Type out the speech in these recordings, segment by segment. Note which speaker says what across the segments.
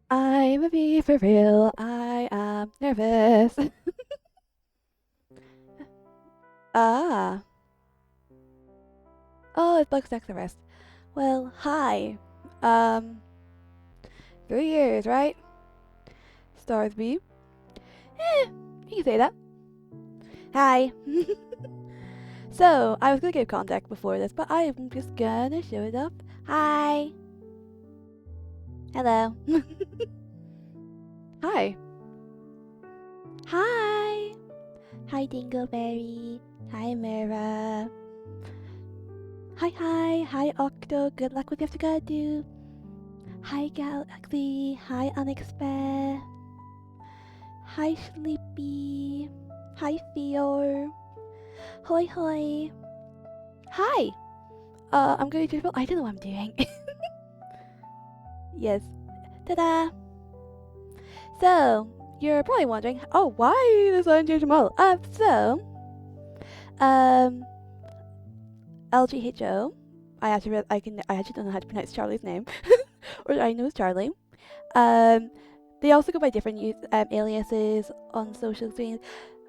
Speaker 1: I'm a bee for real. I am nervous. Ah. Oh, it looks like the rest. Well, hi. Um, 3 years, right? Stars bee. You can say that. Hi. So, I was gonna give contact before this, but I'm just gonna show it up. Hi. Hello. Hi. Hi. Hi, Dingleberry. Hi, Mira. Hi, Octo. Good luck with what you have to go do. Hi, Galaxy. Hi, Unexpect. Hi, Sleepy. Hi, Theo. Hoi, hoi. Hi. I'm going to. I don't know what I'm doing. Yes. Ta-da. So, you're probably wondering, oh, why does I change them all? Um, LGHO. I actually don't know how to pronounce Charlie's name, or I know it's Charlie. Um, they also go by different aliases on social screens.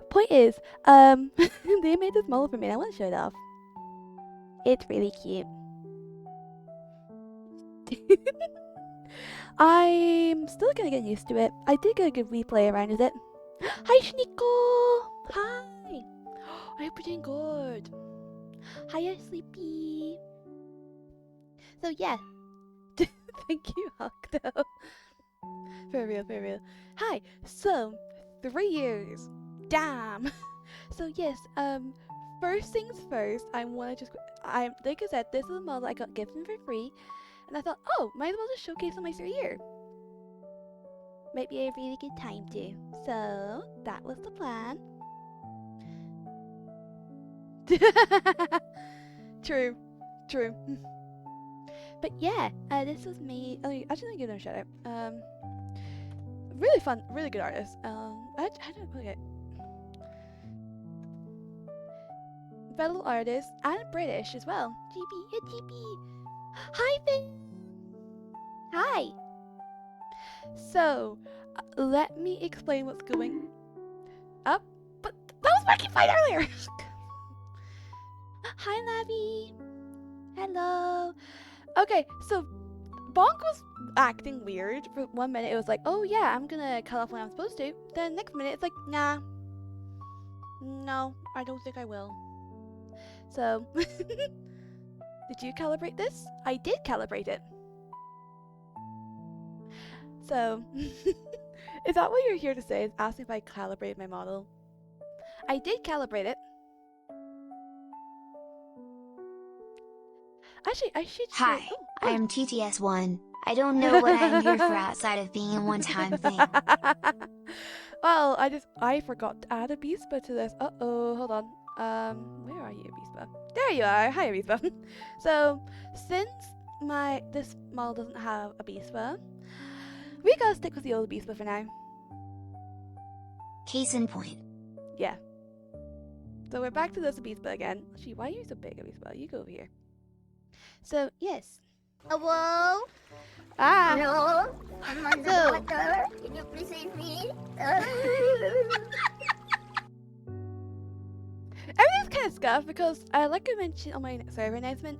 Speaker 1: Point is, they made this model for me and I want to show it off. It's really cute. I'm still gonna get used to it. I did get a good replay around with it. Hi, Shniko! Hi! I hope you're doing good. Hiya, Sleepy. So, yeah. Thank you, Octo. For real, for real. Hi! So, 3 years. Damn! So, yes, first things first, like I said, this is a model I got given for free, and I thought, oh, might as well just showcase on my 3 year. Might be a really good time to. So, that was the plan. True, true. But yeah, this was me. Oh, actually, let me give them a shout out. Really fun, really good artist. I don't know. Okay. Fellow artist and British as well. GB, yeah, GB. Hi, Finn. Hi. So, let me explain what's going up. But that was working fine earlier. Hi, Labby. Hello. Okay, so Bonk was acting weird for 1 minute. It was like, oh yeah, I'm gonna cut off when I'm supposed to. Then next minute, it's like, nah, no, I don't think I will. So, did you calibrate this? I did calibrate it. So, is that what you're here to say? Is asking if I calibrated my model? I did calibrate it. Actually, I should show.
Speaker 2: Hi,
Speaker 1: Oh,
Speaker 2: I
Speaker 1: oh.
Speaker 2: am TTS1. I don't know what I am here for outside of being a one-time thing.
Speaker 1: Well, I forgot to add a Beaspa to this. Uh-oh, hold on. Where are you, Beaspa? There you are. Hi, Beaspa. So, since this model doesn't have a Beaspa, we gotta stick with the old Beaspa for now.
Speaker 2: Case in point.
Speaker 1: Yeah. So we're back to this Beaspa again. Gee, why are you so big, Beaspa? You go over here. So, yes.
Speaker 3: Hello?
Speaker 1: Ah!
Speaker 3: Hello? I'm under the
Speaker 1: So,
Speaker 3: water. Can you please save me?
Speaker 1: everything's kind of scuffed because, like I mentioned on my server announcement,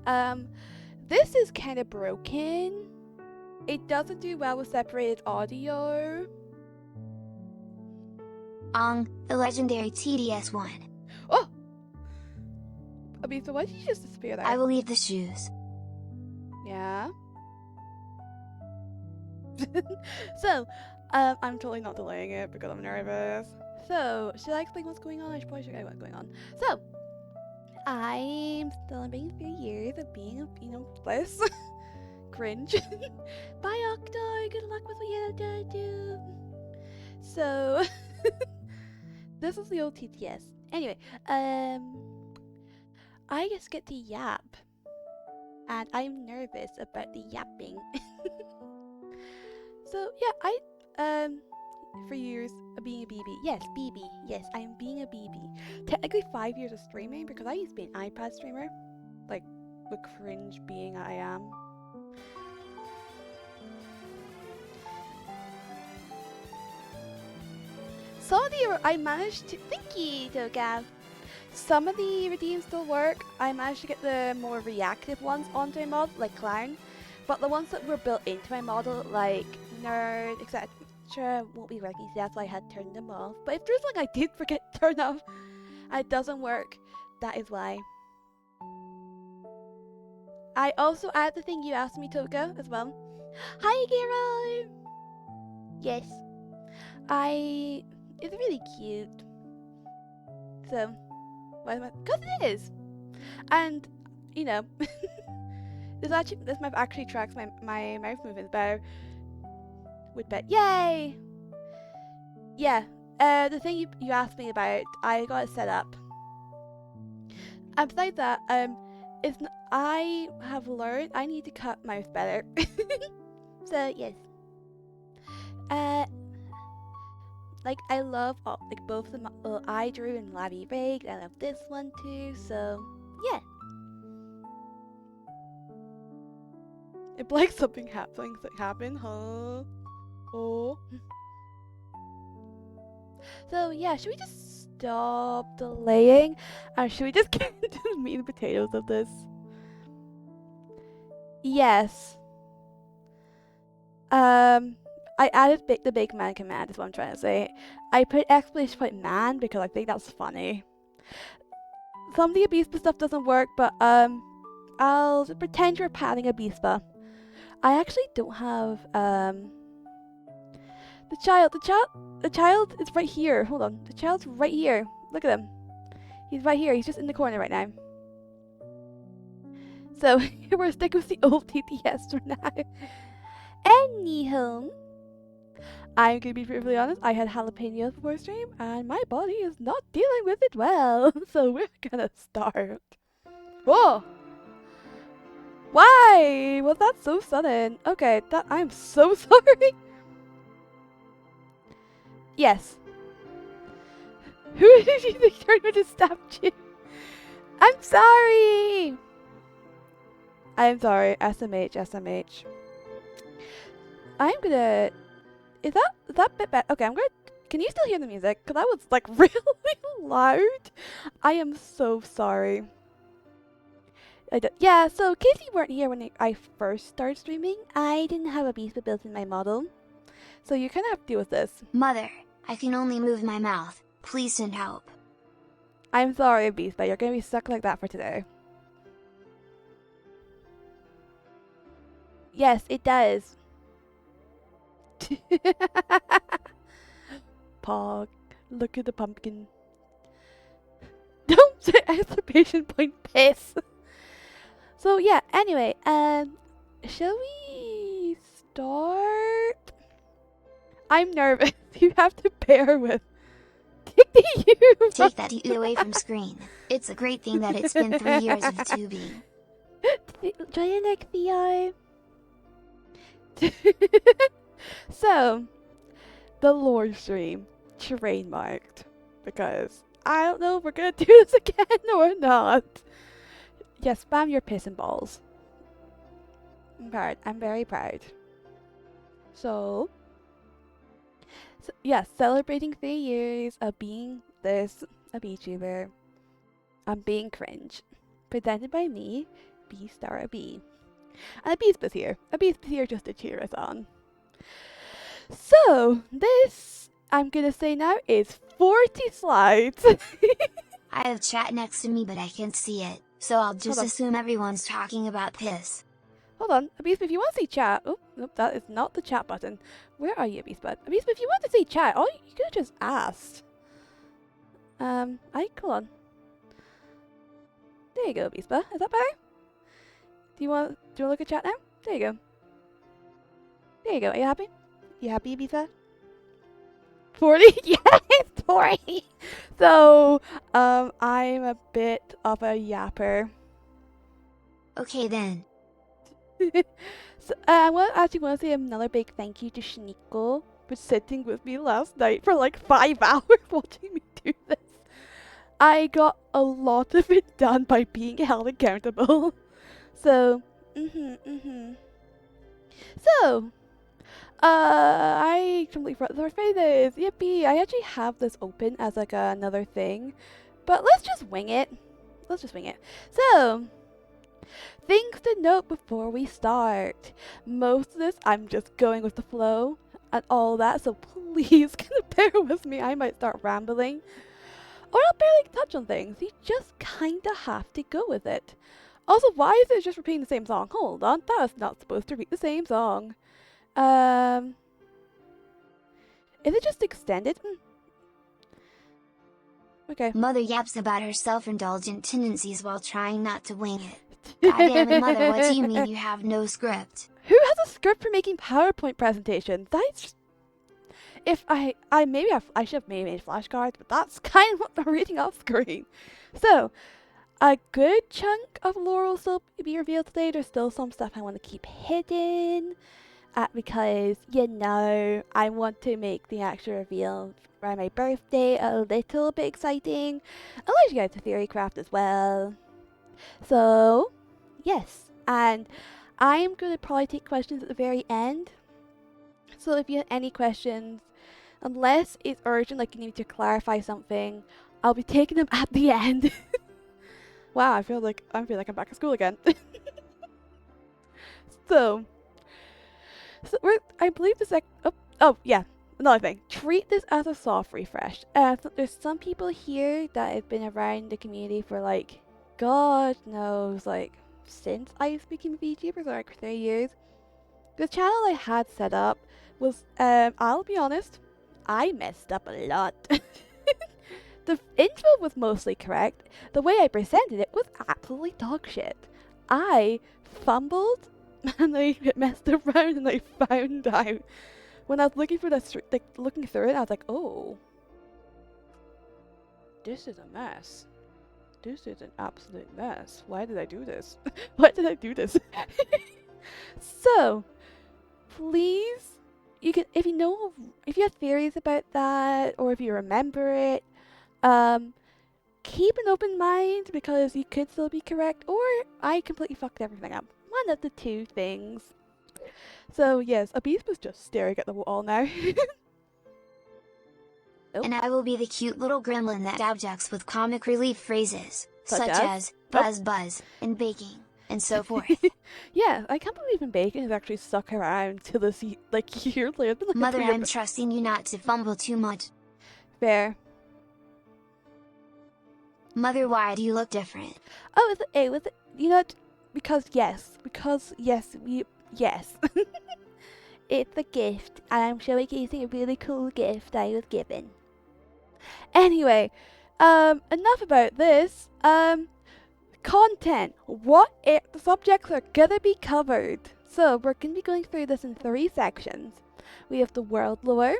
Speaker 1: this is kind of broken. It doesn't do well with separated audio.
Speaker 2: The legendary TDS1.
Speaker 1: Oh! Abisa, why did you just disappear there?
Speaker 2: I will leave the shoes.
Speaker 1: Yeah? So, I'm totally not delaying it because I'm nervous. So, should I explain what's going on? I should probably show you what's going on. So, I'm celebrating 3 years of being a, bliss. Cringe. Bye, Octo. Good luck with what you have to do. So, this is the old TTS. Anyway, I just get to yap. And I'm nervous about the yapping. So, yeah, for years of being a BB. Yes, BB. Yes, I am being a BB. Technically 5 years of streaming because I used to be an iPad streamer. Like, the cringe being I am. some of the I managed to. Thank you, Toga. Some of the redeems still work. I managed to get the more reactive ones onto my mod, like Clown. But the ones that were built into my model, like Nerd, etc., won't be working, so that's why I had turned them off. But if there's one I did forget to turn off and it doesn't work, that is why. I also add the thing you asked me, Toga, as well. Hi, Gero! Yes. It's really cute. So, why am I? Because it is! And, you know, this map actually tracks my mouth movements better. With bet. Yay! Yeah, the thing you asked me about, I got it set up. And besides that, I have learned I need to cut mouth better. So yes. Like I love like both the I drew and Labby Rig. I love this one too. So yeah. It's like something happened, huh? Oh. So yeah, should we just stop delaying? Or should we just get into the meat and potatoes of this? Yes. I added the big man command is what I'm trying to say. I put exclamation point man because I think that's funny. Some of the Avispa stuff doesn't work, but I'll just pretend you're patting Avispa. I actually don't have the child is right here. Hold on. The child's right here. Look at him. He's right here. He's just in the corner right now. So we're sticking with the old TTS for now. Anyhow, I'm gonna be perfectly honest. I had jalapenos before stream, and my body is not dealing with it well. So we're gonna start. Whoa! Why was that so sudden? Okay, I'm so sorry. Yes. Who did you think turned me to stab you? I'm sorry. I'm sorry. SMH. I'm gonna. Is that bit bad? Okay, I'm gonna. Can you still hear the music? Cause that was like really loud. I am so sorry. Yeah. So, in case you weren't here when I first started streaming, I didn't have a beast built in my model, so you kind of have to deal with this.
Speaker 2: Mother, I can only move my mouth. Please send help.
Speaker 1: I'm sorry, Beast, but you're gonna be stuck like that for today. Yes, it does. Pog, look at the pumpkin. Don't say exclamation point piss. So yeah, anyway, shall we start? I'm nervous. You have to bear with.
Speaker 2: Take that you away from screen. It's a great thing that it's been 3 years of tubing.
Speaker 1: Giant Theo. So, the lore stream trademarked because I don't know if we're gonna do this again or not. Yes, spam your piss and balls. I'm proud. I'm very proud. So yeah, celebrating 3 years of being a VTuber. I'm being cringe. Presented by me, B*B. And Avispa's here. Avispa's here just to cheer us on. So, this, I'm gonna say now, is 40 slides.
Speaker 2: I have chat next to me but I can't see it, so I'll just assume everyone's talking about piss.
Speaker 1: Hold on, Avispa, if you want to see chat, oh, nope, that is not the chat button. Where are you, Avispa? Avispa, if you want to see chat, oh, you could have just asked. Hold on. There you go, Avispa. Is that better? Do you want to look at chat now? There you go. There you go. Are you happy? You happy, Avispa? 40? Yes, 40! So, I'm a bit of a yapper.
Speaker 2: Okay then.
Speaker 1: So, I actually want to say another big thank you to Shiniko for sitting with me last night for like 5 hours watching me do this. I got a lot of it done by being held accountable. So, So, I completely forgot the phrase is. Yippee! I actually have this open as like another thing, but let's just wing it. Let's just wing it. So, things to note before we start. Most of this, I'm just going with the flow and all that, so please kind of bear with me. I might start rambling, or I'll barely touch on things. You just kind of have to go with it. Also, why is it just repeating the same song? Hold on, that is not supposed to repeat the same song. Is it just extended? Okay.
Speaker 2: Mother yaps about her self-indulgent tendencies while trying not to wing it. God damn it, Mother, what do you mean you have no script?
Speaker 1: Who has a script for making PowerPoint presentations? That's just... If I should have maybe made flashcards, but that's kind of what I'm reading off screen. So, a good chunk of lore will still be revealed today. There's still some stuff I want to keep hidden. Because, you know, I want to make the actual reveal around my birthday a little bit exciting. I'll let you guys a theory craft as well. So, yes. And I am going to probably take questions at the very end. So if you have any questions, unless it's urgent, like you need to clarify something, I'll be taking them at the end. Wow, I feel like I'm back at school again. So I believe this. Oh yeah, another thing. Treat this as a soft refresh. So there's some people here that have been around the community for like, God knows, like since I became a VTuber, so like 3 years. The channel I had set up was, I'll be honest, I messed up a lot. The intro was mostly correct. The way I presented it was absolutely dog shit. I fumbled and I messed around and I found out. When I was looking for looking through it, I was like, oh, this is a mess. This is an absolute mess. Why did I do this? Why did I do this? So, please, you can, if you have theories about that, or if you remember it, keep an open mind because you could still be correct, or I completely fucked everything up. One of the two things. So yes, Abis was just staring at the wall now. Oh.
Speaker 2: And I will be the cute little gremlin that objects with comic relief phrases,
Speaker 1: Such
Speaker 2: such
Speaker 1: as?
Speaker 2: as buzz buzz, and baking, and so forth.
Speaker 1: Yeah, I can't believe even Bacon has actually stuck around till this year later. Like
Speaker 2: Mother, I'm trusting you not to fumble too much.
Speaker 1: Fair.
Speaker 2: Mother, why do you look different?
Speaker 1: Oh, was it, you know, because yes, yes. It's a gift, and I'm showcasing a really cool gift I was given. Anyway, enough about this. Content. What the subjects are gonna be covered. So we're gonna be going through this in 3 sections. We have the world lore.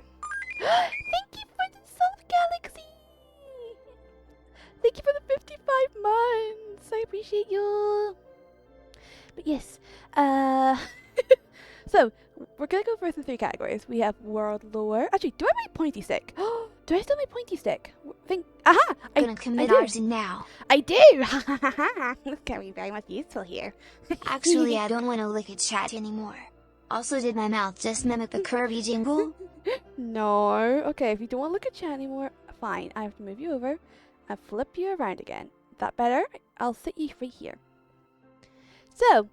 Speaker 1: Thank you for the South Galaxy. Thank you for the 55 months. I appreciate you. But yes, so we're gonna go first in 3 categories. We have world lore. Actually, do I have my pointy stick? Do I still have my pointy stick? Aha!
Speaker 2: I'm gonna commit
Speaker 1: I do.
Speaker 2: arson now.
Speaker 1: I do! This can be very much useful here.
Speaker 2: Actually, I don't want to look at chat anymore. Also, did my mouth just mimic the Kirby jingle?
Speaker 1: No. Okay, if you don't want to look at chat anymore, fine. I have to move you over and flip you around again. Is that better? I'll sit you right here. So,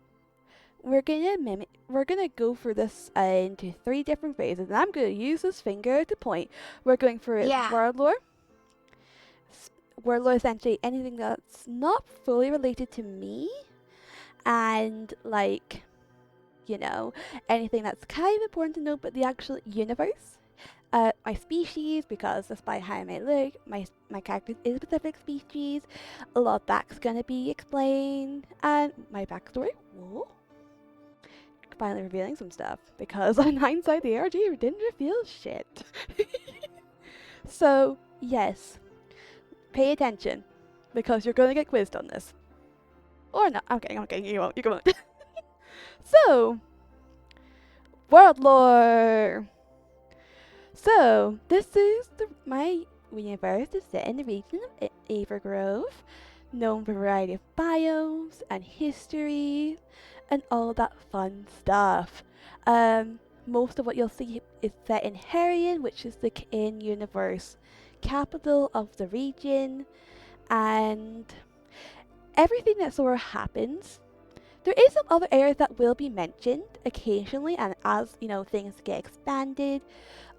Speaker 1: we're gonna go for this into 3 different phases, and I'm gonna use this finger to point. We're going for world lore. World lore, essentially anything that's not fully related to me, and like, you know, anything that's kind of important to know but the actual universe. My species, because despite how I may look, my character is a specific species. A lot of that's gonna be explained, and my backstory. Whoa. Finally revealing some stuff, because on hindsight the ARG didn't reveal shit. So yes, pay attention, because you're gonna get quizzed on this. Or not. Okay, you won't. So, world lore. So, this is my universe is set in the region of Evergrove, known for a variety of biomes and history and all that fun stuff. most of what you'll see is set in Herion, which is the in-universe capital of the region, and everything that sort of happens. There is some other areas that will be mentioned occasionally, and as you know, things get expanded,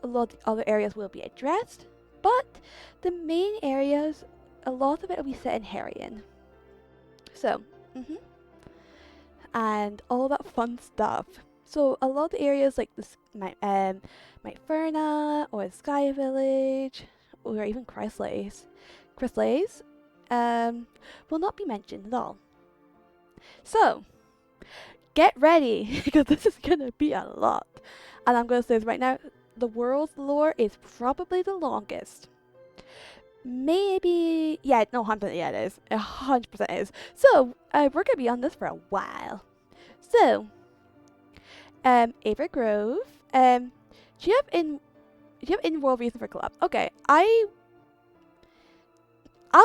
Speaker 1: a lot of the other areas will be addressed. But the main areas, a lot of it will be set in Herion. So, and all that fun stuff. So a lot of the areas like this, Ferna or Sky Village, or even Chryslace, will not be mentioned at all. So, get ready, because this is gonna be a lot. And I'm gonna say this right now, the world's lore is probably the longest. Maybe, yeah, no, 100%, yeah, it is. 100% is. So, we're gonna be on this for a while. So, Ava Grove, do you have in-world reason for collab? Okay, I'll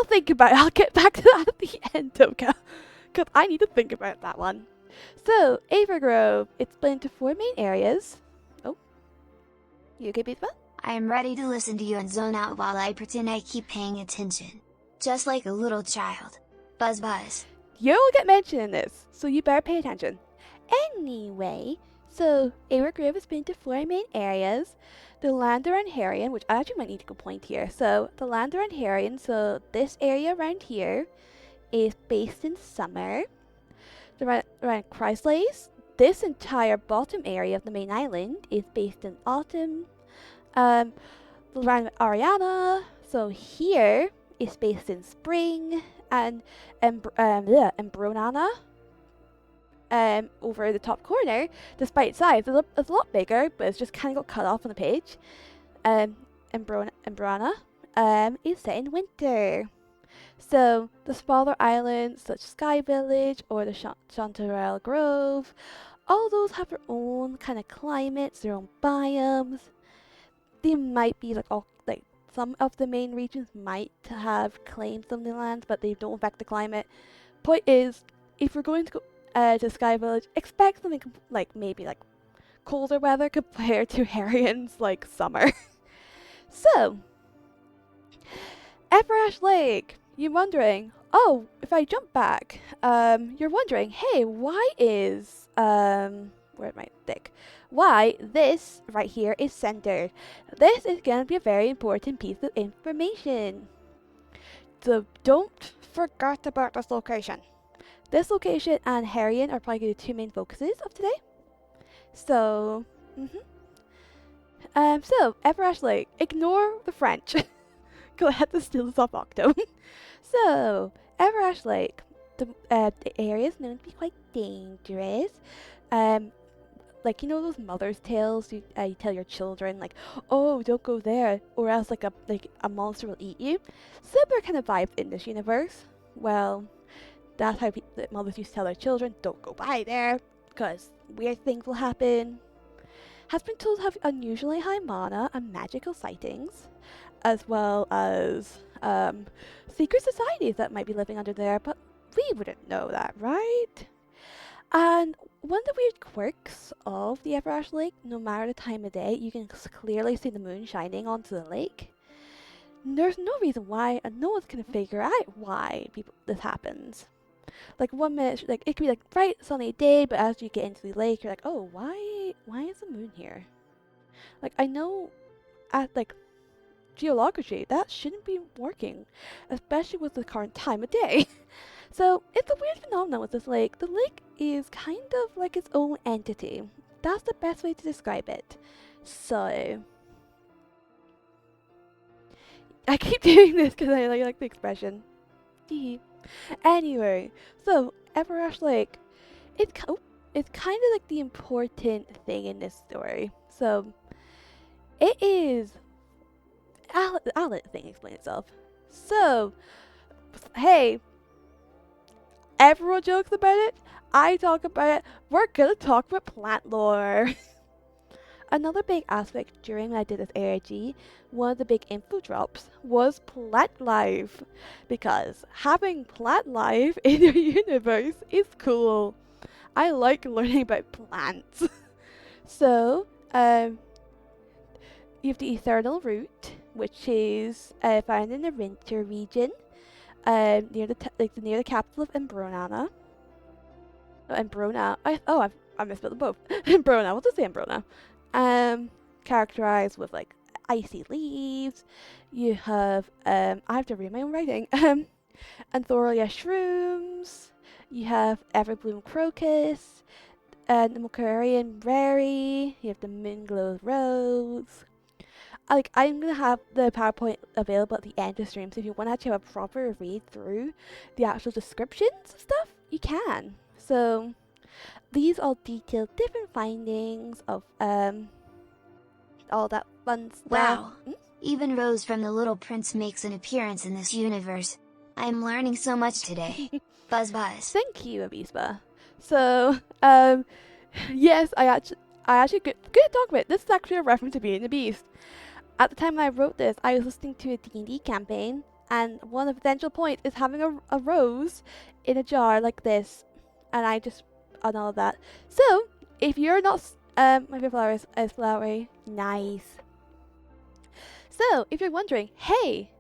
Speaker 1: think about it. I'll get back to that at the end, Toka. Because I need to think about that one. So, Ava Grove, it's split into 4 main areas. Oh. You okay, Beatba?
Speaker 2: I am ready to listen to you and zone out while I pretend I keep paying attention. Just like a little child. Buzz buzz.
Speaker 1: You'll get mentioned in this, so you better pay attention. Anyway, so Ava Grove is split into 4 main areas. The land around Herion, which I actually might need to go point here. So, the land around Herion, so this area around here is based in summer. Around Chryslace, this entire bottom area of the main island is based in autumn. Around Ariana, so here is based in spring, and Bronana, over the top corner, despite size, it's a lot bigger, but it's just kind of got cut off on the page. And Brana is set in winter. So the smaller islands such as Sky Village or the Chanterelle Grove, all those have their own kind of climates, their own biomes. They might be like some of the main regions might have claimed some of the lands, but they don't affect the climate. Point is, if you're going to go to Sky Village, expect something maybe colder weather compared to Harion's summer. So, Eperash Lake. You're wondering, oh, if I jump back, you're wondering, hey, why is where my stick? Why this right here is centered? This is gonna be a very important piece of information. So don't forget about this location. This location and Herion are probably the 2 main focuses of today. So, so Eperash Lake. Ignore the French. Go ahead to steal this off Octo. So, Eperash Lake. The area is known to be quite dangerous. You know those mother's tales you tell your children, oh, don't go there, or else a monster will eat you. Similar kind of vibes in this universe. Well, that's how the mothers used to tell their children, don't go by there, because weird things will happen. Has been told to have unusually high mana and magical sightings, as well as secret societies that might be living under there, but we wouldn't know that, right? And one of the weird quirks of the Eperash Lake, no matter the time of day, you can clearly see the moon shining onto the lake. There's no reason why, and no one's gonna figure out why this happens. 1 minute, it could be bright sunny day, but as you get into the lake, you're oh, why is the moon here? I know at geology, that shouldn't be working, especially with the current time of day. So it's a weird phenomenon with this lake. The lake is kind of its own entity. That's the best way to describe it. So I keep doing this because I like the expression. Anyway, so Eperash Lake, it's kind of the important thing in this story. So it is. I'll let the thing explain itself. So, hey, everyone jokes about it. I talk about it. We're gonna talk about plant lore. Another big aspect during when I did this ARG, one of the big info drops was plant life. Because having plant life in your universe is cool. I like learning about plants. So, you have the Eternal Root, which is found in the Winter region, near near the capital of Embrona. No, Embrona. I misspelled them both. Embrona. What does it say Embrona? Characterized with like icy leaves. You have I have to read my own writing. Anthoria shrooms. You have Everbloom crocus. The Mokarian Rary. You have the Moonglow rose. I'm gonna have the PowerPoint available at the end of the stream, so if you want to actually have a proper read through the actual descriptions of stuff, you can. So these all detail different findings of all that fun stuff.
Speaker 2: Wow! Even Rose from The Little Prince makes an appearance in this universe. I'm learning so much today. Buzz buzz.
Speaker 1: Thank you, Abispa. So, yes, I actually good talk about it. This is actually a reference to Beauty and the Beast. At the time when I wrote this, I was listening to a D&D campaign, and one of the potential points is having a rose in a jar like this, and on all of that. So, if you're not, my favorite flower is flowery, nice. So, if you're wondering, hey,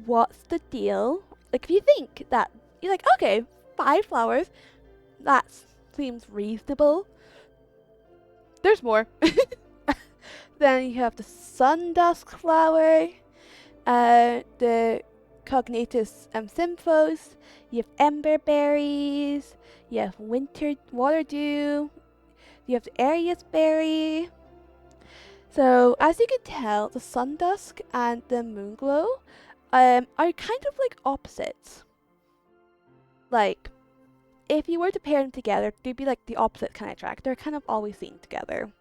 Speaker 1: what's the deal? Like, if you think that, you're like, okay, 5 flowers, that seems reasonable. There's more. Then you have the sundusk flower, the cognatus symphos, you have ember berries, you have winter water dew, you have the Arius berry. So as you can tell, the sundusk and the moonglow are kind of like opposites. Like, if you were to pair them together, they'd be like the opposite kind of track. They're kind of always seen together.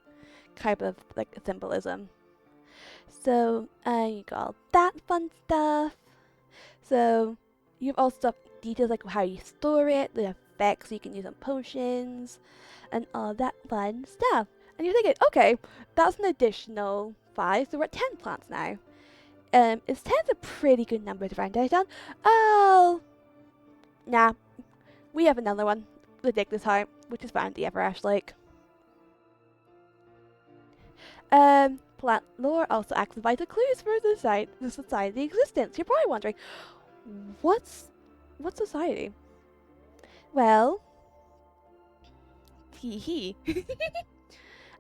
Speaker 1: Kind of like symbolism. So you got all that fun stuff. So you have also details like how you store it, the effects you can use on potions, and all that fun stuff. And you're thinking, okay, that's an additional 5, so we're at 10 plants now. Is 10 a pretty good number to round out on? Oh, nah. We have another one, the Dignus Heart, which is found in the Everash Lake. Plant lore also acts as vital clues for the society existence. You're probably wondering, what's society? Well, hee.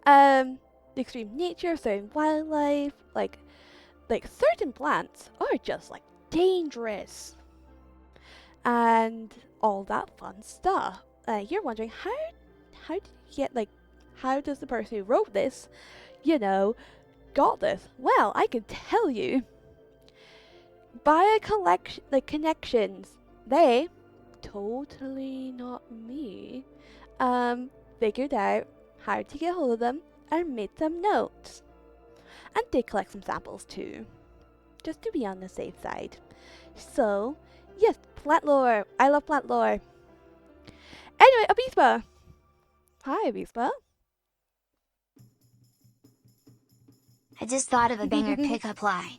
Speaker 1: The extreme nature of certain wildlife, like certain plants, are just like dangerous, and all that fun stuff. You're wondering how did you get how does the person who wrote this, got this? Well, I can tell you. By a collection, connections, they, totally not me, figured out how to get hold of them and made some notes. And did collect some samples too, just to be on the safe side. So, yes, plant lore. I love plant lore. Anyway, Abispa. Hi, Abispa.
Speaker 2: I just thought of a banger pickup line.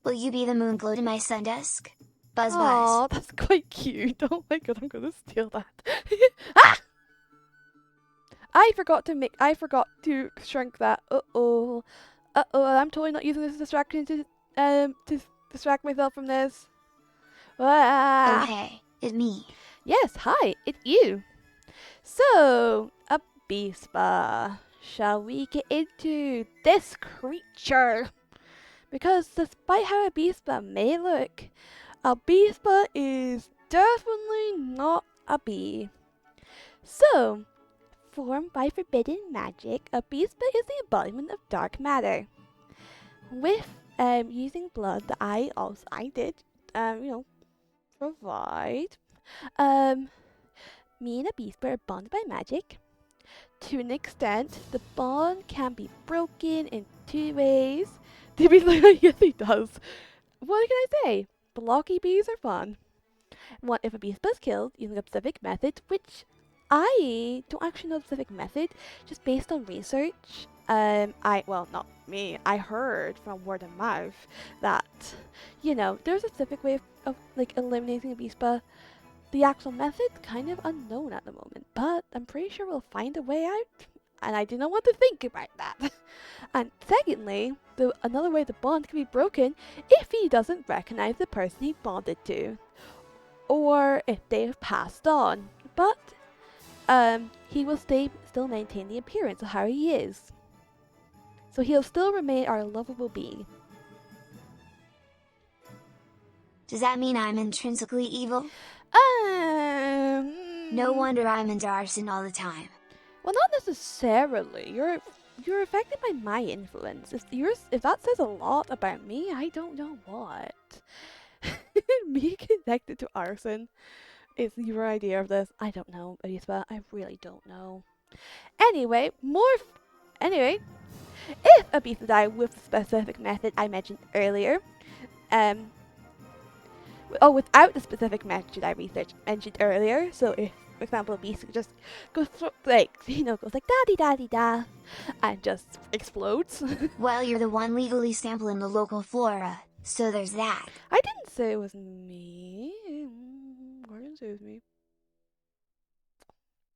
Speaker 2: Will you be the moon glow to my sundusk? Buzz buzz.
Speaker 1: Aw, that's quite cute. Oh my god, I'm gonna steal that. Ah! I forgot to shrink that. Uh-oh. I'm totally not using this as a distraction to distract myself from this. Ah.
Speaker 2: Oh hey, it's me.
Speaker 1: Yes, hi, it's you. So, Abispa, shall we get into this creature? Because despite how Abispa may look, Abispa is definitely not a bee. So, formed by forbidden magic, Abispa is the embodiment of dark matter. With using blood that I did, provide. Me and Abispa are bonded by magic. To an extent, the bond can be broken in 2 ways. To be like, yes, he does. What can I say? Blocky bees are fun. What if a bee is killed using a specific method, which I don't actually know the specific method, just based on research. Not me. I heard from word of mouth that, there's a specific way of eliminating a bee. The actual method kind of unknown at the moment, but I'm pretty sure we'll find a way out. and I do not want to think about that. And secondly, another way the bond can be broken if he doesn't recognize the person he bonded to, or if they have passed on. But he will still maintain the appearance of how he is. So he'll still remain our lovable being.
Speaker 2: Does that mean I'm intrinsically evil? No
Speaker 1: No
Speaker 2: wonder I'm into arson all the time.
Speaker 1: Well, not necessarily. You're affected by my influence. If that says a lot about me, I don't know what. Me connected to arson is your idea of this. I don't know, Arisba. I really don't know. Anyway, if Aretha died with the specific method I mentioned earlier, without the specific method I mentioned earlier, so if, for example, Beast could just goes like, goes like da da da da, and just explodes.
Speaker 2: Well, you're the one legally sampling the local flora, so there's that.
Speaker 1: I didn't say it was me. I didn't say it was me.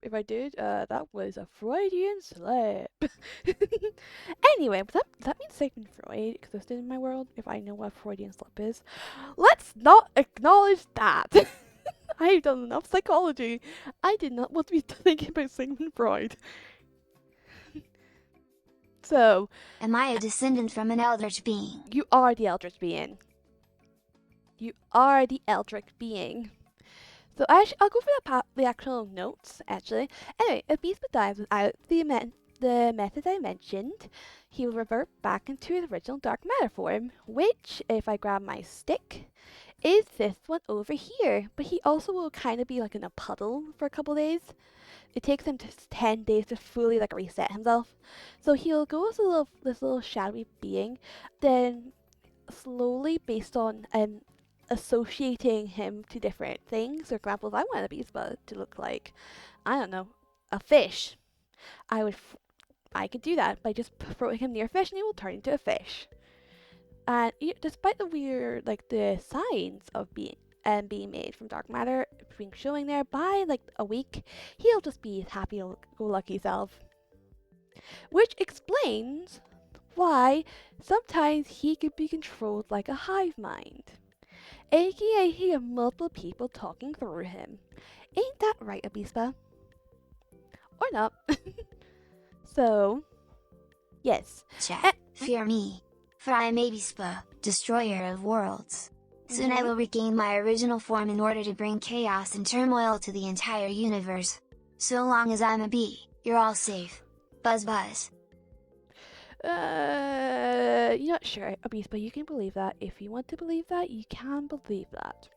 Speaker 1: If I did, that was a Freudian slip. Anyway, does that mean Sigmund Freud existed in my world? If I know what a Freudian slip is, let's not acknowledge that. I've done enough psychology. I did not want to be thinking about Sigmund Freud. So,
Speaker 2: Am I a descendant from an eldritch being?
Speaker 1: you are the eldritch being. You are the eldritch being. So I'll go for the actual notes, actually. Anyway, if Beast dies without the method I mentioned, he will revert back into his original dark matter form, which, if I grab my stick, is this one over here. But he also will kind of be like in a puddle for a couple days. It takes him just 10 days to fully like reset himself. So he'll go as this little shadowy being, then slowly, based on associating him to different things. For example, if I wanted a beast to look like, I don't know, a fish, I could do that by just throwing him near a fish and he will turn into a fish. And despite the weird, like the signs of being made from dark matter being showing there, by like a week, he'll just be his happy-go-lucky self. Which explains why sometimes he could be controlled like a hive mind. AKA he has multiple people talking through him. Ain't that right, Abispa? Or not. So, yes.
Speaker 2: Chat, fear me. For I am Abispa, destroyer of worlds. Soon I will regain my original form in order to bring chaos and turmoil to the entire universe. So long as I'm a bee, you're all safe. Buzz buzz.
Speaker 1: You're not sure, Abispa, you can believe that. If you want to believe that, you can believe that.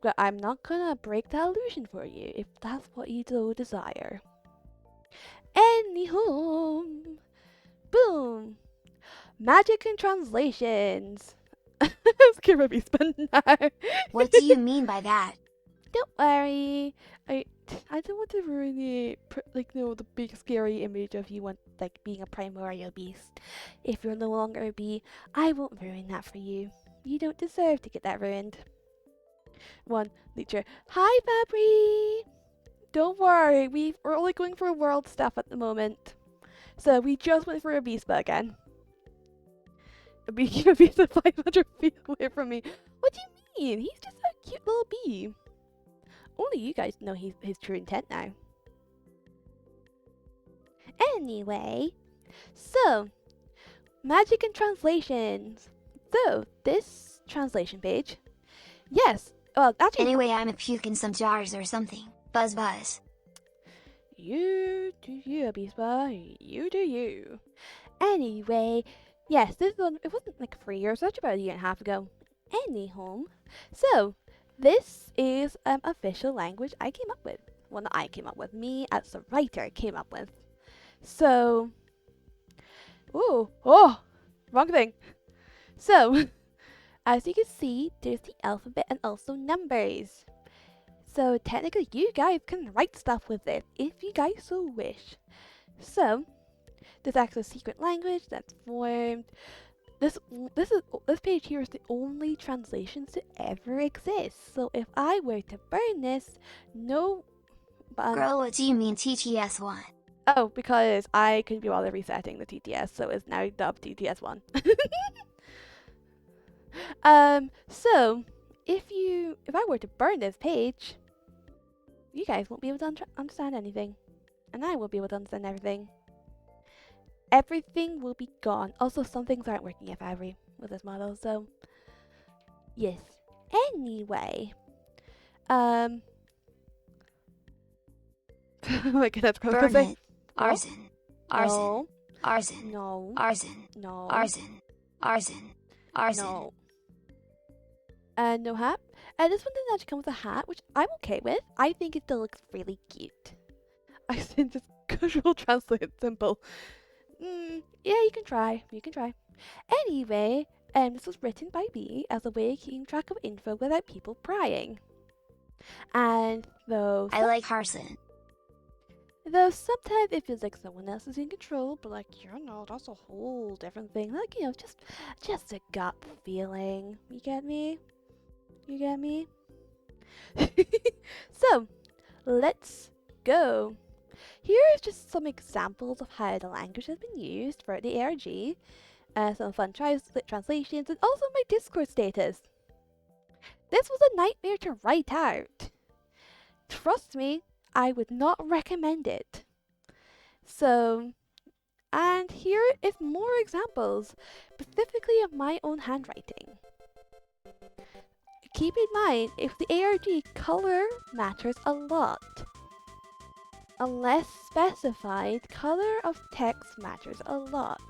Speaker 1: But I'm not gonna break that illusion for you, if that's what you do desire. Anywho, boom! Magic and translations. Let's give Abispa now.
Speaker 2: What do you mean by that?
Speaker 1: Don't worry. I don't want to ruin the big scary image of you being a primordial beast. If you're no longer a bee, I won't ruin that for you. You don't deserve to get that ruined. One leecher. Hi, Fabry. Don't worry, we're only going for world stuff at the moment. So we just went for a beast again. A beast 500 feet away from me. What do you mean? He's just a cute little bee. Only you guys know his true intent now. Anyway, so magic and translations. So this translation page, yes. Well, actually,
Speaker 2: anyway, I'm a puke in some jars or something. Buzz buzz.
Speaker 1: You do you, Abispa. You do you. Anyway, yes, this one, it wasn't like 3 years, actually about a year and a half ago. Anyhow, so this is official language I came up with. Well, not I came up with, me as a writer came up with. So, oh, wrong thing. So, as you can see, there's the alphabet and also numbers. So technically you guys can write stuff with it if you guys so wish. So, there's actually a secret language that's formed. This page here is the only translations to ever exist. So if I were to burn this, no.
Speaker 2: Girl, what do you mean TTS1?
Speaker 1: Oh, because I couldn't be bothered resetting the TTS, so it's now dubbed TTS1. So if I were to burn this page, you guys won't be able to understand anything, and I won't be able to understand everything. Everything will be gone. Also, some things aren't working yet, Avery, with this model, so yes. Anyway, oh my goodness, what was I
Speaker 2: Burn
Speaker 1: saying?
Speaker 2: it. Arson. Arson. Arson.
Speaker 1: No.
Speaker 2: Arson.
Speaker 1: No.
Speaker 2: Arson. Arson. Arson.
Speaker 1: No. No hat. This one didn't actually come with a hat, which I'm okay with. I think it still looks really cute. I said just casual translate simple. Yeah, you can try. You can try. Anyway, this was written by me as a way of keeping track of info without people prying. And though
Speaker 2: I like Arson.
Speaker 1: Though sometimes it feels like someone else is in control, but like, that's a whole different thing. Like, just a gut feeling. You get me? You get me? So, let's go. Here is just some examples of how the language has been used for the ARG, some fun translations, and also my Discord status. This was a nightmare to write out. Trust me, I would not recommend it. So, and here is more examples, specifically of my own handwriting. Keep in mind, if the ARG color matters a lot. Unless specified, color of text matters a lot.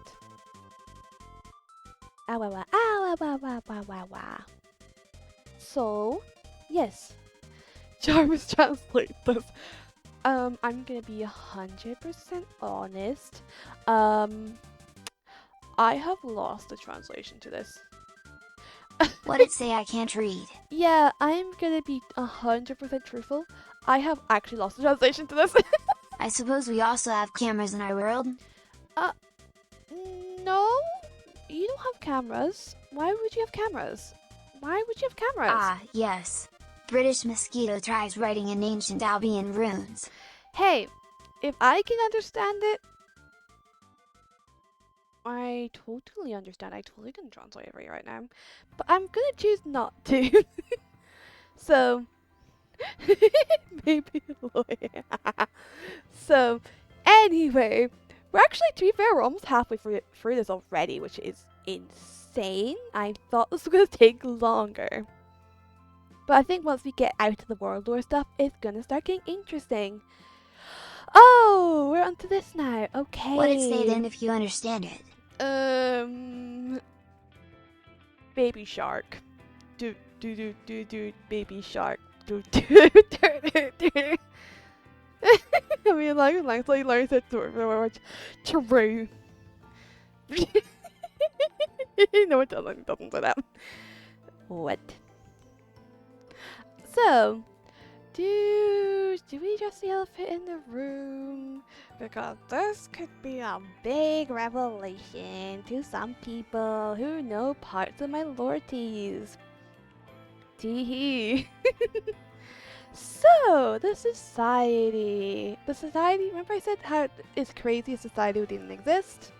Speaker 1: So, yes. Jarvis translate this. I'm gonna be 100% honest. I have lost the translation to this.
Speaker 2: What it say I can't read?
Speaker 1: Yeah, I'm gonna be 100% truthful. I have actually lost the translation to this.
Speaker 2: I suppose we also have cameras in our world?
Speaker 1: No, you don't have cameras. Why would you have cameras? Why would you have cameras?
Speaker 2: Ah, yes. British Mosquito tries writing in ancient Albion runes.
Speaker 1: Hey, if I can understand it, I totally understand. I totally can translate it right now. But I'm gonna choose not to. So, maybe a lawyer. So, anyway, we're actually, to be fair, we're almost halfway through this already, which is insane. I thought this was gonna take longer. But I think once we get out of the world lore stuff, it's gonna start getting interesting. Oh, we're onto this now. Okay.
Speaker 2: What it say then if you understand it?
Speaker 1: Baby shark. Do baby shark. Do. I mean, like learns it to true. No, it doesn't say that. What? So, do we just the elephant in the room? Because this could be a big revelation to some people who know parts of my lore-ties. Tee-hee. So, the society. Remember I said how it's crazy a society didn't exist?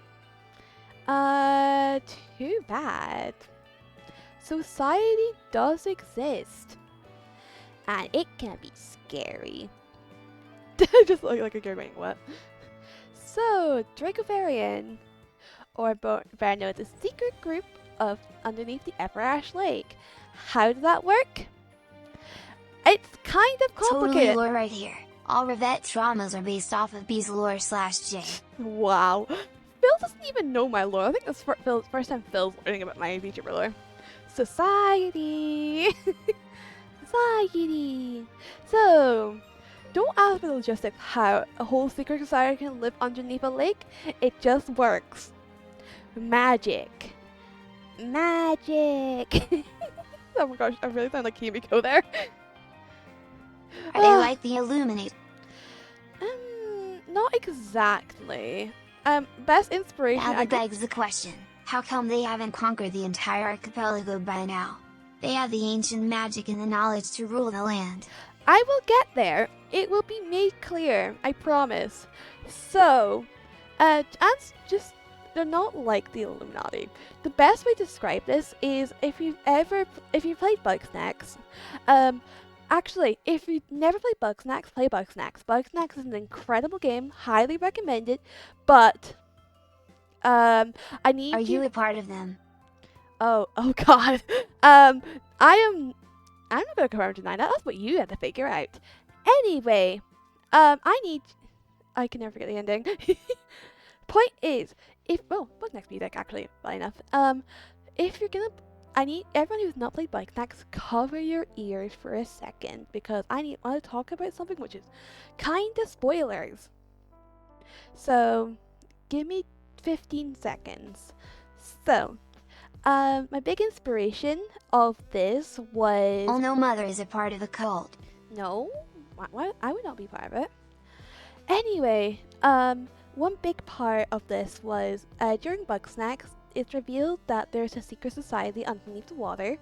Speaker 1: Too bad. Society does exist. And it can be scary. Just like a girl going, what? So, Dracovarian, or better known as a secret group of underneath the Upper Ash Lake. How does that work? It's kind of complicated.
Speaker 2: Totally lore right here. All Revette traumas are based off of B's lore/J.
Speaker 1: Wow. Phil doesn't even know my lore. I think this is first time Phil's learning about my VTuber lore. Society. Society. So, don't ask me the logistics how a whole secret society can live underneath a lake. It just works. Magic. Magic. Oh my gosh, I really sound like Kimiko there.
Speaker 2: Are they like the Illuminate?
Speaker 1: Not exactly. Best inspiration
Speaker 2: Now
Speaker 1: I
Speaker 2: that begs the question, how come they haven't conquered the entire archipelago by now? They have the ancient magic and the knowledge to rule the land.
Speaker 1: I will get there. It will be made clear. I promise. So, and just they're not like the Illuminati. The best way to describe this is if you've played Bugsnax, actually, if you've never played Bugsnax, play Bugsnax. Bugsnax is an incredible game, highly recommended, but I need
Speaker 2: Are
Speaker 1: to.
Speaker 2: you a part of them?
Speaker 1: Oh God. I'm not gonna confirm or deny that. That's what you have to figure out. Anyway, I can never forget the ending. Point is, what's next music actually? Funny enough. If you're gonna, I need everyone who's not played Bike Snacks, cover your ears for a second because want to talk about something which is kind of spoilers. So, give me 15 seconds. So, my big inspiration of this was.
Speaker 2: Oh no, Mother is a part of the cult.
Speaker 1: No, why I would not be part of it. Anyway, one big part of this was during Bugsnax, it's revealed that there's a secret society underneath the water.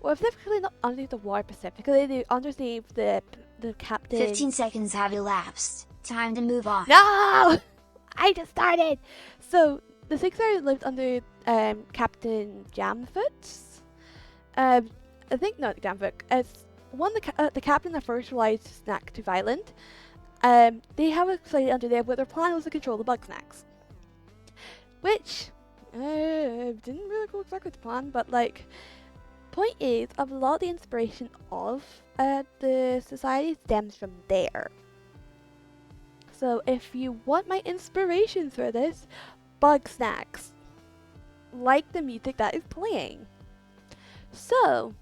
Speaker 1: Well, specifically not underneath the water specifically, underneath the captain.
Speaker 2: 15 seconds have elapsed. Time to move on.
Speaker 1: No! I just started! So, the secret society lived under Captain Jamfoot's. I think not Jamfoot. It's the captain that first realized Snack too violent. They have a society under there, but their plan was to control the Bugsnax. Which didn't really go exactly to plan, but like, point is, a lot of the inspiration of the society stems from there. So if you want my inspiration for this, Bugsnax, like the music that is playing. So,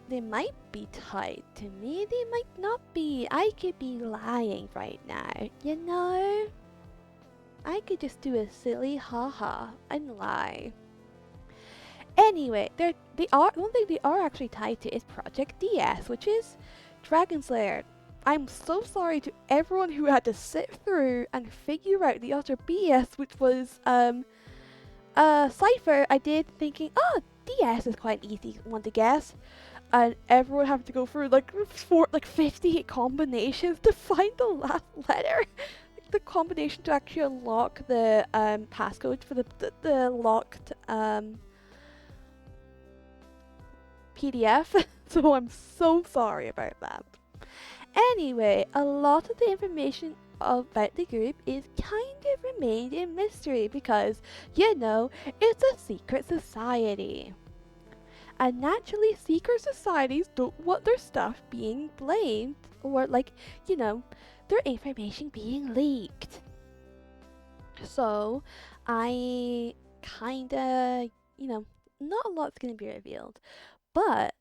Speaker 1: they might be tied to me, they might not be. I could be lying right now, you know? I could just do a silly haha and lie. Anyway, one thing they are actually tied to is Project DS, which is Dragon Slayer. I'm so sorry to everyone who had to sit through and figure out the utter BS, which was Cypher. I did thinking, oh, DS is quite an easy one to guess, and everyone having to go through like 50 combinations to find the last letter. The combination to actually unlock the passcode for the locked PDF. So I'm so sorry about that. Anyway, a lot of the information about the group is kind of remained in mystery because, you know, it's a secret society. And naturally, secret societies don't want their stuff being blamed or, like, you know, their information being leaked. So, I kinda, you know, not a lot's gonna be revealed, but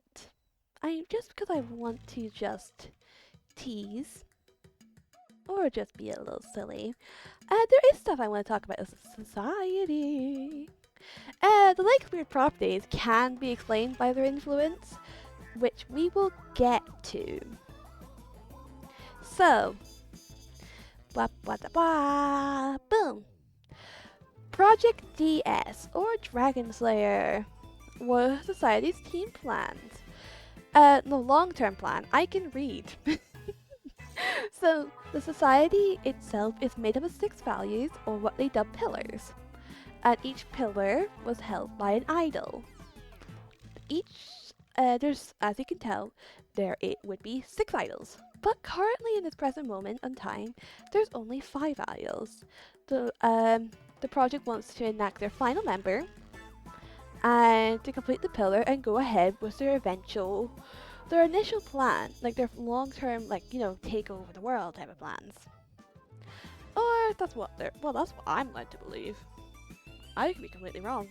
Speaker 1: just because I want to just tease or just be a little silly, there is stuff I want to talk about as a society. The lake's weird properties can be explained by their influence, which we will get to. So, boom. Project DS, or Dragon Slayer, was society's team plans. The long-term plan, I can read. So, the society itself is made up of 6 values, or what they dub pillars. And each pillar was held by an idol. There's, as you can tell, it would be 6 idols. But currently, in this present moment in time, there's only 5 idols. The project wants to enact their final member, and to complete the pillar and go ahead with their initial plan, like their long-term, like, you know, take over the world type of plans. Or that's what I'm led to believe. I could be completely wrong.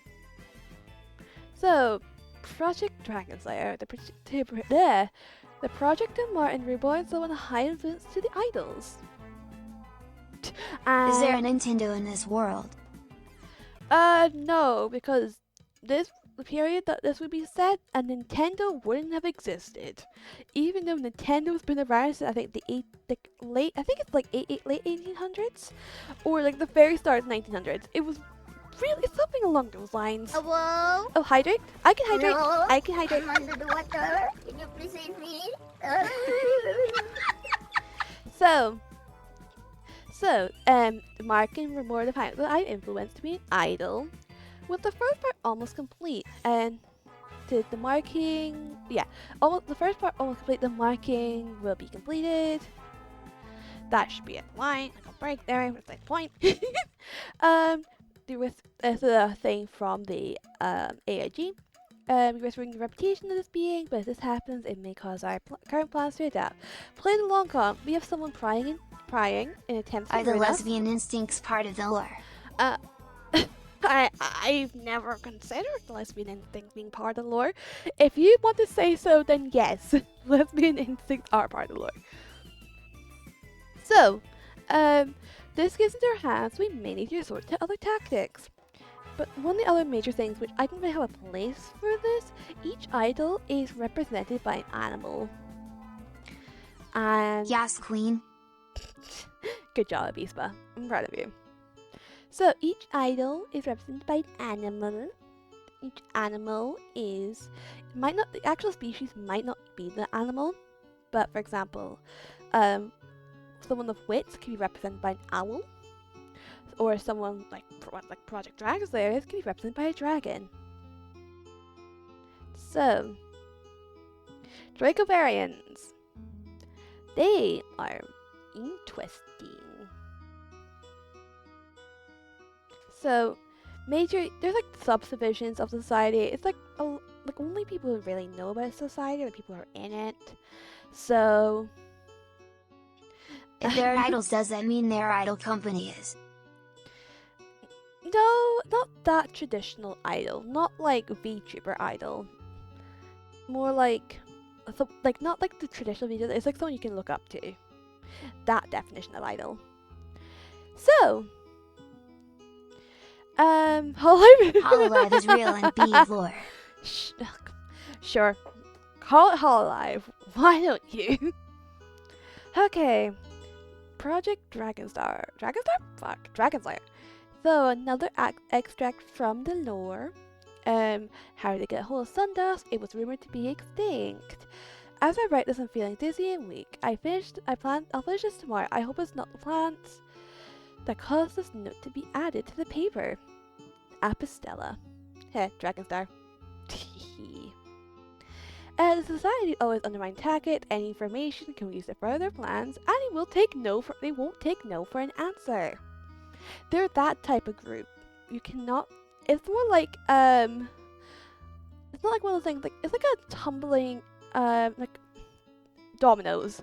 Speaker 1: So, Project Dragon Slayer, the project of Martin Reborn is someone high influence to the idols.
Speaker 2: Is there a Nintendo in this world?
Speaker 1: No, because the period that this would be set, a Nintendo wouldn't have existed. Even though Nintendo's been around since I think late 1800s, or like the very start of the 1900s. It was really something along those lines.
Speaker 3: Hello?
Speaker 1: Oh, hydrate? I can hydrate.
Speaker 3: Hello?
Speaker 1: I can hydrate.
Speaker 3: I'm under the water. Can you please save me?
Speaker 1: The marking reward of how I influenced me idol. With the first part almost complete, and the marking, yeah, almost the first part almost complete. The marking will be completed. That should be a line, like a break there, with like point. There was the thing from the AIG. Restoring the reputation of this being, but if this happens, it may cause our current plans to adapt. Play the long con. We have someone prying in attempts to
Speaker 2: Are the
Speaker 1: ruin us.
Speaker 2: lesbian instincts part of the lore?
Speaker 1: I've never considered the lesbian instinct being part of the lore. If you want to say so, then yes, lesbian instincts are part of the lore. So, this gives into our hands, we may need to resort to other tactics. But one of the other major things, which I don't really have a place for this, each idol is represented by an animal. And
Speaker 2: Yes, queen.
Speaker 1: good job, Avispa. I'm proud of you. So each idol is represented by an animal. Each animal is the actual species might not be the animal, but for example, someone of wits can be represented by an owl, or someone like Project Dragonslayer can be represented by a dragon. So Draco variants, they are interesting. So, there's like subdivisions of society. It's like only people who really know about society are the people who are in it. So,
Speaker 2: If they're idols, does that mean their idol company is?
Speaker 1: no, not that traditional idol. Not like VTuber idol. More like not like the traditional VTuber. It's like someone you can look up to. That definition of idol. So.
Speaker 2: Hololive is real and be lore.
Speaker 1: Sure. Call it Hololive. Why don't you? Okay. Project Dragonstar. Dragonstar? Fuck. Dragonslayer. So, another extract from the lore. How to get a hold of Sundust. It was rumored to be extinct. As I write this, I'm feeling dizzy and weak. I'll finish this tomorrow. I hope it's not the plants that caused this note to be added to the paper. Apostella. Heh, Dragonstar. The society always undermine tacit. Any information can be used to further their plans, and they won't take no for an answer. They're that type of group. You cannot. It's more like It's not like one of those things. Like it's like a tumbling like dominoes.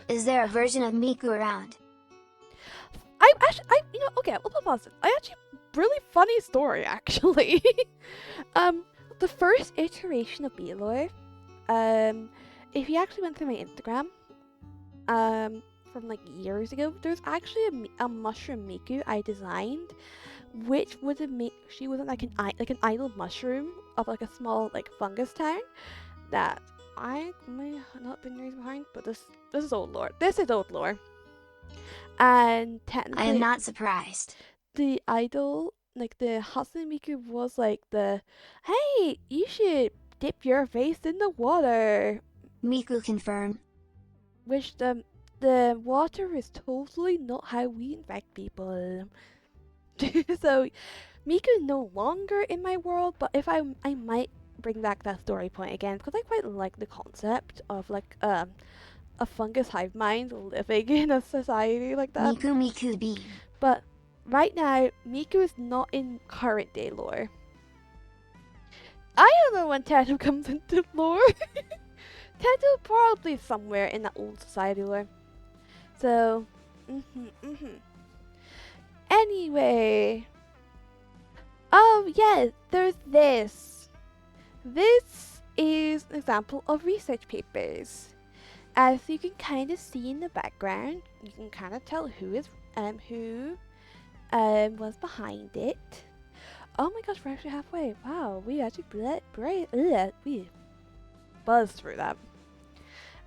Speaker 2: Is there a version of Miku around?
Speaker 1: Okay, we'll pause it. Really funny story, actually. The first iteration of Beelor, if you actually went through my Instagram, from like years ago, there's actually a mushroom Miku I designed, which would have made, she was like an idle mushroom of like a small like fungus town that I may have not been raised behind, but this is old lore. This is old lore. And technically,
Speaker 2: I am not surprised.
Speaker 1: the idol, like the Hatsune Miku, was like the, hey, you should dip your face in the water.
Speaker 2: Miku confirm.
Speaker 1: Which the water is totally not how we infect people. So Miku is no longer in my world, but if I might bring back that story point again because I quite like the concept of like a fungus hive mind living in a society like that.
Speaker 2: Miku be.
Speaker 1: But right now, Miku is not in current day lore. I don't know when Tato comes into lore. Tato probably somewhere in that old society lore. So, Anyway. Oh, yeah, there's this. This is an example of research papers. As you can kind of see in the background, you can kind of tell who was behind it. Oh my gosh, we're actually halfway. Wow, we actually we buzzed through that.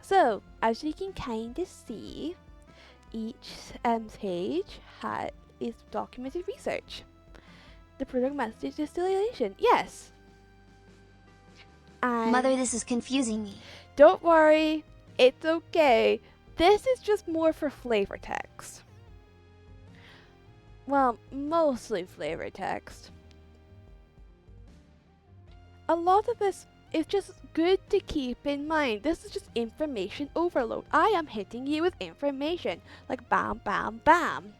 Speaker 1: So, as you can kind of see, each page is documented research. the product message distillation. Yes. And
Speaker 2: Mother, this is confusing me.
Speaker 1: don't worry, it's okay. This is just more for flavor text. Well, mostly flavor text. A lot of this is just good to keep in mind. This is just information overload. I am hitting you with information. Like bam, bam, bam.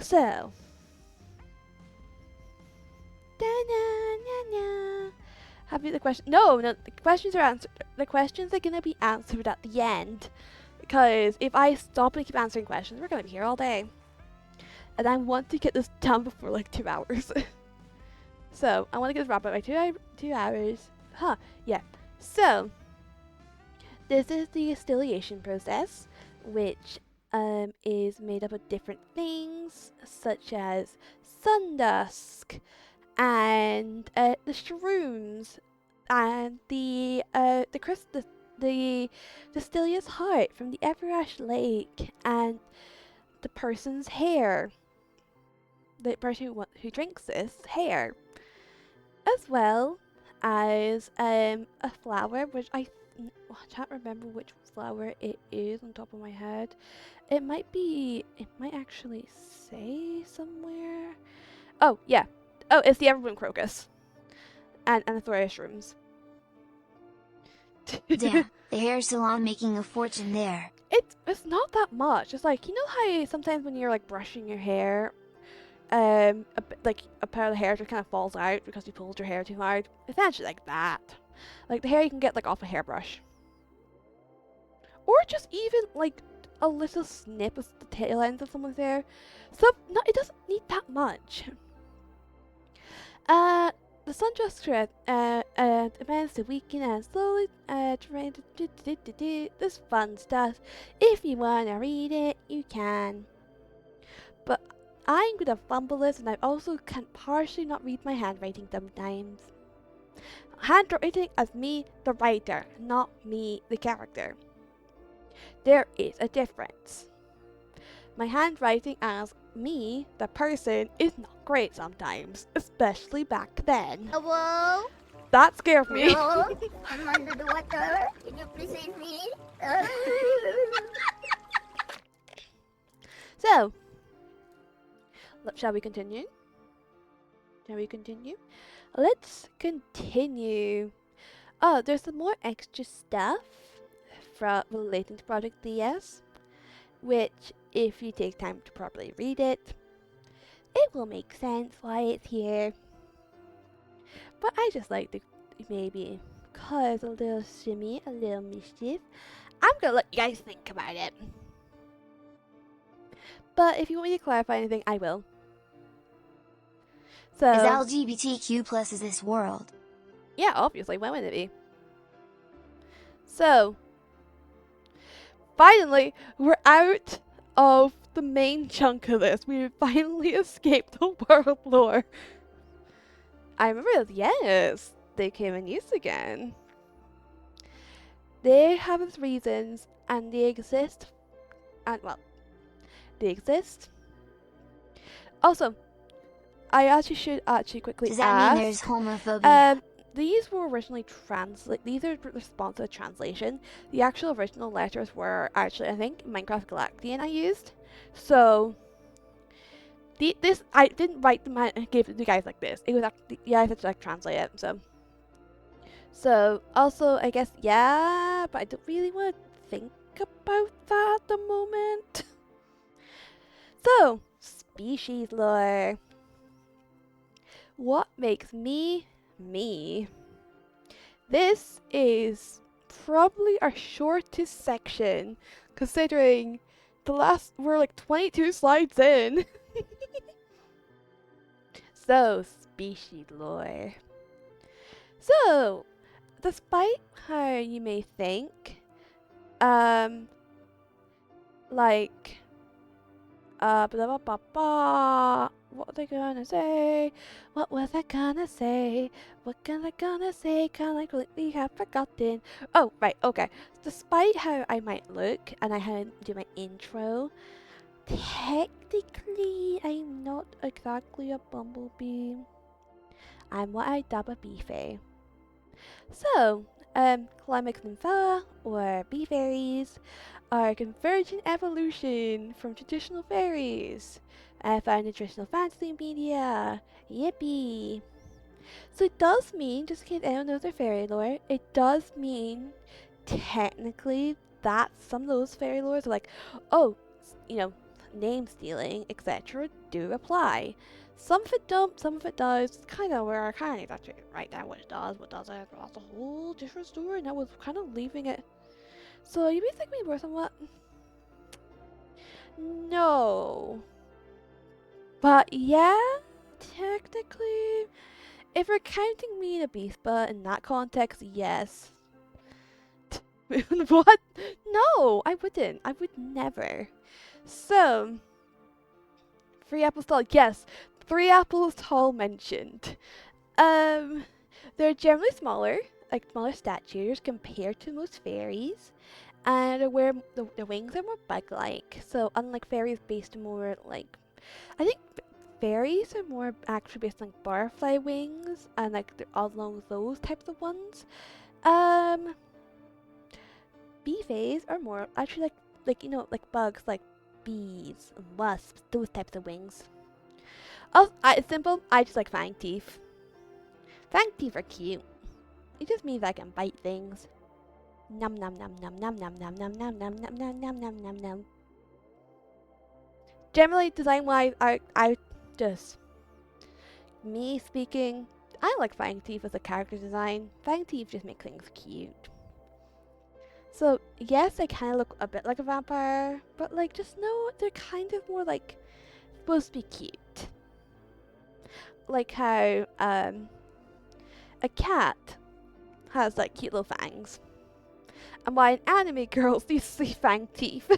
Speaker 1: So. Da-na-na-na. Have you the question? No, the questions are answered. The questions are gonna be answered at the end. Because if I stop and keep answering questions, we're gonna be here all day. And I want to get this done before like 2 hours. So, I want to get this wrapped up by 2 hours. Huh, yeah. So, this is the distillation process, which is made up of different things, such as sundusk, and the shrooms, and the Distilia's heart from the Everash Lake, and the person's hair. The person who drinks this hair, as well as a flower, which I can't remember which flower it is on top of my head. It might actually say somewhere. Oh, yeah. Oh, it's the Everbloom Crocus. And the Thoria Shrooms.
Speaker 2: Damn, the hair salon making a fortune there.
Speaker 1: It's not that much. It's like, you know how sometimes when you're like brushing your hair, like a pair of the hair just kind of falls out because you pulled your hair too hard. Essentially like that. Like the hair you can get like off a hairbrush. Or just even like a little snip of the tail ends of someone's hair. So no, it doesn't need that much. The sun just advanced to weaken and slowly drain this fun stuff. If you wanna read it, you can. But I'm gonna fumble this, and I also can partially not read my handwriting sometimes. Handwriting as me, the writer, not me, the character. There is a difference. My handwriting as me, the person, is not great sometimes, especially back then.
Speaker 3: Hello?
Speaker 1: That scared me.
Speaker 3: Hello? I'm under the water. Can you please save me?
Speaker 1: So, shall we continue? Shall we continue? Let's continue. Oh, there's some more extra stuff relating to Project DS, which, if you take time to properly read it, it will make sense why it's here. But I just like to maybe cause a little shimmy, a little mischief. I'm gonna let you guys think about it. But if you want me to clarify anything, I will. So,
Speaker 2: As LGBTQ plus is this world.
Speaker 1: yeah, obviously, why wouldn't it be? So, finally, we're out of the main chunk of this. We finally escaped the world lore. I remember, yes, they came in use again. They have its reasons, and they exist, and well, they exist. Also, I actually should quickly
Speaker 2: Does that mean there's homophobia?
Speaker 1: These were originally these are response to a translation. The actual original letters were actually, I think, Minecraft Galactian I used. So, this, I didn't write them out and give it to you guys like this. It was actually, yeah, I had to like translate it, So, also, I guess, yeah, but I don't really want to think about that at the moment. So, species lore. What makes me, me? This is probably our shortest section, considering we're like 22 slides in. So, species lore. So, despite how you may think, like, blah blah blah blah. What are they gonna say? What was I gonna say? What am I gonna say? Kinda completely have forgotten. Oh, right, okay. Despite how I might look and how I do my intro, Technically, I'm not exactly a bumblebee. I'm what I dub a bee fae. So, Climax nympha or bee fairies are a convergent evolution from traditional fairies found in traditional fantasy media. Yippee! So it does mean, just in case anyone knows their fairy lore, it does mean technically that some of those fairy lores are like, oh, you know, name stealing, etc. do apply. Some of it don't, some of it does. It's kind of where I kind of need to actually write down what it does, what doesn't. That's a whole different story, and I was kind of leaving it. So you basically were somewhat. No. But yeah, technically, if we're counting me and a Beastba in that context, yes. What? No, I wouldn't. I would never. So, 3 apples tall. Yes, 3 apples tall mentioned. They're generally smaller, like smaller statures compared to most fairies, and where the wings are more bug-like. So, unlike fairies based more like, I think fairies are more actually based on butterfly wings and like along those types of ones. Um, bee fays are more actually like like bugs like bees and wasps, those types of wings. Oh, it's simple. I just like fang teeth. Fang teeth are cute. It just means I can bite things. Num num num num num num num num num num num num num num num num. Generally, design wise, I just me speaking. I like fang teeth as a character design. Fang teeth just make things cute. So yes, I kind of look a bit like a vampire, but like just know they're kind of more like supposed to be cute. Like how a cat has like cute little fangs. And why an anime girl sees fang teeth.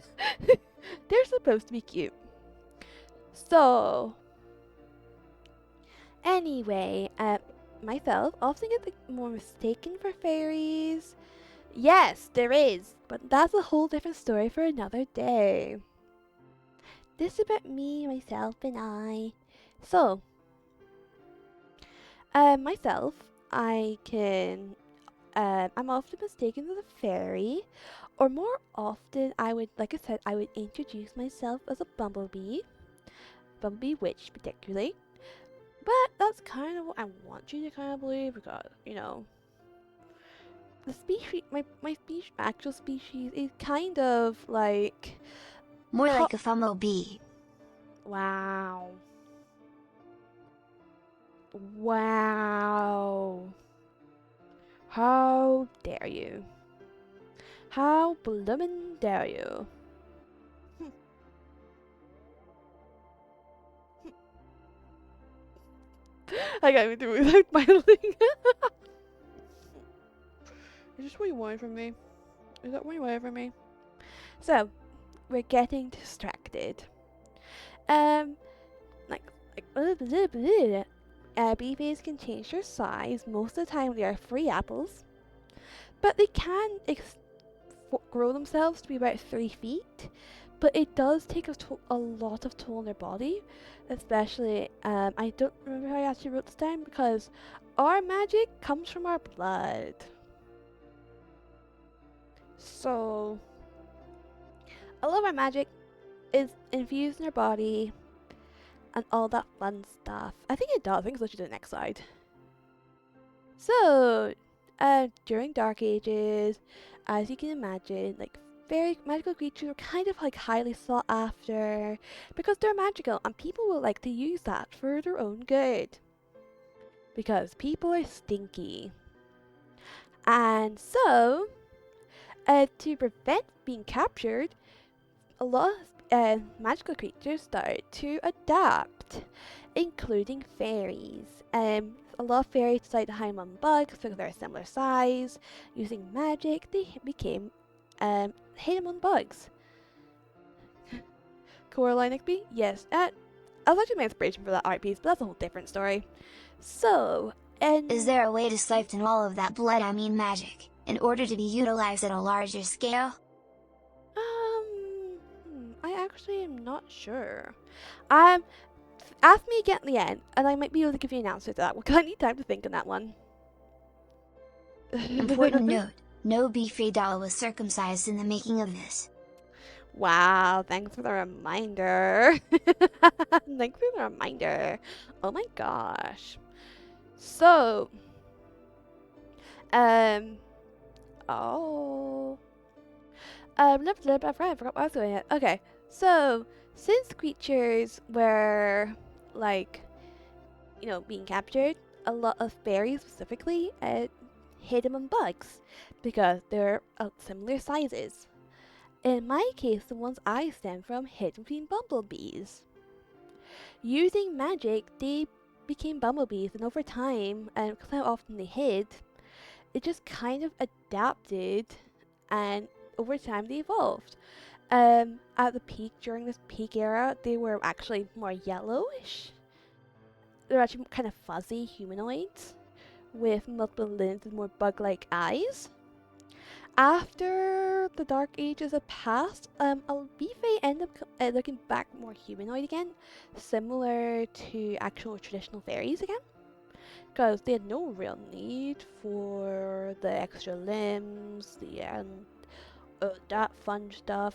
Speaker 1: They're supposed to be cute. So anyway, myself often get more mistaken for fairies. Yes, there is, but that's a whole different story for another day. This is about me, myself, and I. So, myself, I'm often mistaken as a fairy, or more often, like I said, I would introduce myself as a bumblebee witch particularly. But that's kind of what I want you to kind of believe because, the species, my actual species is kind of like.
Speaker 2: More like a bumblebee.
Speaker 1: Wow. Wow. How dare you? How bloomin' dare you? I got me through without smiling. Is this what you wanted from me? Is that what you wanted from me? So, we're getting distracted. Like BBs can change their size. Most of the time, they are 3 apples, but they can grow themselves to be about 3 feet. But it does take a lot of toll on their body, especially. I don't remember how I actually wrote this down because our magic comes from our blood. So, a lot of our magic is infused in our body and all that fun stuff. I think it does. I think it's actually the next slide. So, during Dark Ages, as you can imagine, like very magical creatures are kind of like highly sought after because they're magical and people will like to use that for their own good. Because people are stinky. And so, to prevent being captured, a lot of magical creatures started to adapt, including fairies. A lot of fairies decided to hide among bugs because they're a similar size. Using magic, they became hid among bugs. Coraline Igby? Yes. That was actually my inspiration for that art piece, but that's a whole different story. So,
Speaker 2: Is there a way to siphon all of that blood, magic, in order to be utilized at a larger scale?
Speaker 1: I actually am not sure. Ask me again at the end, and I might be able to give you an answer to that one, because I need time to think on that one.
Speaker 2: Important note, no Beefy doll was circumcised in the making of this.
Speaker 1: Wow, thanks for the reminder. Thanks for the reminder. Oh my gosh. So, oh. I forgot what I was doing. Okay, so, since creatures were, like, being captured, a lot of fairies specifically hid among bugs because they're similar sizes. In my case, the ones I stem from hid between bumblebees. Using magic, they became bumblebees, and over time, and because how often they hid, it just kind of adapted, and over time they evolved. At the peak, during this peak era, they were actually more yellowish. They're actually kind of fuzzy humanoids with multiple limbs and more bug-like eyes. After the Dark Ages have passed, Albife end up looking back more humanoid again, similar to actual traditional fairies again, because they had no real need for the extra limbs, that fun stuff.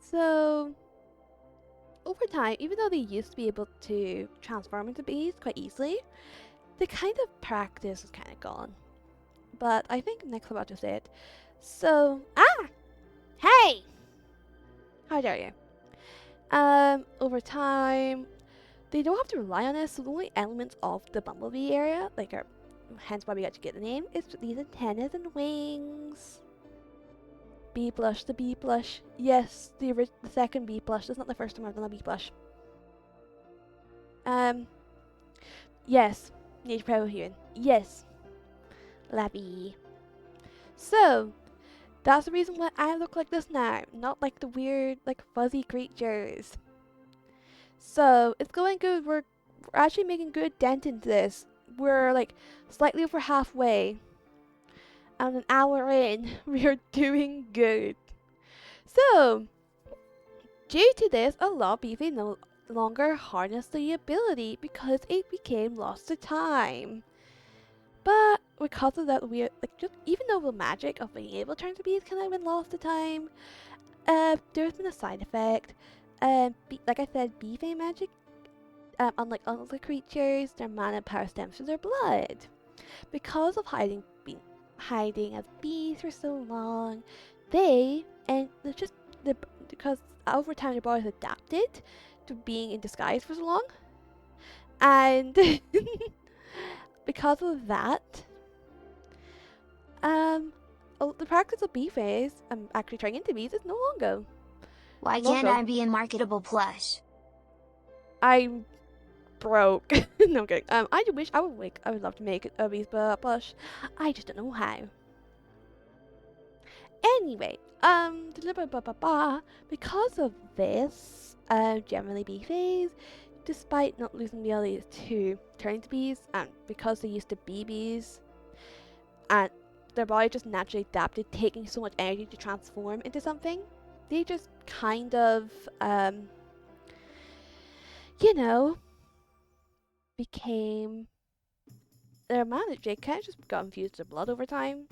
Speaker 1: So over time, even though they used to be able to transform into bees quite easily, the kind of practice is kind of gone. But I think next I'm about to say it. So, hey! How dare you? Over time, they don't have to rely on this, so the only elements of the bumblebee area, hence why we got to get the name, is these antennas and wings. Bee blush, the bee blush. Yes, the second bee blush. That's not the first time I've done a bee blush. Yes, nature proud hearing. Yes, Labby. So, that's the reason why I look like this now, not like the weird, fuzzy creatures. So, it's going good. We're actually making good dent into this. We're, slightly over halfway. And an hour in, we are doing good. So, due to this, a lot of people no longer harness the ability because it became lost to time. But because of that, just even though the magic of being able to turn to bees kind of been lost to time, there's been a side effect. Like I said, bee fey magic, unlike other creatures, their mana power stems from their blood. Because of hiding as bees for so long, because over time their bodies adapted to being in disguise for so long, and because of that, the practice of bee phase, actually turning into bees, is no longer.
Speaker 2: Why can't I be a marketable plush?
Speaker 1: I'm broke. No, I'm kidding. I do wish I would love to make a bees plush. I just don't know how. Anyway, because of this, generally bee phase, despite not losing the ability to turn into bees, and because they used to be bees, and their body just naturally adapted, taking so much energy to transform into something, they just kind of, became their magic kind of just got infused with blood over time.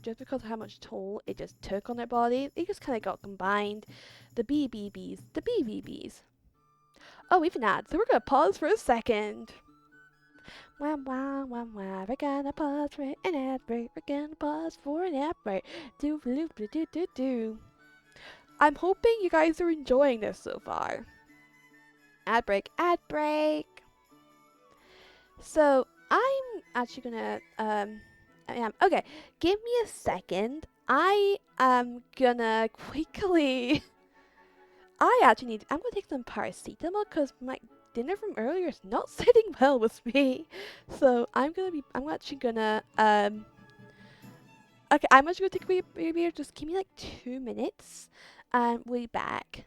Speaker 1: Just because of how much toll it just took on their body, they just kind of got combined. The BBBs. Oh, we've an ad, so we're gonna pause for a second. Wow, wow, wow, wow. We're gonna pause for an ad break. We're gonna pause for an ad break. Do. I'm hoping you guys are enjoying this so far. Ad break, ad break. So I'm actually gonna okay. Give me a second. I am gonna quickly. I'm gonna take some paracetamol because my dinner from earlier is not sitting well with me. So I'm actually gonna okay, I'm actually gonna take a beer. Just give me 2 minutes, and we'll be back.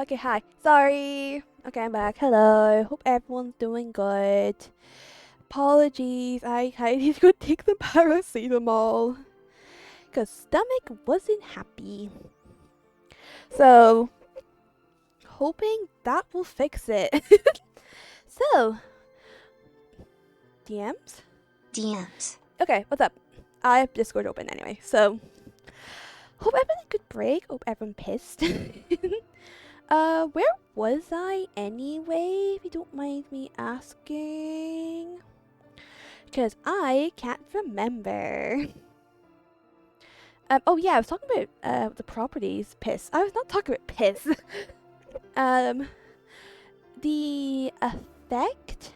Speaker 1: Okay, hi. Sorry. Okay, I'm back. Hello. Hope everyone's doing good. Apologies. I need to go take the paracetamol. Because stomach wasn't happy. So, hoping that will fix it. So, DMs?
Speaker 2: DMs.
Speaker 1: Okay, what's up? I have Discord open anyway, so hope everyone had a good break. Hope everyone pissed. Where was I anyway? If you don't mind me asking. Because I can't remember. Oh yeah, I was talking about the properties. Piss. I was not talking about piss. The effect.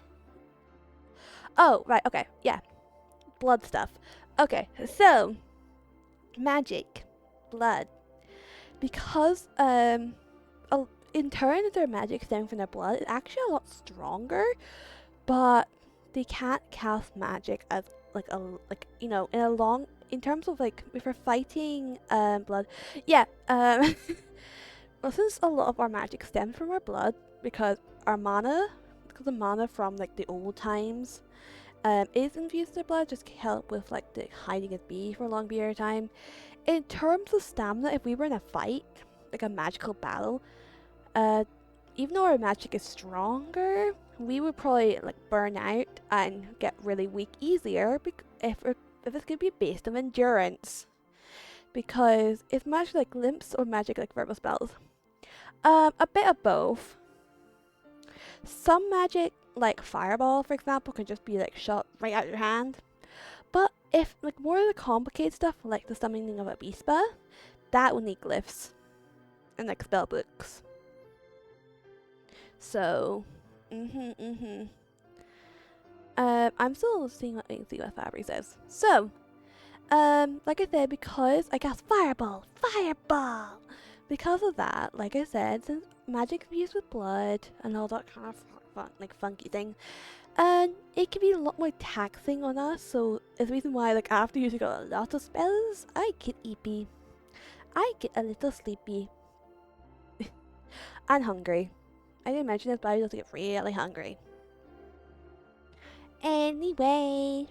Speaker 1: Oh right, okay, yeah, blood stuff. Okay, so magic, blood, because in turn their magic stemming from their blood is actually a lot stronger, but they can't cast magic as in a long in terms of like if we're fighting blood, yeah. Well, since a lot of our magic stems from our blood, because the mana from like the old times is infused in their blood, just to help with like the hiding as bee for a long period of time. In terms of stamina, if we were in a fight, like a magical battle, even though our magic is stronger, we would probably like burn out and get really weak easier if it's gonna be based on endurance. Because it's magic like glimpse or magic like verbal spells. A bit of both. Some magic, like fireball, for example, can just be like shot right out your hand. But if like more of the complicated stuff, like the summoning of a Beastpa, that will need glyphs and like spell books. So, I'm still seeing what Fabry says. So, like I said, because I cast fireball, because of that, like I said, since magic is used with blood and all that kind of funky thing, and it can be a lot more taxing on us. So it's the reason why, like after using a lot of spells, I get eepy, I get a little sleepy, and hungry. I didn't mention this, but I just get really hungry. Anyway,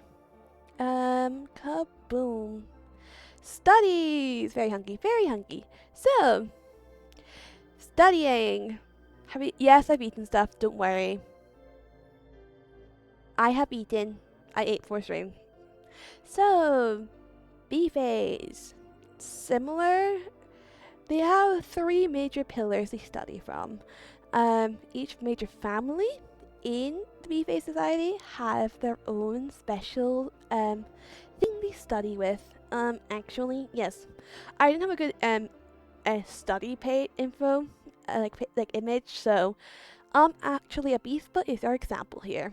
Speaker 1: kaboom. Studies! Very hungry, very hungry. So, studying. Yes, I've eaten stuff, don't worry. I have eaten. I ate for stream. So, bee phase. Similar. They have 3 major pillars they study from. Each major family in the bee phase society have their own special thing they study with. Actually, yes, I didn't have a good study page info, like image. So, actually, a Beastpa is our example here.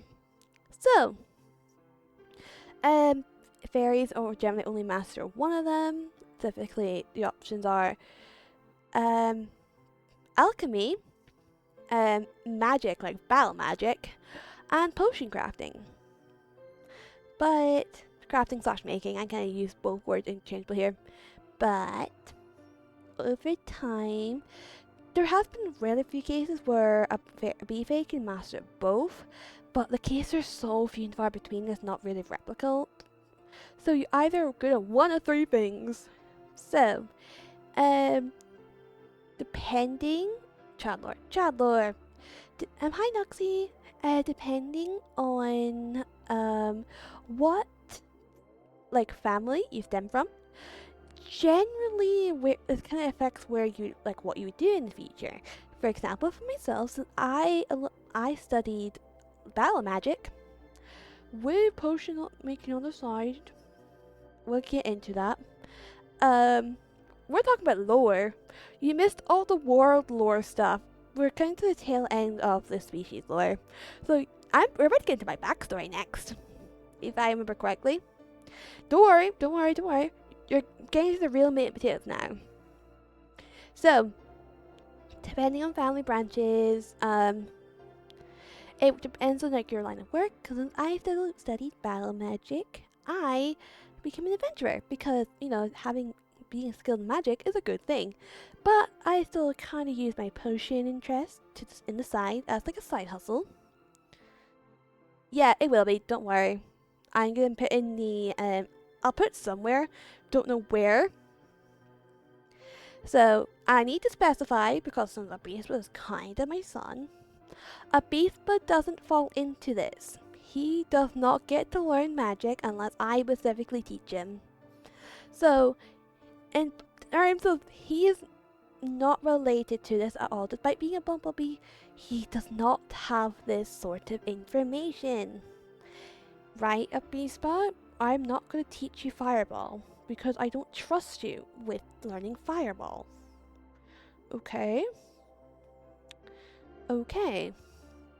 Speaker 1: So, fairies or generally only master one of them. Specifically, the options are, alchemy, magic like battle magic, and potion crafting. But crafting slash making, I kind of use both words interchangeable here. But over time, there have been really few cases where a BFA can master both, but the cases are so few and far between it's not really replicable. So you're either good at one of 3 things. So, depending, Chadlore. Hi Noxie. Depending on what like family you stem from, generally where it kind of affects where you like what you do in the future. For example, for myself, since I studied battle magic with potion making on the side, we'll get into that. We're talking about lore. You missed all the world lore stuff. We're coming to the tail end of the species lore, so we're about to get into my backstory next, if I remember correctly. Don't worry. You're getting to the real meat and potatoes now. So, depending on family branches, it depends on like your line of work. Because I studied battle magic, I became an adventurer because being skilled in magic is a good thing. But I still kind of use my potion interest in the side as like a side hustle. Yeah, it will be. Don't worry. I'm gonna put in the I'll put it somewhere. Don't know where. So I need to specify because since Abeespa is kind of my son, Abeespa doesn't fall into this. He does not get to learn magic unless I specifically teach him. So, in terms of he is not related to this at all. Despite being a bumblebee, he does not have this sort of information. Right, Abeespa? I'm not going to teach you Fireball because I don't trust you with learning Fireball. Okay? Okay.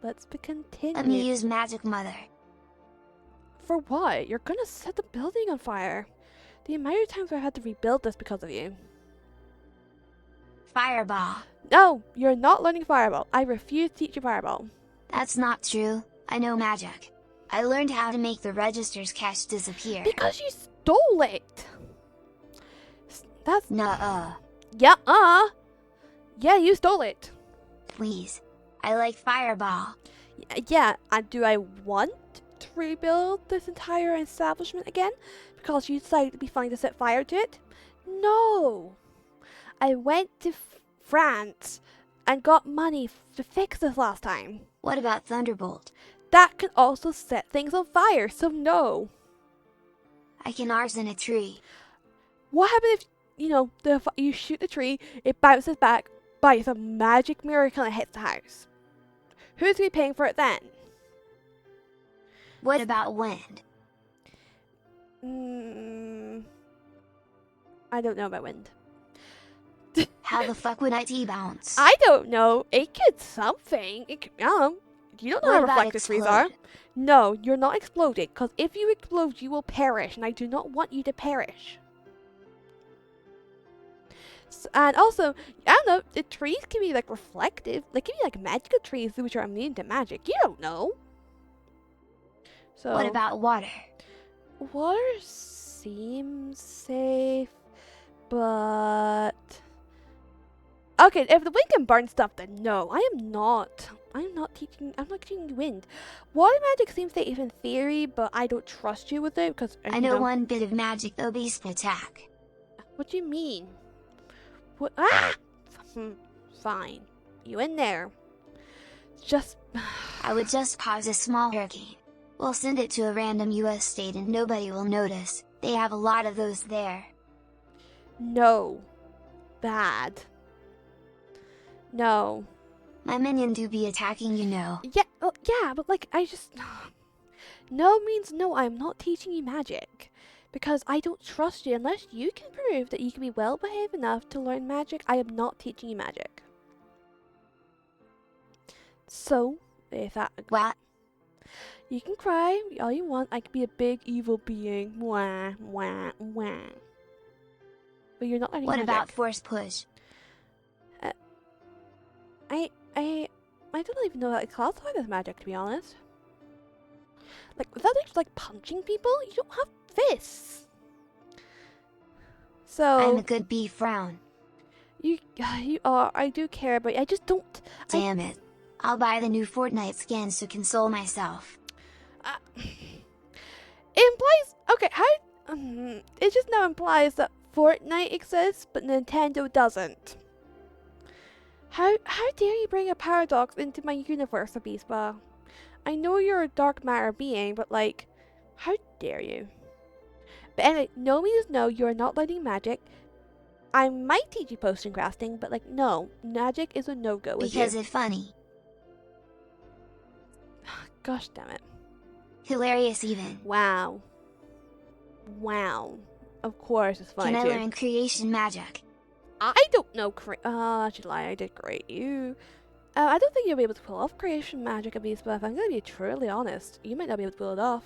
Speaker 1: Let's continue.
Speaker 2: Let me use Magic Mother.
Speaker 1: For what? You're gonna set the building on fire. The amount of times I've had to rebuild this because of you.
Speaker 2: Fireball.
Speaker 1: No, you're not learning Fireball. I refuse to teach you Fireball.
Speaker 2: That's not true. I know magic. I learned how to make the register's cash disappear.
Speaker 1: Because you stole it. That's...
Speaker 2: Nuh-uh.
Speaker 1: Yeah, Yeah, you stole it.
Speaker 2: Please. I like Fireball.
Speaker 1: Yeah, and do I want to rebuild this entire establishment again? Because you decided it'd be funny to set fire to it? No. I went to France and got money to fix this last time.
Speaker 2: What about Thunderbolt?
Speaker 1: That can also set things on fire, so no.
Speaker 2: I can arson a tree.
Speaker 1: What happens if, you shoot the tree, it bounces back by some magic miracle and it hits the house? Who's going to be paying for it then?
Speaker 2: What about wind?
Speaker 1: I don't know about wind.
Speaker 2: How the fuck would I T-bounce?
Speaker 1: I don't know. It could something. It could, you don't know
Speaker 2: What
Speaker 1: how
Speaker 2: about
Speaker 1: reflective trees are.
Speaker 2: explode?
Speaker 1: No, you're not exploding. Because if you explode, you will perish. And I do not want you to perish. And also, I don't know. The trees can be like reflective. They can be like magical trees which are immune to magic. You don't know. So
Speaker 2: What about water?
Speaker 1: water seems safe, but okay, if the wind can burn stuff, then no, I'm not teaching you wind. Water magic seems safe in theory, but I don't trust you with it because
Speaker 2: I know one bit of magic Obese attack.
Speaker 1: What do you mean? What? Ah! Fine, you in there. Just
Speaker 2: I would just cause a small hurricane. We'll send it to a random US state and nobody will notice. They have a lot of those there.
Speaker 1: no, bad. No.
Speaker 2: My minion do be attacking, you know.
Speaker 1: Yeah, well, yeah, but like, no means no, I'm not teaching you magic. Because I don't trust you unless you can prove that you can be well behaved enough to learn magic. I am not teaching you magic. So, if that...
Speaker 2: What?
Speaker 1: You can cry all you want. I could be a big evil being. Wah, wah, wah. But you're not learning
Speaker 2: What
Speaker 1: magic.
Speaker 2: about force push?
Speaker 1: I don't even know how to classify this magic, to be honest. Like, without just like punching people, you don't have fists. So
Speaker 2: I'm a good bee frown.
Speaker 1: you are. I do care, but I just don't.
Speaker 2: Damn it. I'll buy the new Fortnite skins to console myself.
Speaker 1: It implies okay. How it just now implies that Fortnite exists, but Nintendo doesn't. How dare you bring a paradox into my universe, Abeespa? I know you're a dark matter being, but like, how dare you? But anyway, no means no, you're not learning magic. I might teach you potion crafting, but like, no, magic is a no-go with you.
Speaker 2: Because it's funny.
Speaker 1: Gosh damn it.
Speaker 2: Hilarious even.
Speaker 1: Wow. Wow. Of course it's funny
Speaker 2: Can I
Speaker 1: too.
Speaker 2: learn creation magic?
Speaker 1: I don't know. I should lie. I did create you. I don't think you'll be able to pull off creation magic, Abeespa. If I'm gonna be truly honest, you might not be able to pull it off.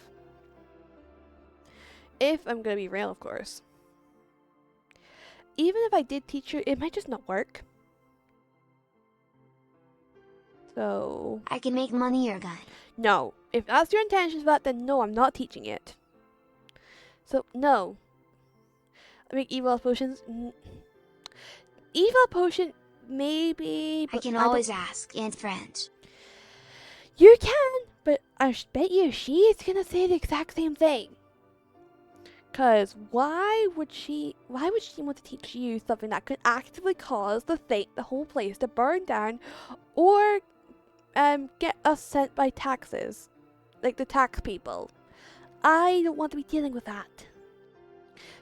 Speaker 1: If I'm gonna be real, of course. Even if I did teach you, it might just not work. So
Speaker 2: I can make money or gun.
Speaker 1: no. If that's your intention for that, then no, I'm not teaching it. So no. I make evil potions. evil potion, maybe.
Speaker 2: I
Speaker 1: But
Speaker 2: can
Speaker 1: I don't-
Speaker 2: always ask Aunt French.
Speaker 1: You can, but I bet you she's gonna say the exact same thing. Cause why would she want to teach you something that could actively cause the whole place to burn down, or get us sent by taxes, like the tax people? I don't want to be dealing with that.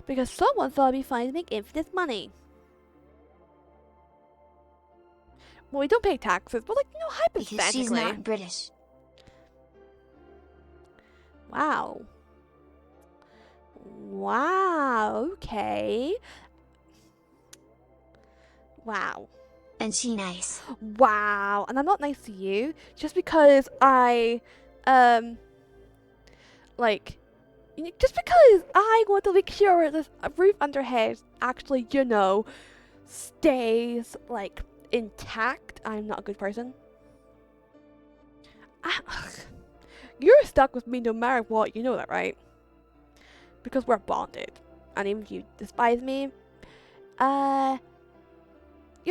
Speaker 1: Because someone thought it'd be fine to make infinite money. Well, we don't pay taxes, but like, hypothetically.
Speaker 2: Because she's not British.
Speaker 1: Wow. Wow, okay. Wow.
Speaker 2: And she nice.
Speaker 1: Wow. And I'm not nice to you just because just because I want to make sure this roof under her head actually, stays, intact. I'm not a good person. You're stuck with me no matter what, you know that, right? Because we're bonded. And even if you despise me, you're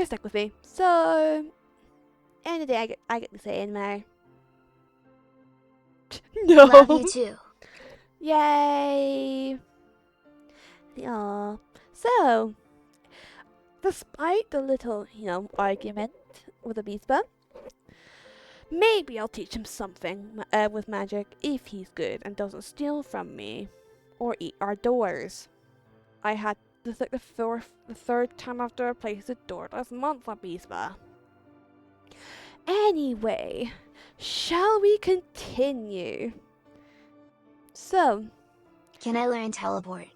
Speaker 1: stuck with me. So, end of the day, I get to say in there. No.
Speaker 2: Love you too.
Speaker 1: Yay. Yeah. So, despite the little, argument with Abispa, maybe I'll teach him something with magic if he's good and doesn't steal from me or eat our doors. I had this like the third time after I placed the door last month, Abispa. Anyway, shall we continue? So,
Speaker 2: Can I learn teleport?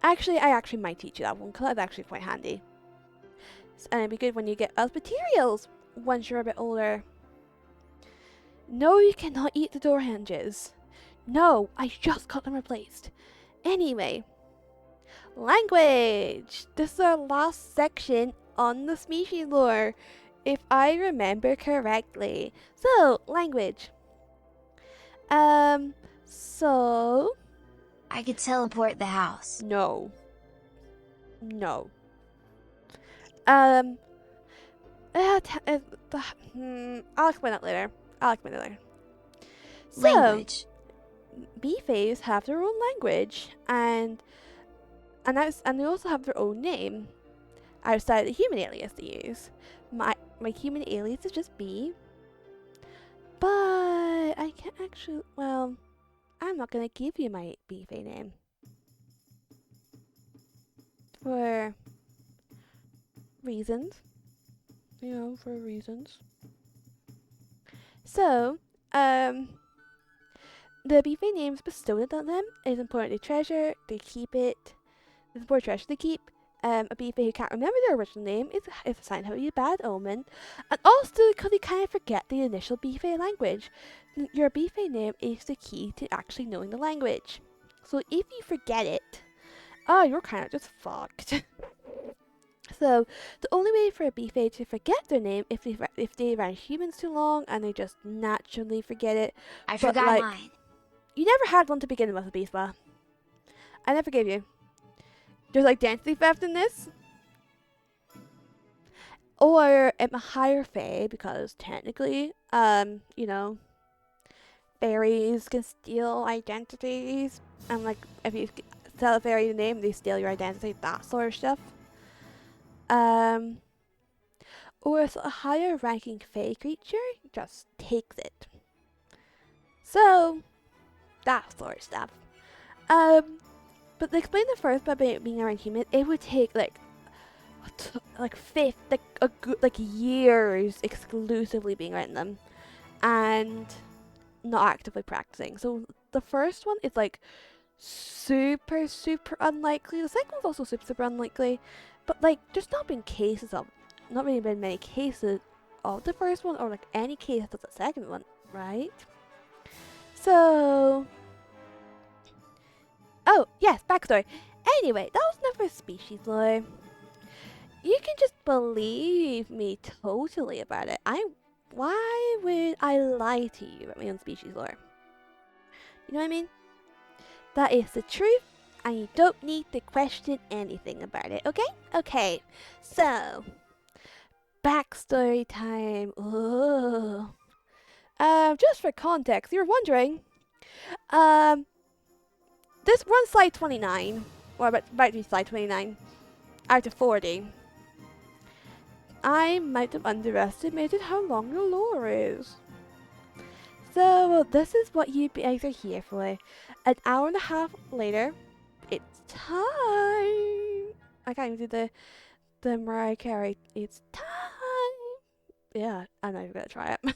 Speaker 1: I actually might teach you that one because that's actually quite handy. And it'd be good when you get us materials once you're a bit older. No, you cannot eat the door hinges. No, I just got them replaced. Anyway, language. This is our last section on the species lore, if I remember correctly. So, language. So...
Speaker 2: I could teleport the house.
Speaker 1: No. No. I'll explain that later. So,
Speaker 2: Language.
Speaker 1: bee-fays have their own language, and they also have their own name outside the human alias they use. My human alias is just bee, but I can't actually. Well, I'm not gonna give you my bee-fay name for reasons. For reasons. So, the bee-fay names bestowed on them is important to treasure. They keep it. It's important treasure they keep. A bee-fay who can't remember their original name is a sign of a bad omen, and also because they kind of forget the initial bee-fay language. Your bee-fay name is the key to actually knowing the language. So if you forget it, you're kind of just fucked. So, the only way for a bee-fay to forget their name if they around humans too long and they just naturally forget it.
Speaker 2: I
Speaker 1: But,
Speaker 2: forgot mine.
Speaker 1: You never had one to begin with, Abispa. I never gave you. There's identity theft in this. Or a higher fae, because technically, fairies can steal identities. And if you tell a fairy the name, they steal your identity, that sort of stuff. Or a higher ranking fae creature just takes it. So, that sort of stuff. But to explain the first part about being around humans, it would take years exclusively being around them and not actively practicing. So the first one is super unlikely. The second one's also super unlikely, but there's not really been many cases of the first one or any cases of the second one, right? So, oh yes, backstory. Anyway, that was never a species lore. You can just believe me totally about it. Why would I lie to you about my own species lore? You know what I mean? That is the truth, and you don't need to question anything about it, okay? Okay, so, backstory time. Ooh. Just for context, you were wondering, um, this one slide 29, or about to be slide 29, out of 40. I might have underestimated how long the lore is. So, this is what you guys are here for. An hour and a half later, it's time. I can't even do the Mariah Carey. It's time. Yeah, I'm not even gonna try it.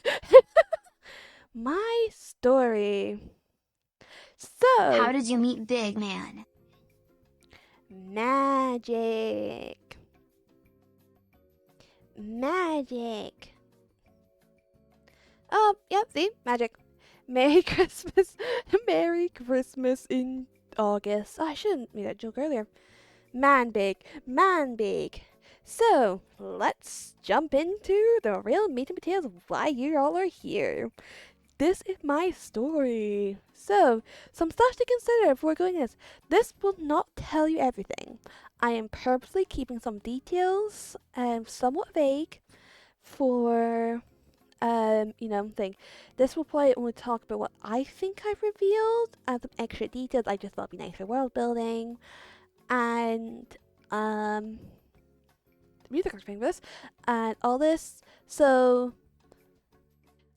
Speaker 1: My story.
Speaker 2: How
Speaker 1: So,
Speaker 2: did you meet Big Man?
Speaker 1: magic. Magic. Oh, yep, see? Magic. Merry Christmas. Merry Christmas in August. I shouldn't make that joke earlier. Man big. Man big. So, let's jump into the real meat and potatoes of why you all are here. This is my story. So, some stuff to consider before going this. This will not tell you everything. I am purposely keeping some details somewhat vague for thing. This will probably only talk about what I think I've revealed and some extra details I just thought would be nice for world building. And the music was playing for this and all this. So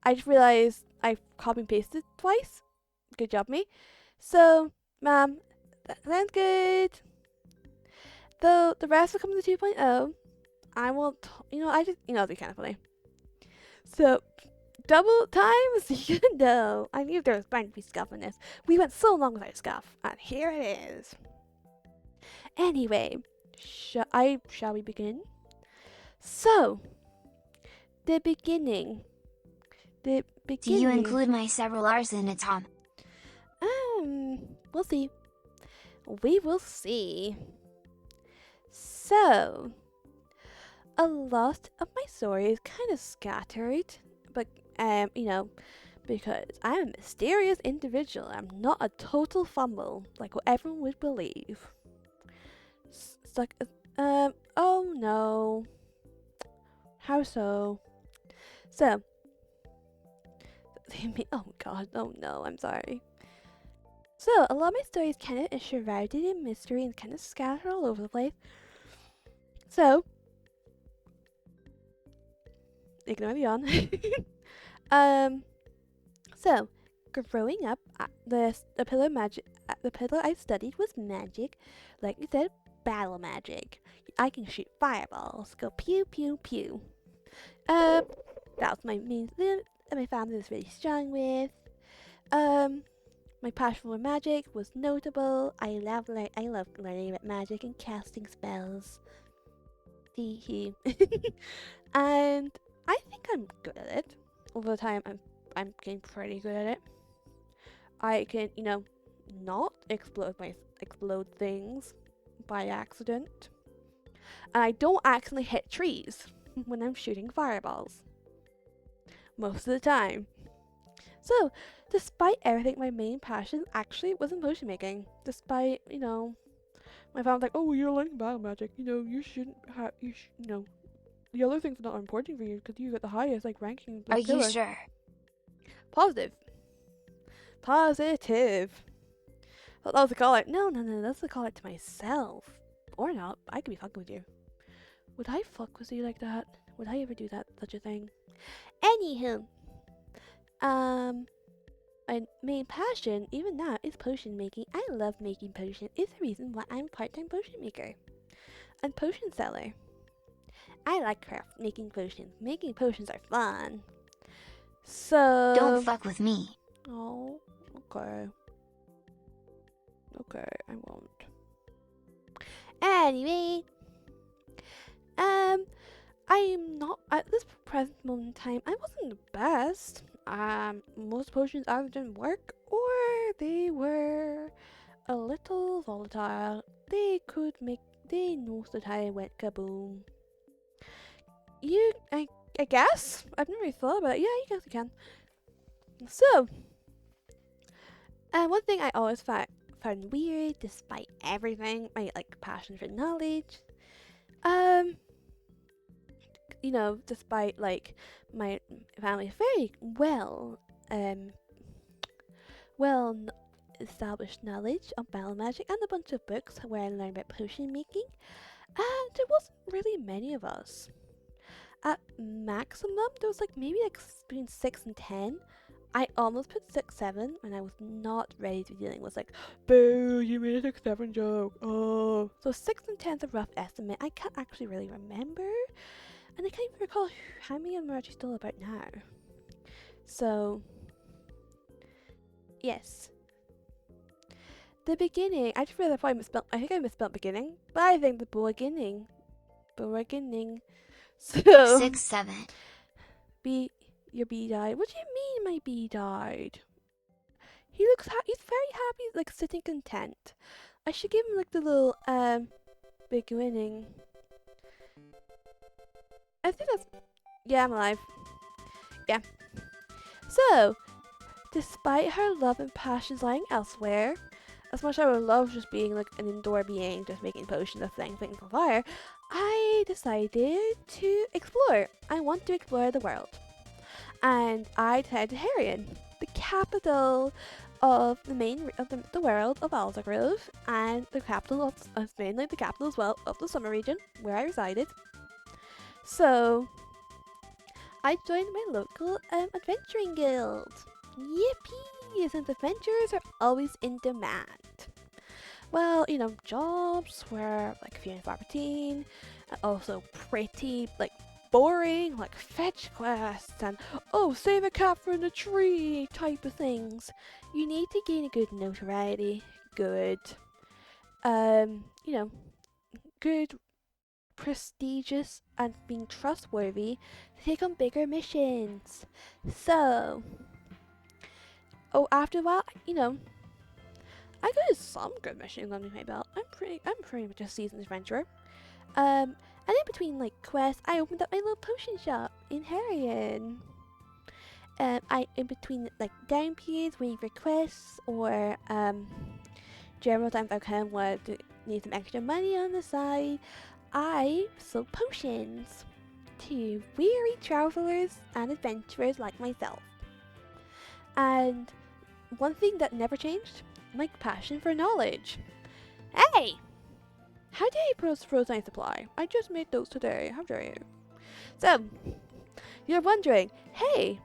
Speaker 1: I just realized I copy and pasted twice. Good job, me. So, ma'am, that sounds good. Though the rest will come to 2.0, I will, it'll be kind of funny. So, double times, I knew there was bound to be scuff in this. We went so long without scuff, and here it is. Anyway, shall we begin? So, the beginning.
Speaker 2: Do you include my several arson at Tom?
Speaker 1: We'll see. We will see. So, a lot of my story is kind of scattered, but, because I'm a mysterious individual. I'm not a total fumble, like what everyone would believe. It's like, oh no. How so? So, oh god, oh no, I'm sorry. So, a lot of my story is kind of shrouded in mystery and kind of scattered all over the place. So, ignore the yawn. So, growing up, the pillar I studied was magic. Like you said, battle magic. I can shoot fireballs, go pew pew pew. That was my main thing that my family was really strong with. My passion for magic was notable. I love learning about magic and casting spells. Hee hee. And I think I'm good at it. Over the time, I'm getting pretty good at it. I can, not explode things by accident. And I don't accidentally hit trees when I'm shooting fireballs. Most of the time. So, despite everything, my main passion actually was in potion making. Despite, my fam's like, oh, you're learning battle magic. You shouldn't have, the other things are not important for you because you got the highest, ranking.
Speaker 2: Are you sure?
Speaker 1: Positive. Positive. Well, that was a call out. No, that's a call out to myself. Or not. I could be fucking with you. Would I fuck with you like that? Would I ever do such a thing? Anywho. My main passion, even now, is potion making. I love making potions. It's the reason why I'm a part-time potion maker. And potion seller. I like making potions. Making potions are fun. So...
Speaker 2: Don't fuck with me.
Speaker 1: Oh, okay. Okay, I won't. Anyway, I'm not, at this present moment in time, I wasn't the best. Most potions either didn't work, or they were a little volatile. They most of the time went kaboom. I guess? I've never really thought about it. Yeah, you guess you can. So, one thing I always found hard and weird despite everything. My like passion for knowledge. You know, despite like my family very um well established knowledge of battle magic and a bunch of books where I learned about potion making, and there wasn't really many of us. At maximum, there was like maybe like between 6 and 10. I almost put 6, 7, and I was not ready to be dealing with like, boo, you made a 6, 7 joke. Oh, so 6 and 10 is a rough estimate. I can't actually really remember, and I can't even recall how many of them are actually still about now. So, yes. The beginning, I just realized I probably misspelled, I think I misspelled beginning, but I think the beginning. So,
Speaker 2: 6, 7.
Speaker 1: Your bee died. What do you mean my bee died? He's very happy, like sitting content. I should give him like the little, beginning. I think that's, yeah, I'm alive. Yeah. So, despite her love and passions lying elsewhere, as much as I would love just being like an indoor being, just making potions of things on fire, I decided to explore. I want to explore the world. And I headed to Harrion, the capital of the world of Aldergrove, and the capital of mainly the capital as well of the summer region where I resided. So I joined my local adventuring guild. Yippee! Since adventurers are always in demand. Well, you know, jobs were like few and far between, and also pretty like boring, like fetch quests and oh, save a cat from the tree type of things. You need to gain a good notoriety, good, you know, good, prestigious, and being trustworthy to take on bigger missions. So, after that, you know, I got some good missions under my belt. I'm pretty much a seasoned adventurer. And in between like quests, I opened up my little potion shop in Harrion. In between like down periods waiting for quests or general times I kind of wanted to need some extra money on the side, I sold potions to weary travelers and adventurers like myself. And one thing that never changed, my passion for knowledge. Hey! How dare you put frozen supply? I just made those today. How dare you? So, you're wondering, hey,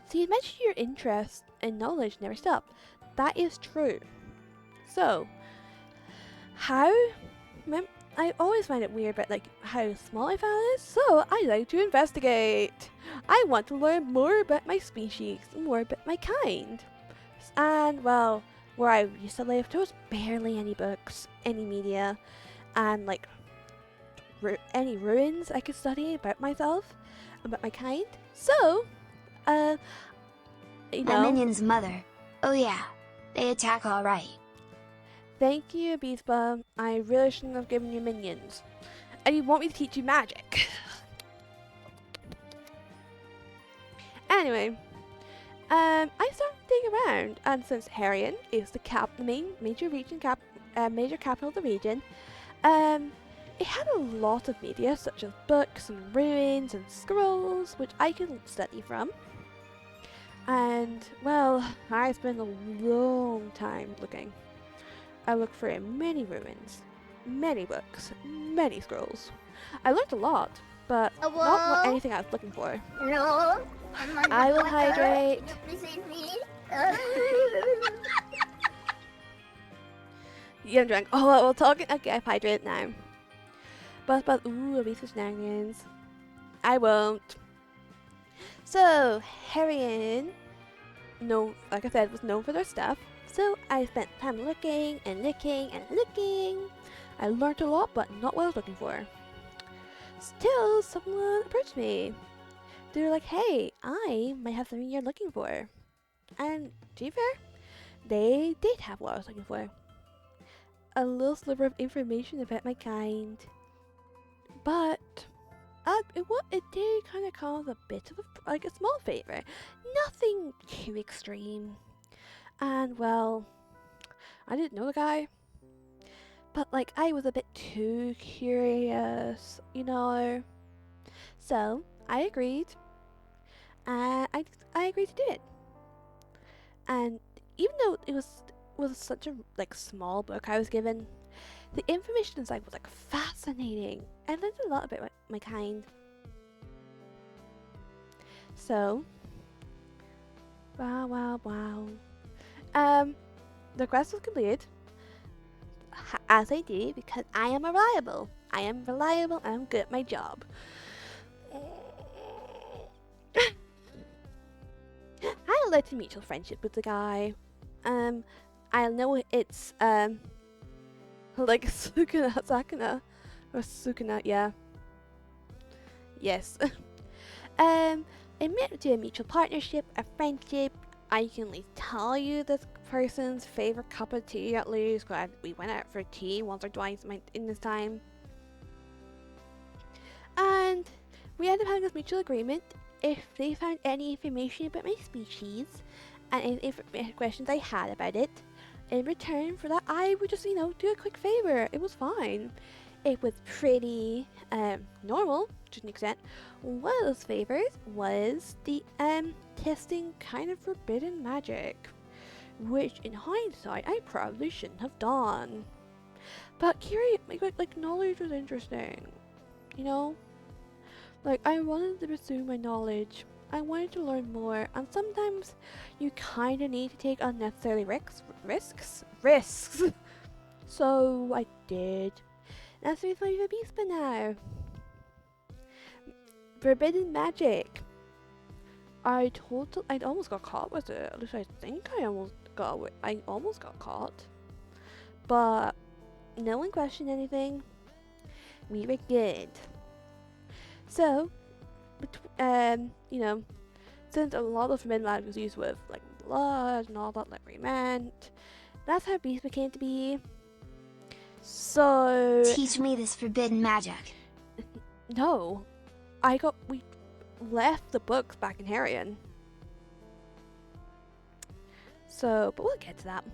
Speaker 1: so you mentioned your interest in knowledge never stopped. That is true. So, how? I always find it weird about like how small I found this, so I like to investigate. I want to learn more about my species, more about my kind. And well, where I used to live, there was barely any books, any media, and like any ruins I could study about myself, about my kind. So, you
Speaker 2: My
Speaker 1: know.
Speaker 2: minion's mother. Oh yeah, they attack alright.
Speaker 1: Thank you, Beespa. I really shouldn't have given you minions. And you want me to teach you magic. Anyway, I started to dig around, and since Harrion is the major capital of the region, it had a lot of media such as books and ruins and scrolls, which I could study from. And well, I spent a long time looking. I looked for many ruins, many books, many scrolls. I learned a lot, but not anything I was looking for.
Speaker 3: No.
Speaker 1: I will hydrate.
Speaker 3: Can you please save me?
Speaker 1: Yeah, I'm drunk. Oh, well, talking. Okay, I've hydrated now. But, ooh, I'll be such shenanigans. I won't. So, Harrion, like I said, was known for their stuff. So I spent time looking and looking and looking. I learned a lot, but not what I was looking for. Still, someone approached me. They were like, hey, I might have something you're looking for. And to be fair, they did have what I was looking for. A little sliver of information about my kind. But it did kind of come with a bit of a small favor. Nothing too extreme. And well, I didn't know the guy, but like I was a bit too curious, you know. So I agreed, and I agreed to do it. And even though it was such a like small book I was given, the information inside was like fascinating. I learned a lot about my kind. So, wow. The quest was completed, as I do, because I am reliable. I am reliable and I'm good at my job. I led to mutual friendship with the guy. I know it's like Sakuna or Sukuna, yeah. Yes. It meant to a mutual partnership, a friendship. I can at least tell you this person's favorite cup of tea at least. Cause we went out for tea once or twice in this time. And we ended up having this mutual agreement. If they found any information about my species and any questions I had about it, in return for that, I would just, do a quick favor. It was fine. It was pretty normal to an extent. One of those favors was the testing kind of forbidden magic, which in hindsight I probably shouldn't have done. But like knowledge was interesting, you know? Like I wanted to pursue my knowledge. I wanted to learn more, and sometimes you kind of need to take unnecessary risks. So I did. That's my favorite beast by now. Forbidden magic. I almost got caught with it. At least I think I almost got caught. But no one questioned anything. We were good. So, since a lot of forbidden magic was used with like blood and all that, like we meant, that's how beasts became to be. So
Speaker 2: teach me this forbidden magic.
Speaker 1: No, we left the books back in Harrion. So, but we'll get to that.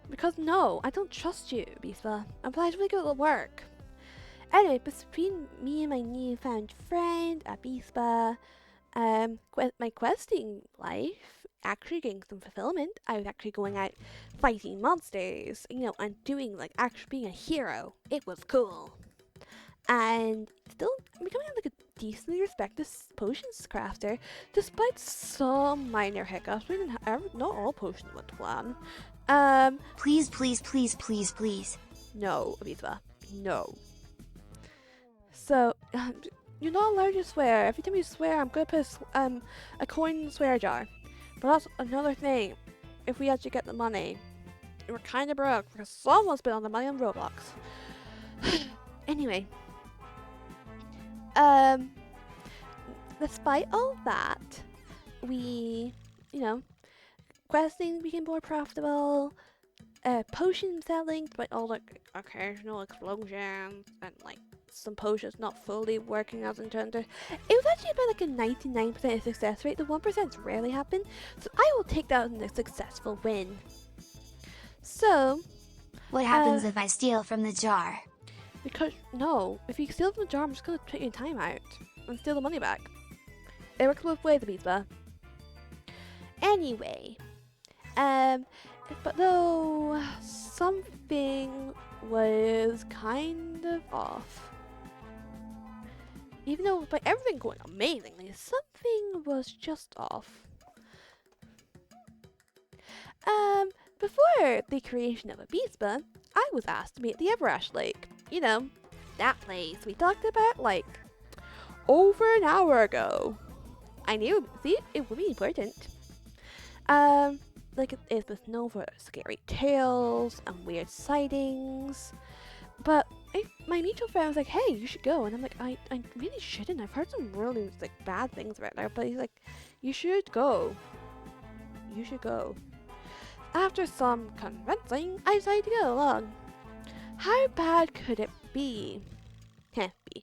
Speaker 1: Because no, I don't trust you, Bispa. I'm planning to go to work. Anyway, between me and my newfound friend, Abispa, my questing life actually getting some fulfillment. I was actually going out fighting monsters, and doing actually being a hero. It was cool. And still becoming like a decently respected potions crafter, despite some minor hiccups. We didn't not all potions went to plan.
Speaker 2: Please.
Speaker 1: No, Abispa, no. So, you're not allowed to swear. Every time you swear, I'm gonna put a coin in the swear jar. But that's another thing. If we actually get the money, we're kind of broke because someone spent on the money on Roblox. Anyway, despite all that, we, questing became more profitable. Potion selling, despite all the occasional explosions and some potions not fully working as intended. It was actually about a 99% success rate. The 1% rarely happen, so I will take that as a successful win. So,
Speaker 2: what happens if I steal from the jar?
Speaker 1: Because no, if you steal from the jar, I'm just gonna take your time out and steal the money back. It works both ways, Abispa. Anyway, but though something was kind of off. Even though by everything going amazingly, something was just off. Before the creation of Abispa, I was asked to meet the Everash Lake. That place we talked about over an hour ago. I knew, see, it would be important. It was known for scary tales and weird sightings. But my mutual friend was like, hey, you should go. And I'm like, I really shouldn't. I've heard some really bad things about there. But he's like, you should go. You should go. After some convincing, I decided to go along. How bad could it be? Can't be.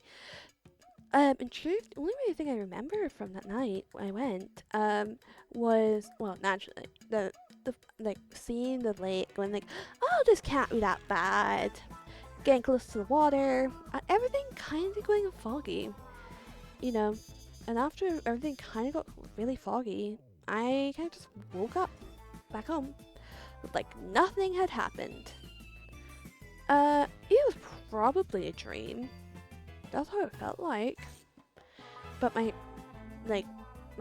Speaker 1: In truth, the only really thing I remember from that night when I went, was, well, naturally, the like seeing the lake, going like, oh, this can't be that bad. Getting close to the water, everything kind of going foggy, you know. And after everything kind of got really foggy, I kind of just woke up back home, like nothing had happened. It was probably a dream. That's how it felt like. But my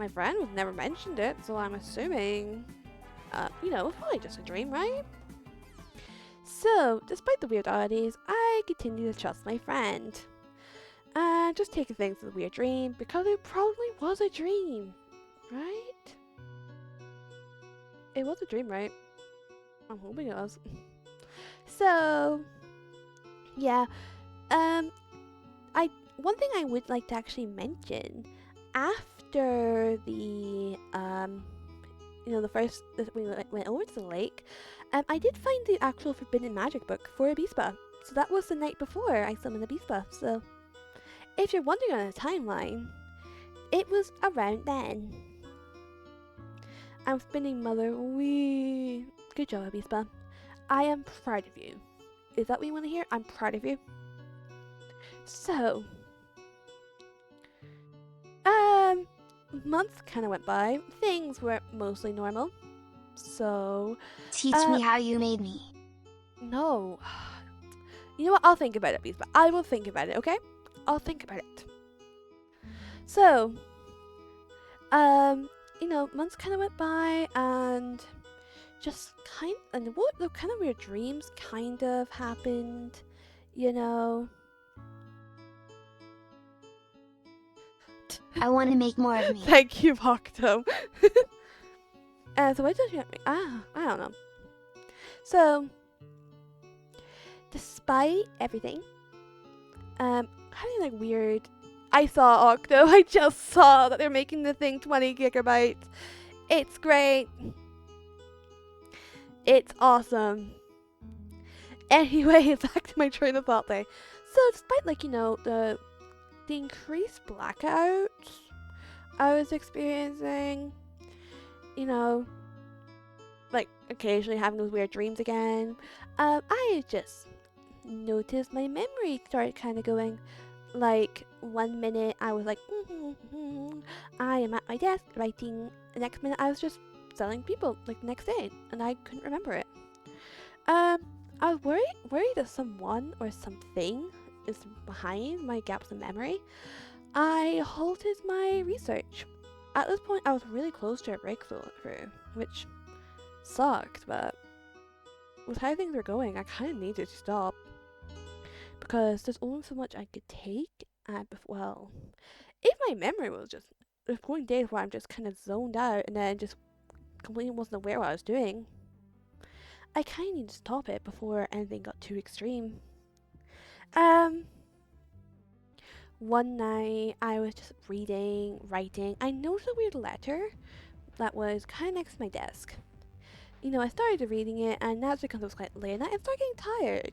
Speaker 1: friend was never mentioned it, so I'm assuming, it was probably just a dream, right? So, despite the weird oddities, I continue to trust my friend. And just taking things as a weird dream because it probably was a dream, right? It was a dream, right? I'm hoping it was. So, yeah. One thing I would like to actually mention after the we went over to the lake, I did find the actual Forbidden Magic book for Avispa. So that was the night before I summoned Avispa. So if you're wondering on the timeline, it was around then. I'm spinning mother. Wee. Good job, Avispa. I am proud of you. Is that what you want to hear? I'm proud of you. So, months kind of went by. Things were mostly normal. So,
Speaker 2: Teach me how you made me.
Speaker 1: no. You know what? I'll think about it, Avispa. I will think about it, okay? I'll think about it. So, months kind of went by, and just the kind of weird dreams kind of happened, you know.
Speaker 2: I want to make more of me.
Speaker 1: Thank you, Octo. So what does you I don't know. So, despite everything, having like weird. I saw Octo. I just saw that they're making the thing 20 gigabytes. It's great. It's awesome. Anyway, back to my train of thought there. So, despite the increased blackouts I was experiencing, occasionally having those weird dreams again, I just noticed my memory started kind of going. Like, 1 minute I was like, I am at my desk writing. The next minute I was just selling people, like the next day, and I couldn't remember it. I was worried that someone or something is behind my gaps in memory. I halted my research. At this point, I was really close to a breakthrough, which sucked, but with how things were going, I kind of needed to stop. Because there's only so much I could take, and if my memory was there's going days where I'm just kind of zoned out and then just completely wasn't aware what I was doing. I kind of need to stop it before anything got too extreme. One night I was just reading, writing. I noticed a weird letter that was kind of next to my desk. I started reading it, and that's because it was quite late, and I started getting tired.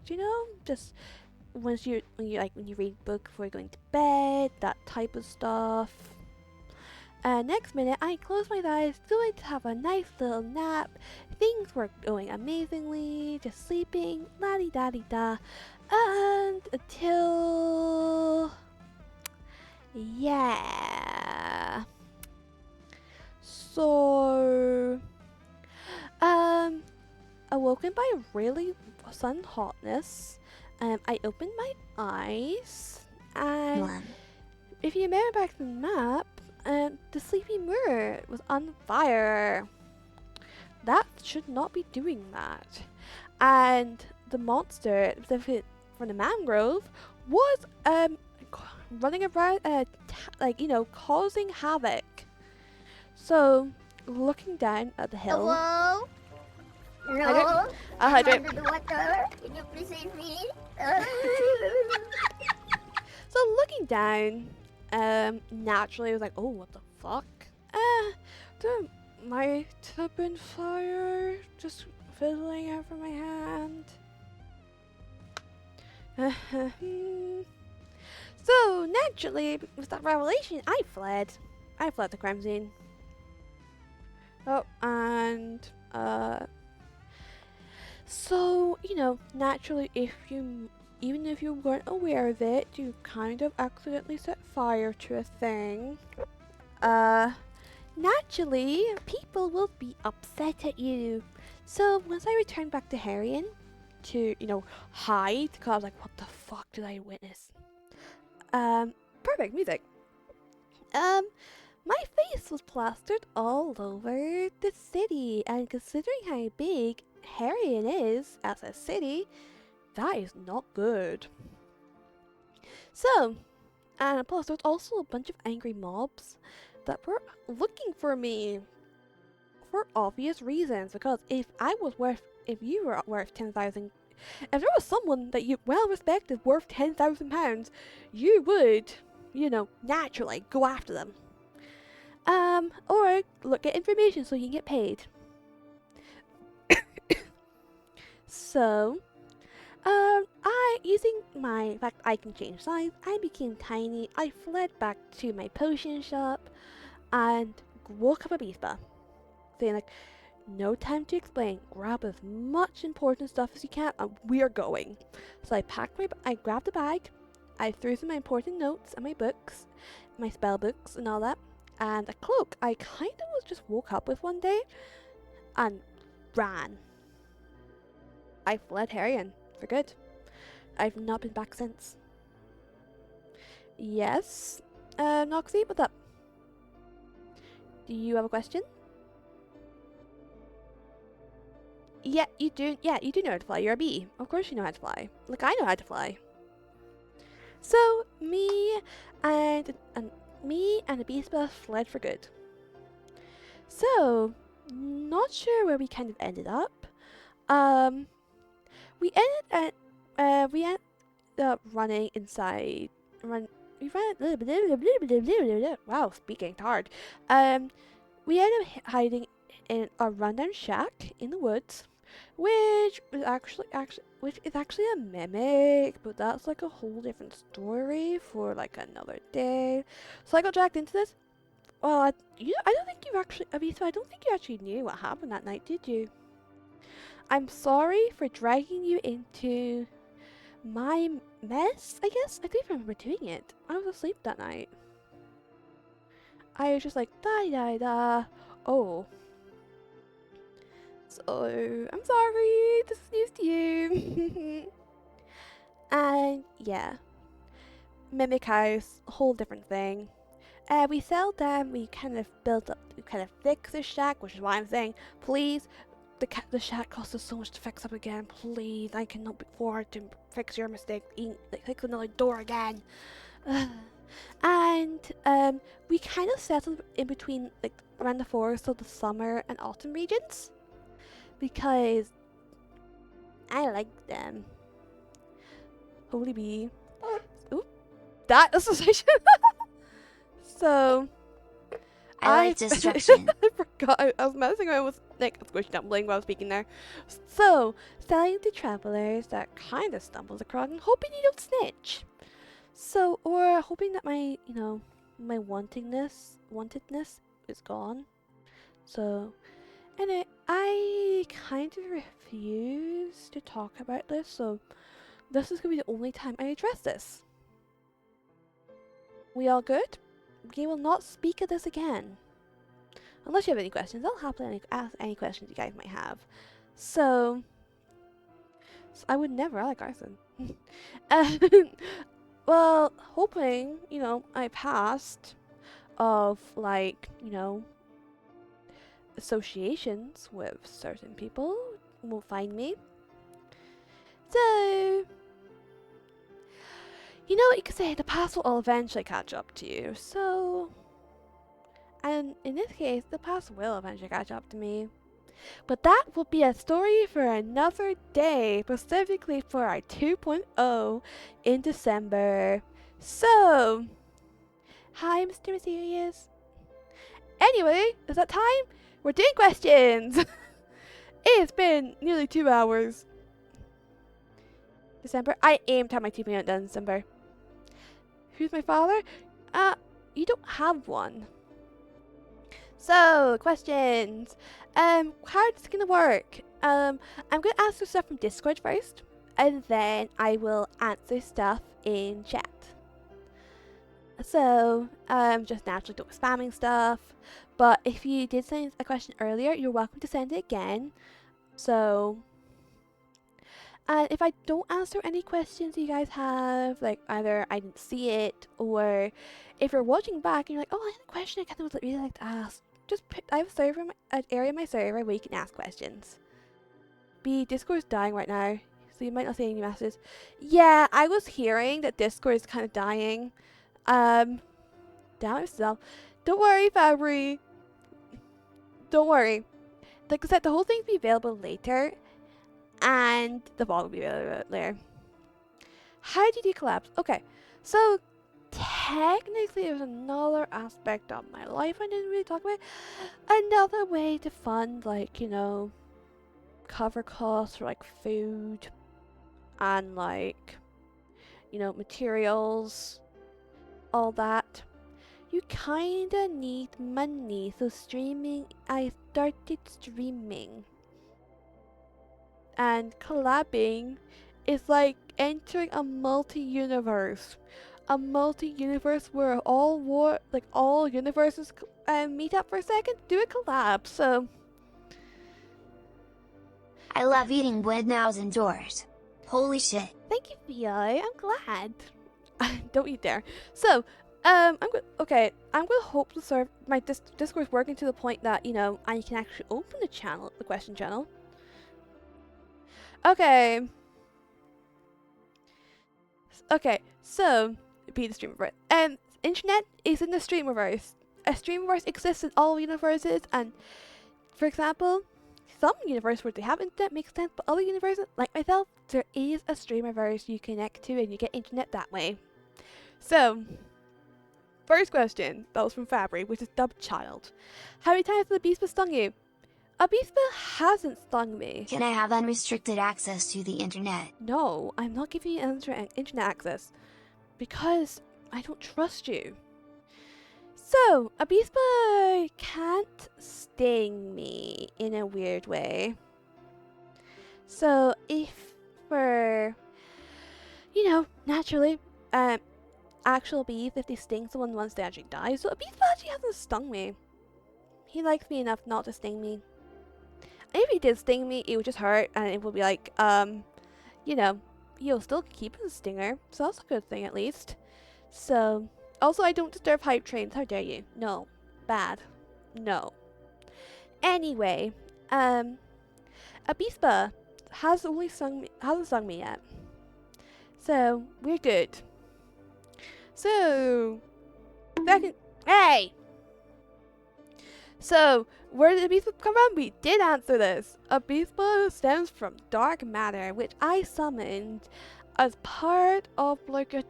Speaker 1: Just when you read a book before going to bed, that type of stuff. Next minute, I closed my eyes, going to have a nice little nap. Things were going amazingly, just sleeping, la-di-da-di-da, and until, yeah. So, awoken by a really sudden hotness. I opened my eyes, and if you remember back to the map, the sleepy mirror was on fire. That should not be doing that. And the monster, specifically from the mangrove, was running around, causing havoc. So, looking down at the hill.
Speaker 3: Hello?
Speaker 1: Hydrate.
Speaker 3: No.
Speaker 1: I'll hydrate.
Speaker 3: Under the water. Can you please save me?
Speaker 1: So looking down, naturally I was like, oh, what the fuck? There might have been fire just fizzling out from my hand. So, naturally, with that revelation, I fled. I fled the crime scene. Oh, and, so, you know, naturally, even if you weren't aware of it, you kind of accidentally set fire to a thing. Naturally, people will be upset at you. So, once I returned back to Harrian to, you know, hide, because I was like, what the fuck did I witness? Perfect music. My face was plastered all over the city, and considering how big Harrian is as a city, that is not good. So, and plus there was also a bunch of angry mobs that were looking for me for obvious reasons, because if you were worth 10,000, if there was someone that you well respected worth £10,000, you would, you know, naturally go after them. Or look at information so you can get paid. So, using my fact I can change size, I became tiny. I fled back to my potion shop and woke up a Beespa, saying like, no time to explain. Grab as much important stuff as you can, and we're going. So I grabbed a bag, I threw some my important notes and my books, my spell books and all that, and a cloak I kind of was just woke up with one day, and ran. I fled Harrian for good. I've not been back since. Yes, Noxie, what's up? Do you have a question? Yeah, you do. Yeah, you do know how to fly. You're a bee. Of course you know how to fly. Like I know how to fly. So me and the Beastbuff fled for good. So not sure where we kind of ended up. We ended running inside. We ran. Wow, speaking hard. We ended up hiding in a rundown shack in the woods, which is actually a mimic, but that's like a whole different story for like another day. So I got dragged into this. Well, I don't think you actually, Avisa, I don't think you actually knew what happened that night, did you? I'm sorry for dragging you into my mess, I guess. I don't even remember doing it. I was asleep that night. I was just like, da da da. Oh. So, I'm sorry. This is news to you. And, yeah. Mimic house, whole different thing. We sell them, we kind of fix the shack, which is why I'm saying, please, the shack costs us so much to fix up again, please, I cannot afford to fix your mistake, fix another door again. And, we kind of settled in between, like, around the forest of the summer and autumn regions, because I like them. Holy bee. Oop, that association. So,
Speaker 2: I like destruction.
Speaker 1: I forgot. I was messing around with like squish dumpling while I was speaking there. So, selling to travelers that kind of stumbles across and hoping you don't snitch. So, or hoping that my wantedness is gone. So, anyway, I kind of refuse to talk about this. So, this is gonna be the only time I address this. We all good? We will not speak of this again. Unless you have any questions, I'll happily ask any questions you guys might have. So I would never, I like arson. Well, hoping, you know, I passed of, like, you know, associations with certain people will find me. So, you know what you could say, the past will eventually catch up to you, so... And in this case, the past will eventually catch up to me. But that will be a story for another day, specifically for our 2.0 in December. So, hi Mr. Mysterious. Anyway, is that time? We're doing questions! It's been nearly 2 hours. December? I aim to have my 2.0 done in December. Who's my father? You don't have one. So, questions. How is it gonna work? I'm gonna answer stuff from Discord first, and then I will answer stuff in chat. So, just naturally don't be spamming stuff. But if you did send a question earlier, you're welcome to send it again. So, and if I don't answer any questions you guys have, like either I didn't see it, or if you're watching back and you're like, oh, I had a question I kind of would really like to ask, just I have a server, an area in my server where you can ask questions. Discord's dying right now, so you might not see any messages. Yeah, I was hearing that Discord is kind of dying. Damn myself. Don't worry, Fabry. Don't worry. Like I said, the whole thing will be available later, and the VOD will be available later. How do you do collabs? Okay, so technically there's another aspect of my life I didn't really talk about. Another way to fund, like, you know, cover costs for like food and like, you know, materials, all that. You kinda need money, so I started streaming. And collabing is like entering a multi-universe. A multi-universe where all universes meet up for a second, do a collab, so...
Speaker 2: I love eating wood nows indoors. Holy shit.
Speaker 1: Thank you, Theo. I'm glad. Don't you dare. So, I'm gonna hope to serve my Discord's working to the point that, you know, I can actually open the question channel. Okay. Okay, so be the streamerverse. Internet is in the streamerverse. A streamerverse exists in all universes, and for example, some universes where they have internet makes sense, but other universes, like myself, there is a streamerverse you connect to and you get internet that way. So, first question, that was from Fabry, which is Dub Child. How many times has the Beast stung you? A Beast hasn't stung me.
Speaker 2: Can I have unrestricted access to the internet?
Speaker 1: No, I'm not giving you internet access because I don't trust you. So, a Beast can't sting me in a weird way. So, if for, you know, naturally, actual bees, if they sting someone once they actually die. So a beast actually hasn't stung me. He likes me enough not to sting me. And if he did sting me, it would just hurt, and it would be like, you know, he'll still keep his stinger, so that's a good thing at least. So, also I don't disturb hype trains, how dare you? No. Bad. No. Anyway, a Beastba hasn't stung me yet. So, we're good. So, second, hey! So, where did the beast come from? We did answer this. A beast stems from dark matter, which I summoned as part of like a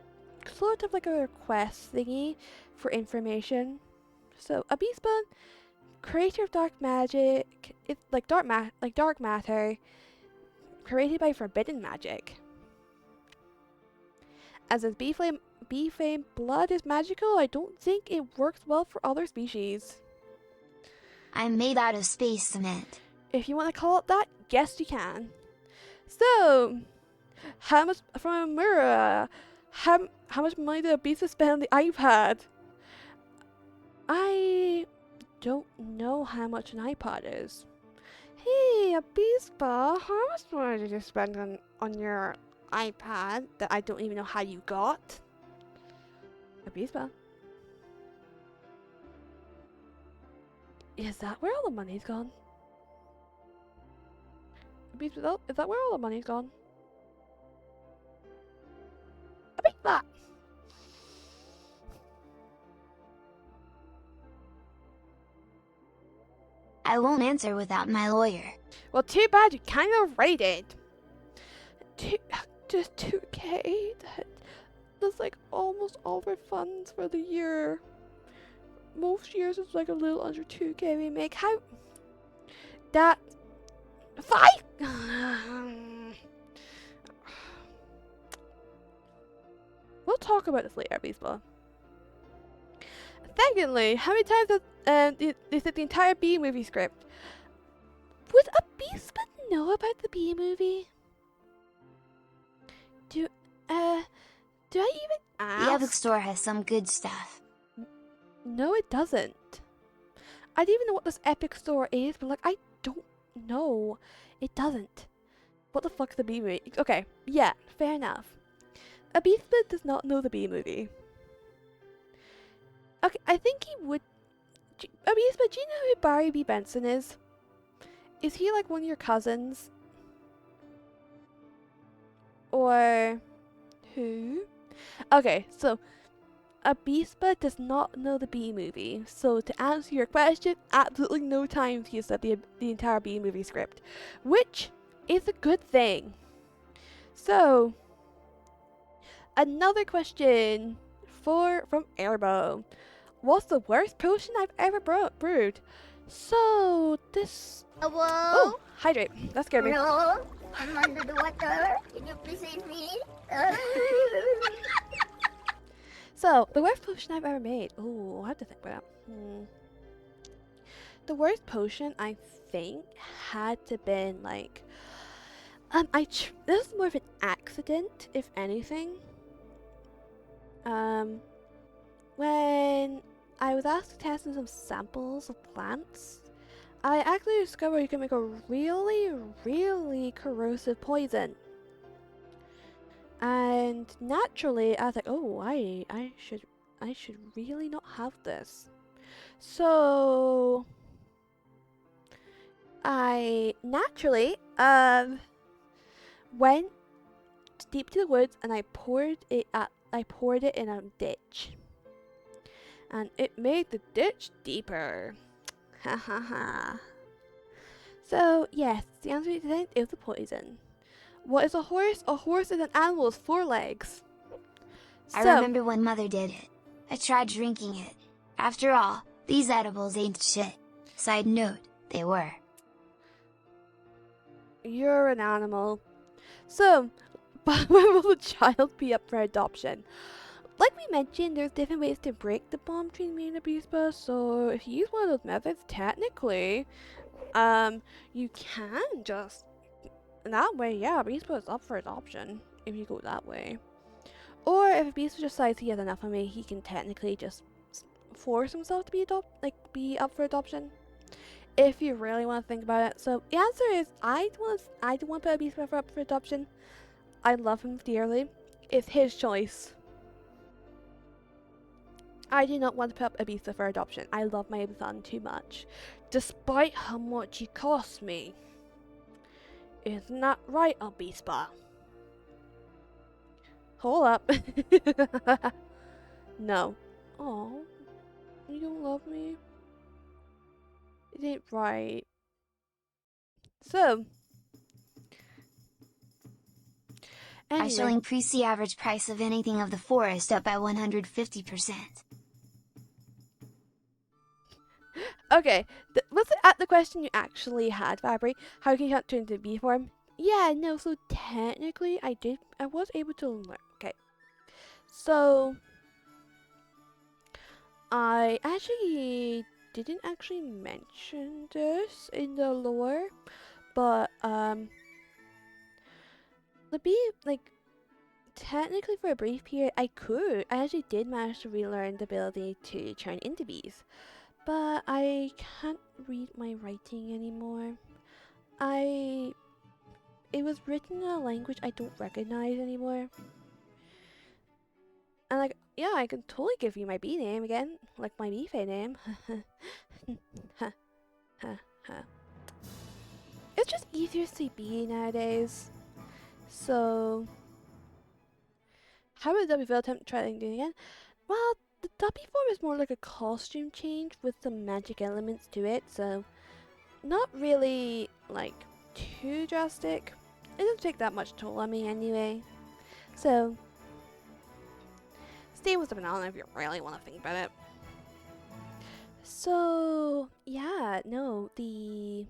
Speaker 1: sort of like a request thingy for information. So, a beast creator of dark magic, it's like dark matter, created by forbidden magic. As his bee flame blood is magical, I don't think it works well for other species.
Speaker 2: I'm made out of space cement.
Speaker 1: If you want to call it that, yes you can. So, how much from Amura? How much money did a beast spend on the iPad? I don't know how much an iPod is. Hey, a beast ball, how much money did you spend on your iPad that I don't even know how you got? A beast ball. Is that where all the money's gone? Is that where all the money's gone? A beast ball.
Speaker 2: I won't answer without my lawyer.
Speaker 1: Well, too bad you kind of rated. Just 2K. That's like almost all our funds for the year. Most years it's like a little under 2K we make. How? That. Fight! Well, talk about this later, baseball. Secondly, how many times does they said the entire B movie script? Would a Beast know about the B movie? Do I even
Speaker 2: The Epic
Speaker 1: ask?
Speaker 2: Store has some good stuff.
Speaker 1: No, it doesn't. I don't even know what this Epic Store is, but like I don't know. It doesn't. What the fuck's the B movie? Okay, yeah, fair enough. A Beast does not know the B movie. Okay, I think he would. A Beast, do you know who Barry B. Benson is? Is he like one of your cousins? Or who? Okay, so a Beastbud does not know the B movie. So to answer your question, absolutely no times he said the entire B movie script, which is a good thing. So another question from Airbo. What's the worst potion I've ever brewed? So this.
Speaker 3: Hello?
Speaker 1: Oh, hydrate. That scared me.
Speaker 3: Hello? I'm under the water. Can you please save me?
Speaker 1: So, the worst potion I've ever made. Oh, I have to think about that. The worst potion I think had to been like, this is more of an accident, if anything. When I was asked to test some samples of plants, I actually discovered you can make a really, really corrosive poison. And naturally, I was like, oh, I should really not have this. So I naturally went deep to the woods and I poured it in a ditch. And it made the ditch deeper. Ha ha ha. So yes, the answer to that is the poison. What is a horse? A horse is an animal with 4 legs.
Speaker 2: I remember when Mother did it. I tried drinking it. After all, these edibles ain't shit. Side note, they were.
Speaker 1: You're an animal. So, when will a child be up for adoption? Like we mentioned, there's different ways to break the bond between me and the Beastbus, so if you use one of those methods, technically, you can just, that way, yeah, Beastbus is up for adoption, if you go that way. Or if a Beastbus decides he has enough of me, he can technically just force himself to be up for adoption. If you really want to think about it. So the answer is I don't want to put a Beastbus up for adoption. I love him dearly. It's his choice. I do not want to put up a Beastbus for adoption. I love my son too much. Despite how much he costs me. Isn't that right, a Beastbus? Hold up. No. Oh, you don't love me? It ain't right. So,
Speaker 2: I shall
Speaker 1: anyway.
Speaker 2: increase the average price of anything of the forest up by 150%.
Speaker 1: Okay, was it at the question you actually had, Fabry? How can you not turn into bee form? Yeah, no, so technically I was able to learn. Okay. So, I actually didn't actually mention this in the lore, but, the bee, like, technically for a brief period, I actually did manage to relearn the ability to turn into bees. But I can't read my writing anymore. It was written in a language I don't recognize anymore. And like, yeah, I can totally give you my bee name again, like my bee name. It's just easier to say bee nowadays. So, how about WFL attempt to try doing it again? Well, the W form is more like a costume change with some magic elements to it, so not really like too drastic. It doesn't take that much toll on me anyway. So stay with the banana if you really want to think about it. So yeah, no, the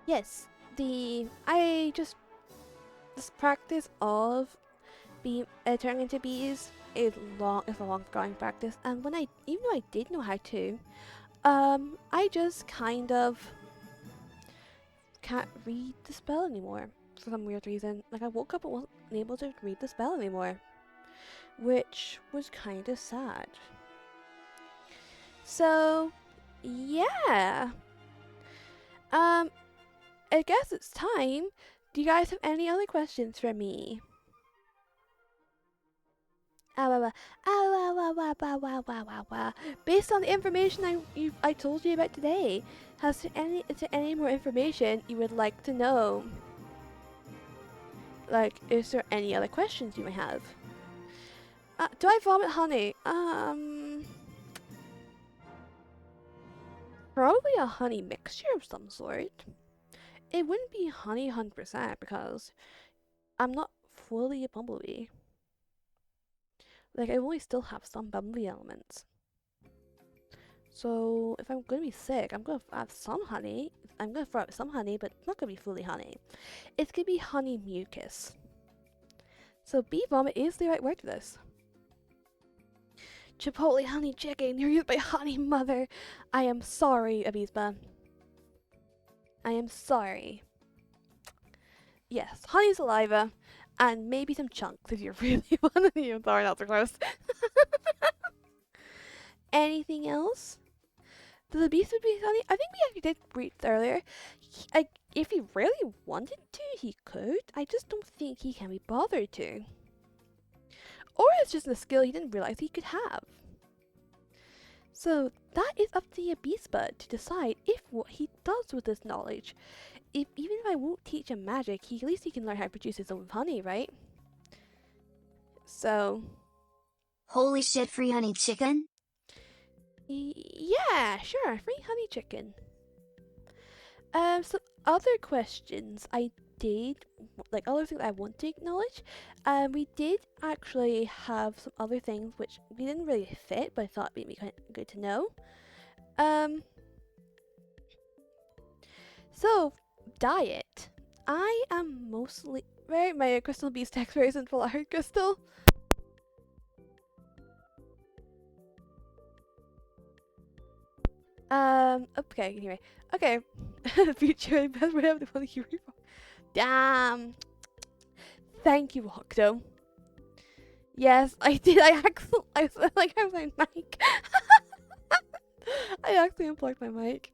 Speaker 1: yes, this practice of turning into bees is a long growing practice, and even though I did know how to, I just kind of can't read the spell anymore for some weird reason. Like, I woke up and wasn't able to read the spell anymore, which was kind of sad. So, yeah. I guess it's time. Do you guys have any other questions for me? Based on the information I told you about today, is there any more information you would like to know? Like, is there any other questions you may have? Do I vomit honey? Probably a honey mixture of some sort. It wouldn't be honey 100% because I'm not fully a bumblebee. Like, I only still have some bumblebee elements. So, if I'm gonna be sick, I'm gonna have some honey. I'm gonna throw out some honey, but it's not gonna be fully honey. It's gonna be honey mucus. So, bee vomit is the right word for this. Chipotle honey chicken, you're used by honey mother. I am sorry, Abisba. I am sorry. Yes, honey saliva, and maybe some chunks if you really want to. I'm sorry, not so close. Anything else? Does the beast would be honey? I think we actually did breathe earlier. If he really wanted to, he could. I just don't think he can be bothered to. Or it's just a skill he didn't realize he could have. So that is up to the beast bud to decide if what he does with this knowledge. Even if I won't teach him magic, at least he can learn how to produce his own honey, right? So.
Speaker 2: Holy shit, free honey chicken?
Speaker 1: Yeah, sure, free honey chicken. Some other questions I did, like other things I want to acknowledge. We did actually have some other things which we didn't really fit, but I thought it'd be kind of good to know. So diet. I am mostly my crystal beast text very simple art crystal. Okay, anyway. Okay. Future best way of the funny hero. Damn. Thank you, Octo. Yes, I did. I was my mic. I actually unplugged my mic.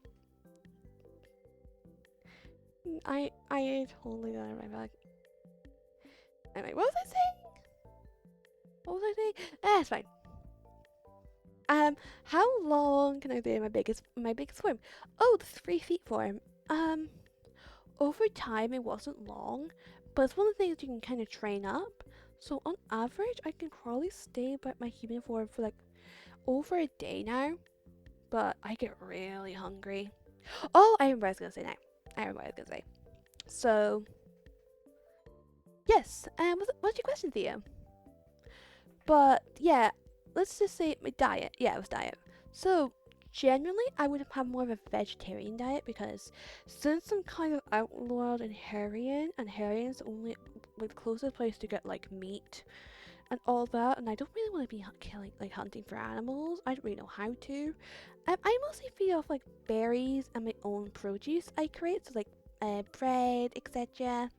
Speaker 1: I totally got it my back. Anyway, what was I saying? What was I saying? It's fine. How long can I do my biggest form? Oh, the 3 feet form. Over time it wasn't long, but it's one of the things you can kind of train up. So on average, I can probably stay by my human form for like over a day now. But I get really hungry. Oh, I remember what I was gonna say now. I remember what I was gonna say. So yes. What's your question, Theo? But yeah. Let's just say my diet. Yeah, it was diet. So, generally, I would have more of a vegetarian diet because since I'm kind of outlawed in Harrian, and Harrian's only the closest place to get like meat and all that, and I don't really want to be hunting for animals. I don't really know how to. I mostly feed off like berries and my own produce I create, so like bread, etc.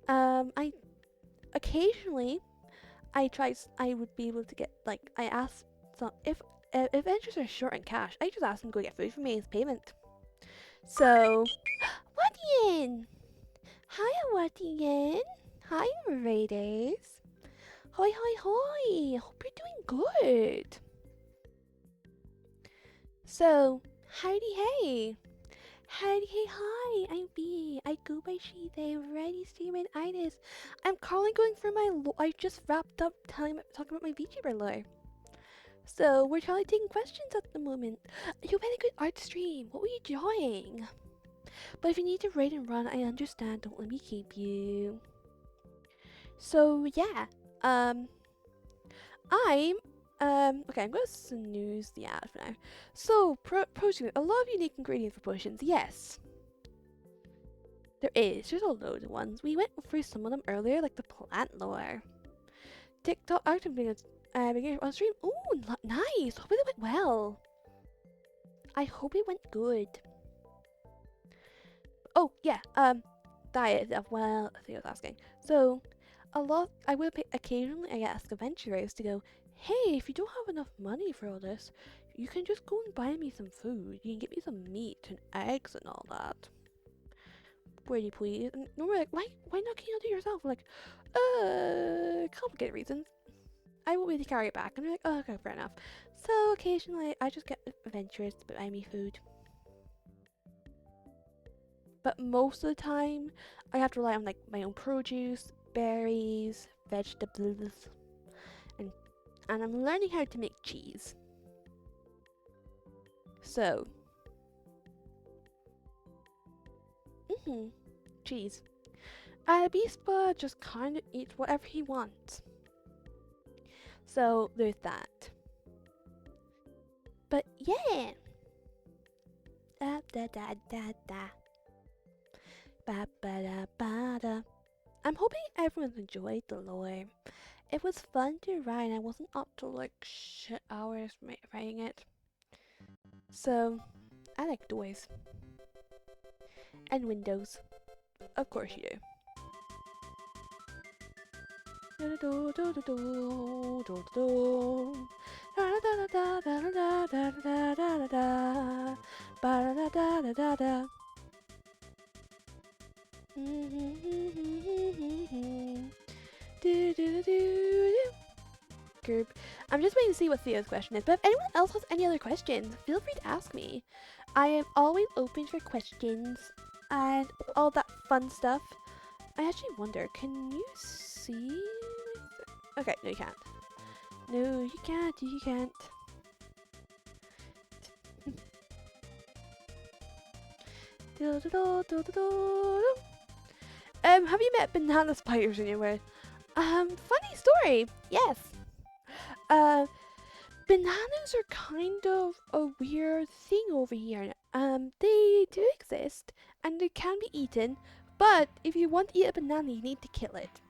Speaker 1: I occasionally. I would be able to get, like, I asked some, if vendors are short on cash, I just ask them to go get food for me as payment. So, Wadian! Hiya, Wadian! Hi, Raiders! Hoi, hoi, hoi! Hope you're doing good! So, howdy hey! Howdy hey hi, I'm B. I go by she, they, ready streaming itis. I'm currently going through I just wrapped up talking about my VTuber lore. So, we're trying taking questions at the moment. You had a good art stream, what were you drawing? But if you need to raid and run, I understand, don't let me keep you. So, yeah, okay, I'm gonna snooze the ad for now. So, potions, a lot of unique ingredients for potions, yes. There's a load of ones. We went through some of them earlier, like the plant lore. TikTok active beginner on stream. Ooh, nice. Hope it went well. I hope it went good. Oh yeah, diet. Well, I think I was asking. So, I will occasionally ask adventurers to go, hey, if you don't have enough money for all this, you can just go and buy me some food. You can get me some meat and eggs and all that. Pretty please. And we're like, why not can you do it yourself? We're like, complicated reasons. I won't really carry it back. And they're like, oh, okay, fair enough. So occasionally I just get adventurers to buy me food. But most of the time, I have to rely on like my own produce, berries, vegetables, and I'm learning how to make cheese. So, cheese. Bispa just kind of eats whatever he wants. So there's that. But yeah. Da da da da da. Ba ba da ba da. I'm hoping everyone's enjoyed the lore. It was fun to write. I wasn't up to like shit hours writing it. So I like doors and windows. Of course you do. Group. I'm just waiting to see what Theo's question is, but if anyone else has any other questions, feel free to ask me. I am always open for questions and all that fun stuff. I actually wonder, can you see? Okay, no you can't. No, you can't, you can't. Have you met banana spiders anywhere? Funny story, yes. Bananas are kind of a weird thing over here. They do exist, and they can be eaten, but if you want to eat a banana, you need to kill it.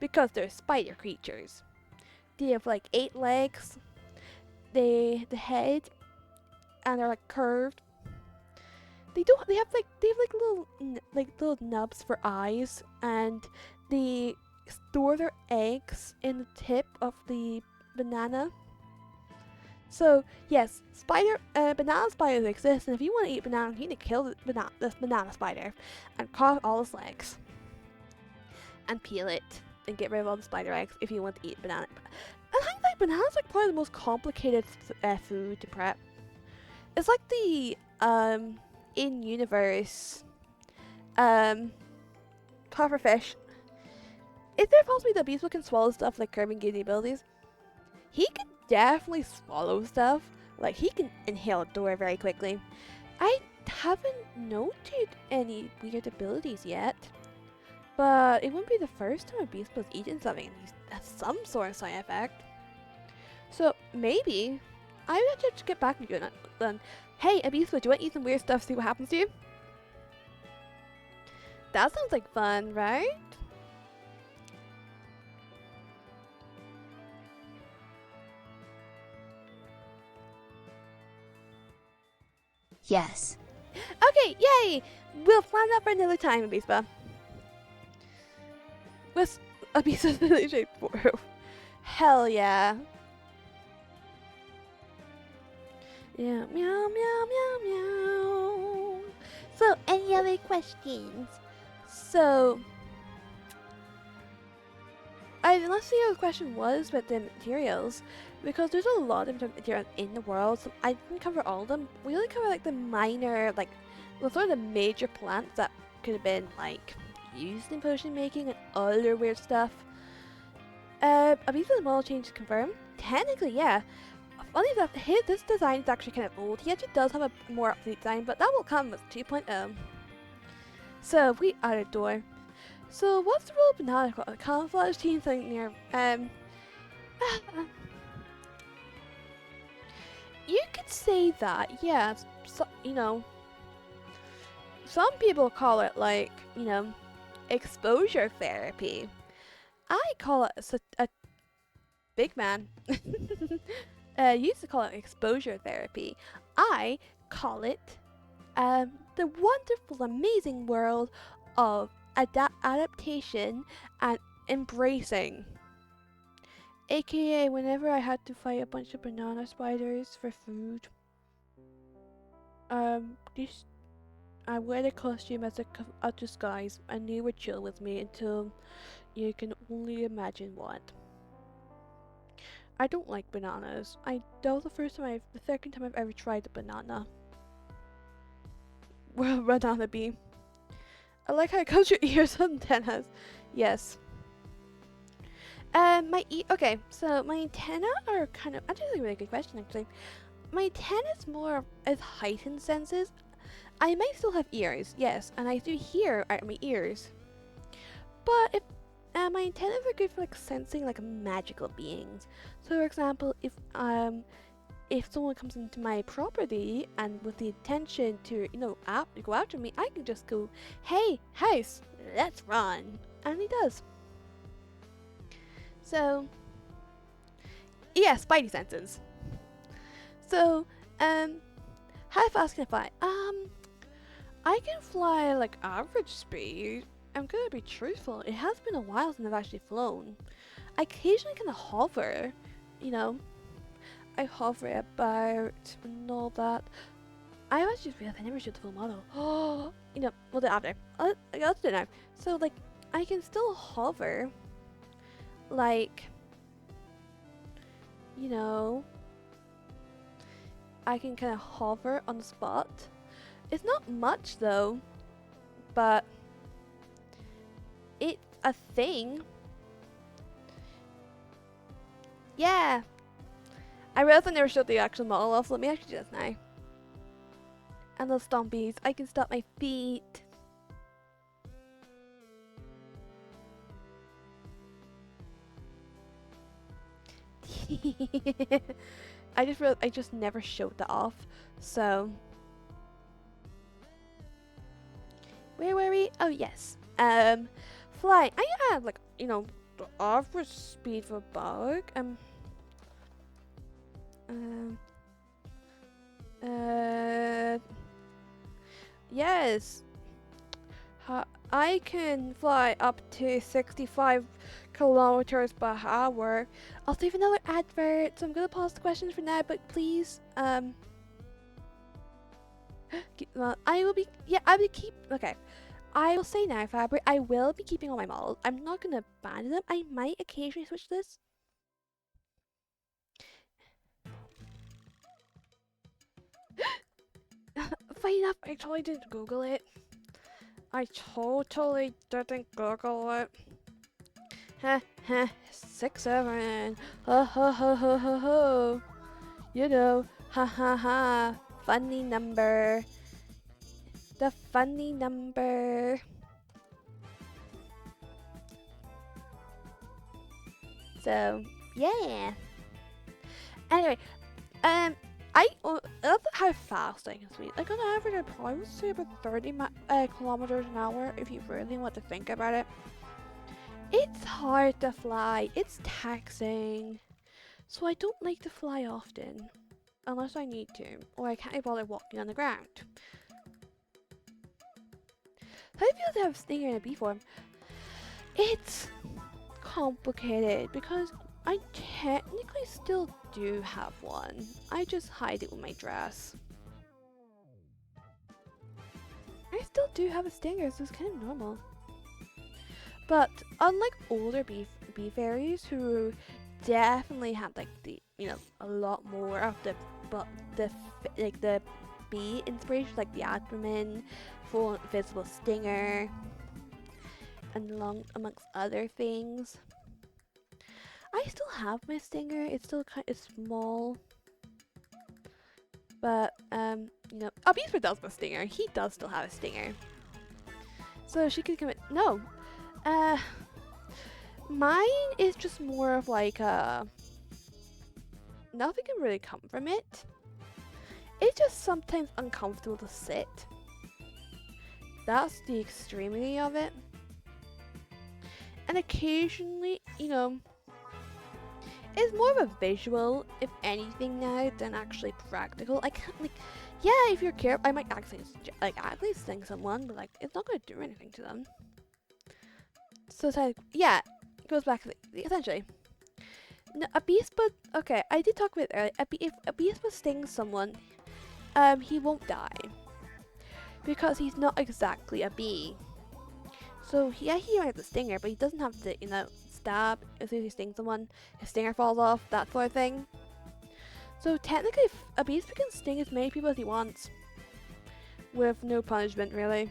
Speaker 1: Because they're spider creatures. They have like 8 legs, the head, and they're like curved. They have little nubs for eyes, and they store their eggs in the tip of the banana. So yes, banana spiders exist, and if you want to eat banana, you need to kill this banana spider and cut all its legs and peel it and get rid of all the spider eggs if you want to eat banana. I think like bananas like probably the most complicated food to prep. It's like the in-universe pufferfish. Is there possibly that Beast can swallow stuff like Kirby gives the abilities? He can definitely swallow stuff. Like he can inhale a door very quickly. I haven't noted any weird abilities yet. But it wouldn't be the first time a Beast was eating something and he has some sort of side effect. So maybe I would have to get back to you then. Hey, Abisu, do you want to eat some weird stuff, see what happens to you? That sounds like fun, right?
Speaker 2: Yes.
Speaker 1: Okay, yay! We'll plan that for another time, Abispa. With Abisa's village for hell yeah. Yeah, meow, meow, meow, meow. So, any other questions? So, let's see what the question was about the materials, because there's a lot of different materials in the world. So I didn't cover all of them. We only cover like the minor, like, well, sort of the major plants that could have been like used in potion making and other weird stuff. Abisa's model change to confirm. Technically, yeah. Funny enough, this design is actually kind of old. He actually does have a more up-to-date design, but that will come with 2.0. So, we out of door. So, what's the role of banana camouflage team thing here? You could say that, yeah. So, you know, some people call it like, you know, exposure therapy. I call it a big man. Used to call it exposure therapy. I call it the wonderful, amazing world of adaptation and embracing. AKA whenever I had to fight a bunch of banana spiders for food. This I wear the costume as a disguise, and they would chill with me until you can only imagine what. I don't like bananas. That was the second time I've ever tried a banana. Well, banana bee. I like how it comes your ears and antennas. Yes. Okay, so my antenna are kind of actually a really good question actually. My antenna's more as heightened senses. I might still have ears, yes, and I do hear out of my ears. But if my antennas are good for like sensing like magical beings. So for example, if someone comes into my property and with the intention to, you know, go after me, I can just go, "Hey, house, let's run," and he does. So, yeah, spidey senses. So, how fast can I fly? I can fly like average speed. I'm gonna be truthful. It has been a while since I've actually flown. I occasionally kind of hover, you know. I hover about and all that. I always just realized I never showed the full model. Oh, you know, we'll do it after. I'll do it now. So, like, I can still hover, like, you know, I can kind of hover on the spot. It's not much though, but it's a thing. Yeah. I realized I never showed the actual model off. Let me actually do this now. And those stompies. I can stop my feet. I just realized I just never showed that off. So where were we? Oh yes. Fly. I had like, you know, the average speed for a bug. Yes. I can fly up to 65 kilometers per hour. I'll save another advert, so I'm gonna pause the questions for now, but please, I will be, yeah, okay. I will say now, Fabric, I will be keeping all my models. I'm not gonna abandon them. I might occasionally switch this. Funny enough, I totally didn't Google it. I totally didn't Google it. Ha ha, 6-7. Ho ho ho ho ho ho. You know, ha ha ha. Funny number. The funny number. So, yeah. Anyway, I love how fast I can speed. Like on average, I probably would say about 30 kilometers an hour if you really want to think about it. It's hard to fly. It's taxing. So I don't like to fly often. Unless I need to. Or I can't be bothered walking on the ground. How do you feel to have a stinger in a bee form? It's complicated because I technically still do have one. I just hide it with my dress. I still do have a stinger, so it's kind of normal. But unlike older bee fairies who definitely had like the, you know, a lot more of the bee inspiration, like the abdomen, full visible stinger, and amongst other things. I still have my stinger. It's still kind of small, but you know, Beastford does have a stinger. He does still have a stinger, so she could commit. No, mine is just more of like nothing can really come from it. It's just sometimes uncomfortable to sit. that's the extremity of it. And occasionally, you know, it's more of a visual, if anything now, than actually practical. I can't, like, yeah, if you're careful, I might actually sting someone, but like, it's not gonna do anything to them. So it's like, yeah, it goes back to essentially. No, a beast, but okay, I did talk about it earlier. If a beast would sting someone, he won't die because he's not exactly a bee. So yeah, he might have the stinger, but he doesn't have to, you know, stab as soon as he stings someone. His stinger falls off, that sort of thing. So technically, a beast can sting as many people as he wants, with no punishment really.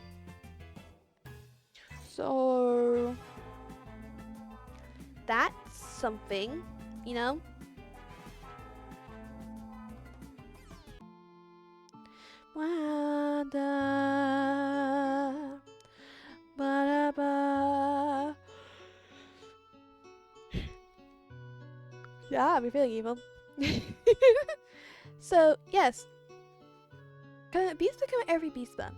Speaker 1: So that's something, you know. Wanda, ba-da-ba. Yeah, I'm feeling evil. So yes, can a beast become every beastman?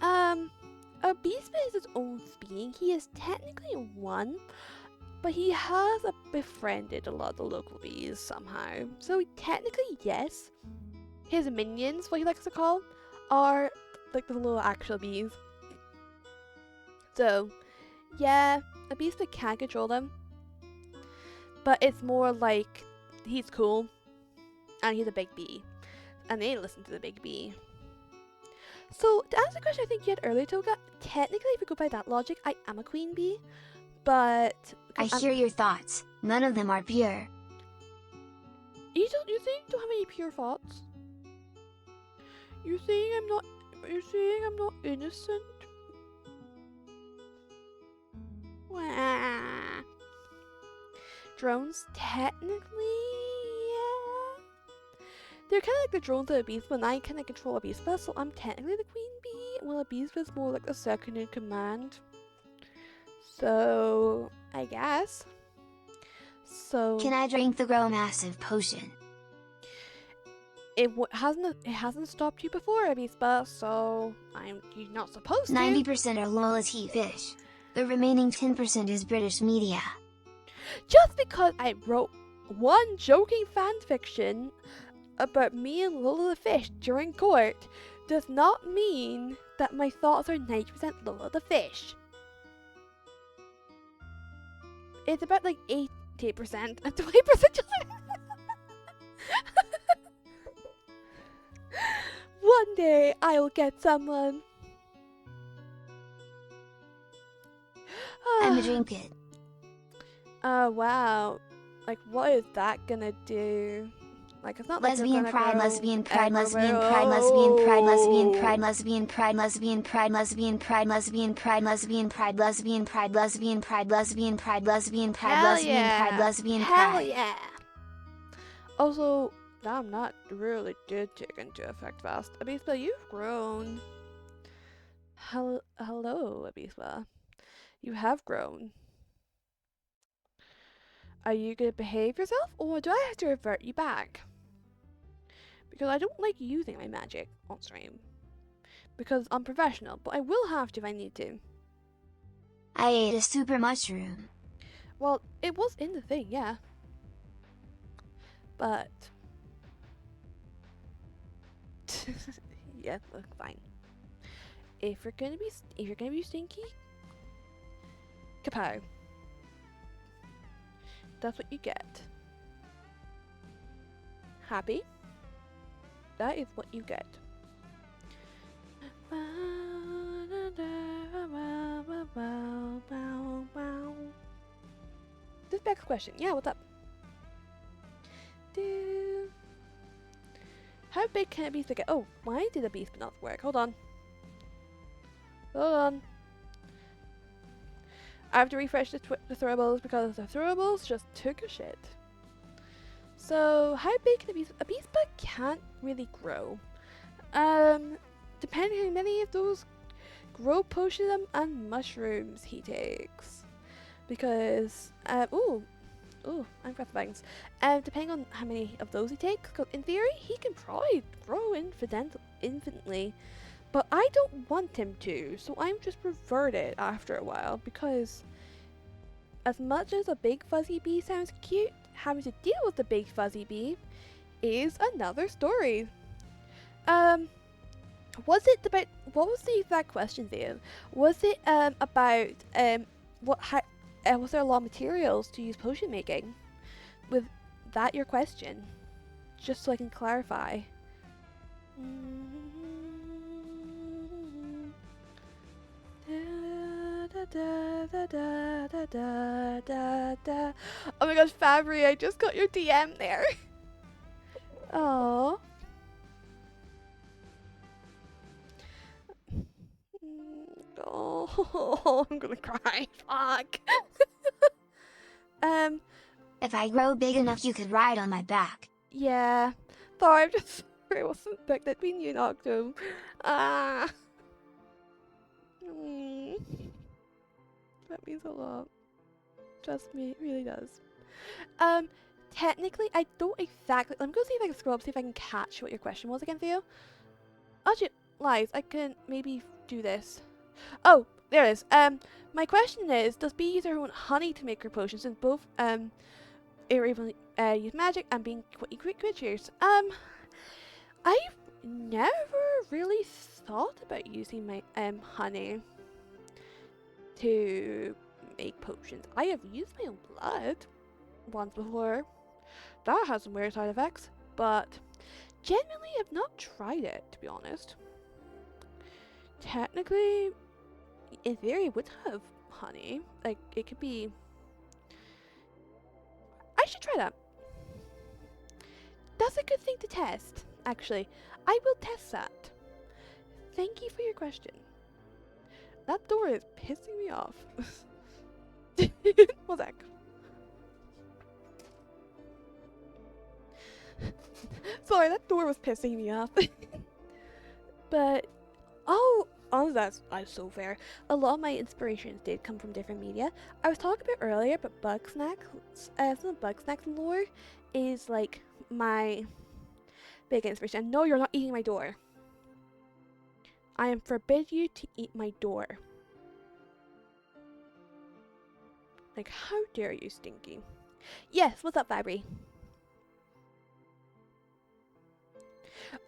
Speaker 1: A beastman is his own being. He is technically one, but he has befriended a lot of the local bees somehow. So technically, yes, his minions, what he likes to call, are like the little actual bees. So yeah, a beastman can control them, but it's more like he's cool and he's a big bee, and they listen to the big bee. So to answer the question I think you had earlier, Toga, technically if you go by that logic, I am a queen bee, but
Speaker 2: I hear your thoughts, none of them are pure.
Speaker 1: You think you don't have any pure thoughts? You're saying I'm not innocent? Wah. Drones, technically, yeah. They're kind of like the drones of a beast, but I kind of control a beast bus, so I'm technically the queen bee, while a beast is more like the second in command. So, I guess. So
Speaker 2: Can I drink the Grow Massive potion?
Speaker 1: it hasn't stopped you before, a beast bus, so you're not supposed to.
Speaker 2: 90% are Lola's heat fish. The remaining 10% is British media.
Speaker 1: Just because I wrote one joking fanfiction about me and Lola the fish during court does not mean that my thoughts are 90% Lola the fish. It's about like 80% and 20% just one day I'll get someone.
Speaker 2: I'ma drink it.
Speaker 1: Oh wow. Like what is that gonna do? Like it's not
Speaker 2: Lesbian
Speaker 1: like
Speaker 2: pride,
Speaker 1: gonna
Speaker 2: lesbian
Speaker 1: grow
Speaker 2: pride, lesbian
Speaker 1: everywhere.
Speaker 2: pride, lesbian pride, lesbian pride, lesbian pride, lesbian pride, lesbian pride, lesbian pride, lesbian pride, lesbian pride, lesbian pride, lesbian pride, lesbian pride,
Speaker 1: Hell
Speaker 2: lesbian pride,
Speaker 1: yeah.
Speaker 2: lesbian
Speaker 1: Hell
Speaker 2: pride.
Speaker 1: yeah. Also, I'm not really did take into effect fast. Abisba, you've grown. Hello, Abisba. You have grown. Are you gonna behave yourself, or do I have to revert you back? Because I don't like using my magic on stream. Because I'm professional, but I will have to if I need to.
Speaker 2: I ate a super mushroom.
Speaker 1: Well, it was in the thing, yeah. But yeah, look, fine. If you're gonna be stinky, kapow. That's what you get. Happy? That is what you get. This next question. Yeah, what's up? How big can a beast get? Oh, why did the beast not work? Hold on. Hold on. I have to refresh the throwables because the throwables just took a shit. So, how big can a beast? A beast bug can't really grow. Depending on how many of those grow potions and mushrooms he takes. Because, I'm breath bangs. Depending on how many of those he takes, because in theory, he can probably grow infinitely. But I don't want him to, so I'm just reverted after a while because as much as a big fuzzy bee sounds cute, having to deal with the big fuzzy bee is another story. Was it about what was the exact question there? Was it about was there a lot of materials to use potion making? Was that your question? Just so I can clarify. Oh my gosh, Fabry, I just got your DM there. Oh. Oh, I'm gonna cry. Fuck.
Speaker 2: If I grow big enough, you could ride on my back.
Speaker 1: Yeah. Sorry, I'm just sorry I wasn't expecting that being you in Octo. Ah. That means a lot. Trust me, it really does. Technically, I don't exactly. Let me go see if I can scroll up, see if I can catch what your question was again, Theo. Actually, lies. I can maybe do this. Oh, there it is. My question is, does bee use their own honey to make her potions? Since both are able to use magic and being creatures. I've never really thought about using my honey to make potions. I have used my own blood once before. That has some weird side effects, but genuinely I've not tried it, to be honest. Technically, in theory, it would have honey. Like, it could be. I should try that. That's a good thing to test, actually. I will test that. Thank you for your question. That door is pissing me off. One sec. Sorry, that door was pissing me off. But, oh, that's so fair. A lot of my inspirations did come from different media. I was talking about earlier, but bug snacks, some bug snacks lore is like my big inspiration. No, you're not eating my door. I am forbid you to eat my door. Like, how dare you, Stinky? Yes, what's up, Fabry?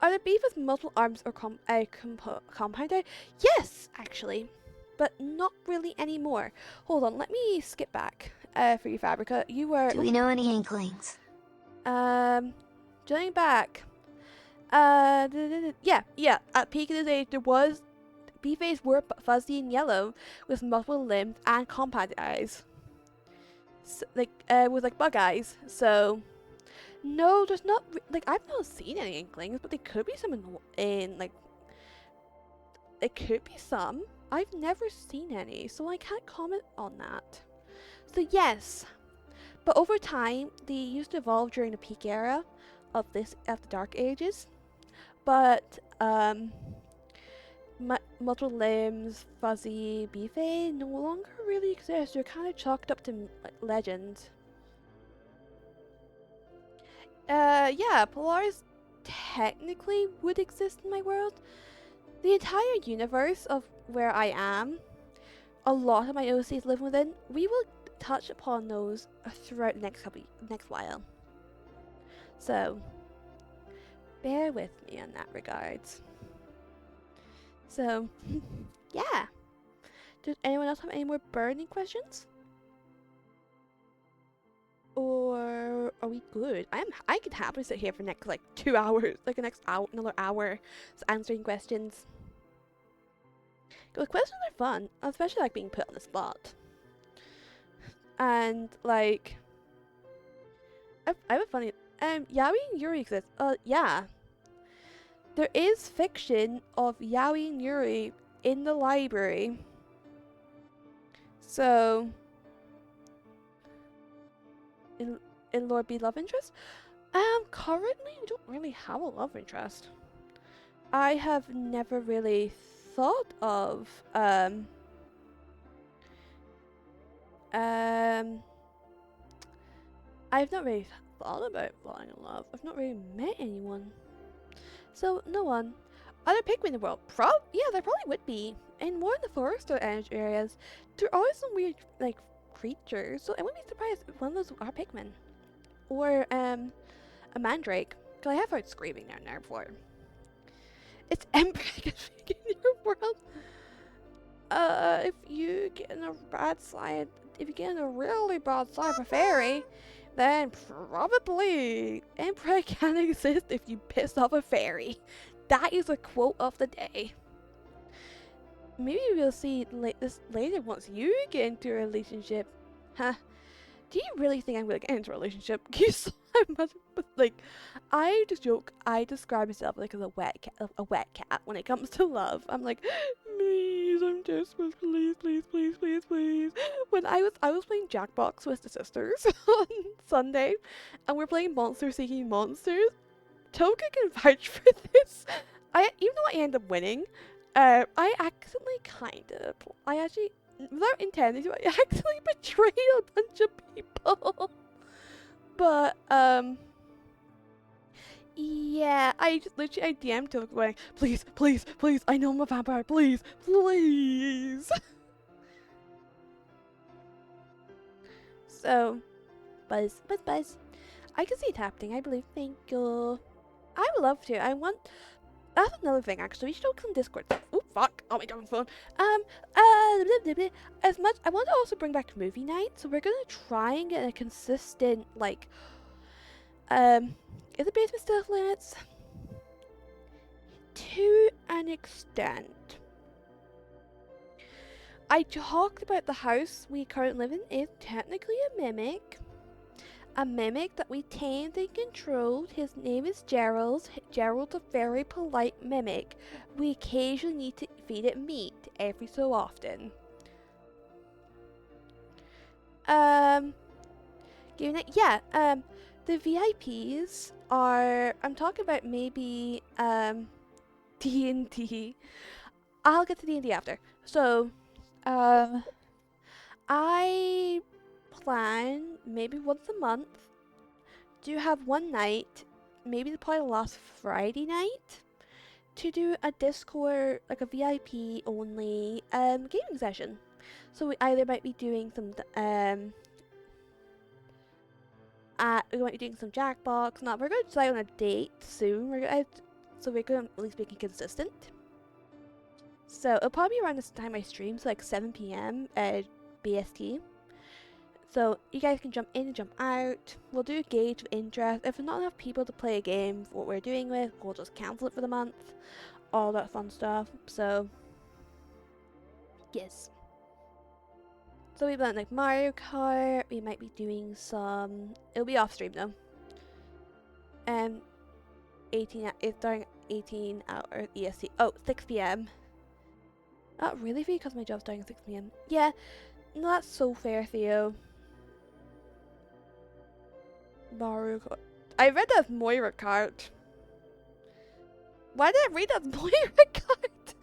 Speaker 1: Are the bees with multiple arms or compounded? Yes, actually. But not really anymore. Hold on, let me skip back for you, Fabrica. You were...
Speaker 2: Do we know any inklings?
Speaker 1: Jumping back. Yeah. At peak of the day, there was... Bee face were fuzzy and yellow with multiple limbs and compounded eyes. So, with like bug eyes. So... No, there's not, like, I've not seen any inklings, but there could be some in like, it could be some. I've never seen any, so I can't comment on that. So yes, but over time, they used to evolve during the peak era of the Dark Ages, but, multiple limbs, fuzzy, beefy no longer really exist. They're kind of chalked up to legend. Yeah, Polaris technically would exist in my world. The entire universe of where I am, a lot of my OCs live within. We will touch upon those throughout the next while. So, bear with me on that regards. So, yeah. Does anyone else have any more burning questions? Or are we good? I could happily sit here for next like 2 hours, like another hour, answering questions. Because questions are fun, especially like being put on the spot. And like, I have a funny. Yaoi and Yuri exist. Yeah. There is fiction of Yaoi and Yuri in the library. So. In Lord B love interest? Currently I don't really have a love interest. I have never really thought of I've not really thought about falling in love. I've not really met anyone. So no one. Other pigmen in the world? Yeah, there probably would be. In more of the forest or edge areas, there are always some weird, like, creatures. So I wouldn't be surprised if one of those are pigmen. Or, a mandrake. Because I have heard screaming down there before. It's inbred in your world. If you get in a bad slide, if you get in a really bad slide for fairy, then probably inbred can exist if you piss off a fairy. That is a quote of the day. Maybe we'll see this later once you get into a relationship. Huh? Do you really think I'm gonna get into a relationship? You saw how much, like, I just joke. I describe myself like as a wet cat when it comes to love. I'm like, please, I'm desperate. Please, please, please, please, please. When I was playing Jackbox with the sisters on Sunday, and we're playing Monster Seeking Monsters. Toka can vouch for this. Even though I end up winning, I accidentally I actually, without intending to, I accidentally betrayed a bunch of people. But, yeah, I just literally, I DM'd Toka going, please, please, please, I know I'm a vampire, please, please. So, buzz, buzz, buzz. I can see it happening, I believe. Thank you. I would love to. That's another thing, actually. We should talk some Discord stuff. Oh, fuck. Oh, my damn phone. Blah, blah, blah. As much, I want to also bring back movie night, so we're gonna try and get a consistent, like, is the basement still off limits? To an extent. I talked about the house we currently live in is technically a mimic. A mimic that we tamed and controlled. His name is Gerald. Gerald's a very polite mimic. We occasionally need to feed it meat every so often. The VIPs are, I'm talking about maybe, D&D. I'll get to D&D after. So, I plan maybe once a month to have one night, maybe probably last Friday night, to do a Discord, like a VIP only gaming session. So we either might be doing some we might be doing some Jackbox. Not, we're going to decide on a date soon. So we're going to at least make it consistent. So it'll probably be around this time I stream, so like 7 p.m. BST. So you guys can jump in and jump out. We'll do a gauge of interest. If there's not enough people to play a game for what we're doing with, we'll just cancel it for the month. All that fun stuff. So yes. So we've done like Mario Kart. We might be doing some. It'll be off stream though. 18. It's starting 18 hour EST. Oh, 6 p.m. Not really, because my job's starting at 6 p.m. Yeah, no, that's so fair, Theo. Mario Kart. I read that as Moira Kart. Why did I read that as Moira Kart?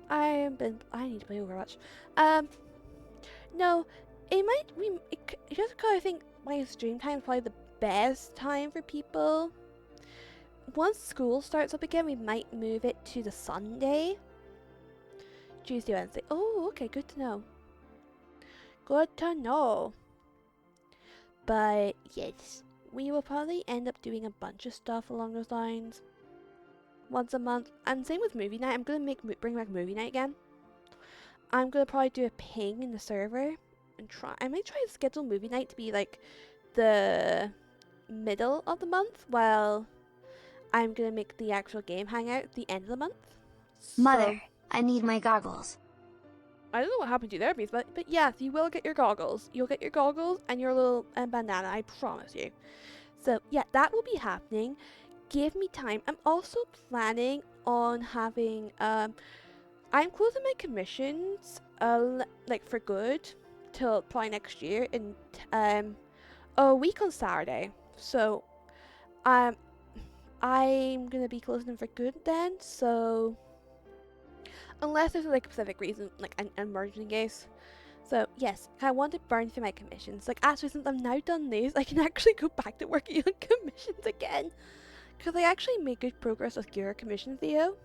Speaker 1: I need to play Overwatch. No, just because I think my stream time is probably the best time for people. Once school starts up again, we might move it to the Sunday. Tuesday, Wednesday. Oh, okay, good to know. Good to know. But yes, we will probably end up doing a bunch of stuff along those lines. Once a month. And same with movie night. I'm gonna bring back movie night again. I'm gonna probably do a ping in the server and I might try to schedule movie night to be like the middle of the month, while I'm gonna make the actual game hangout the end of the month.
Speaker 2: Mother, I need my goggles.
Speaker 1: I don't know what happened to you there, Beast, but yes, you will get your goggles. You'll get your goggles and your little bandana, I promise you. So yeah, that will be happening. Give me time. I'm also planning on having I'm closing my commissions like for good till probably next year in a week on Saturday. So I'm gonna be closing them for good then. So unless there's like a specific reason, like an emergency case. So yes, I want to burn through my commissions. Like actually, since I've now done these, I can actually go back to working on commissions again. Because I actually made good progress with your commission, Theo.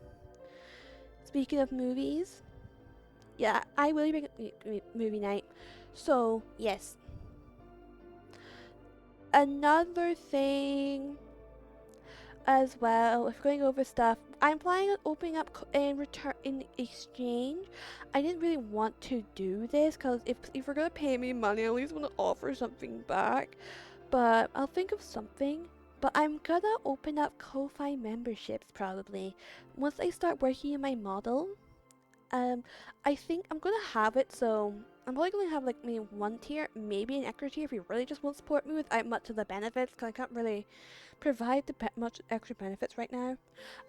Speaker 1: Speaking of movies, yeah, I will be movie night. So yes, another thing as well, if going over stuff, I'm planning on opening up in return in exchange. I didn't really want to do this because if you're gonna pay me money, I at least want to offer something back. But I'll think of something. But I'm gonna open up Ko-Fi memberships probably once I start working on my model. Um, I think I'm gonna have it so I'm probably gonna have like maybe one tier, maybe an extra tier if you really just won't support me without much of the benefits, because I can't really provide the much extra benefits right now.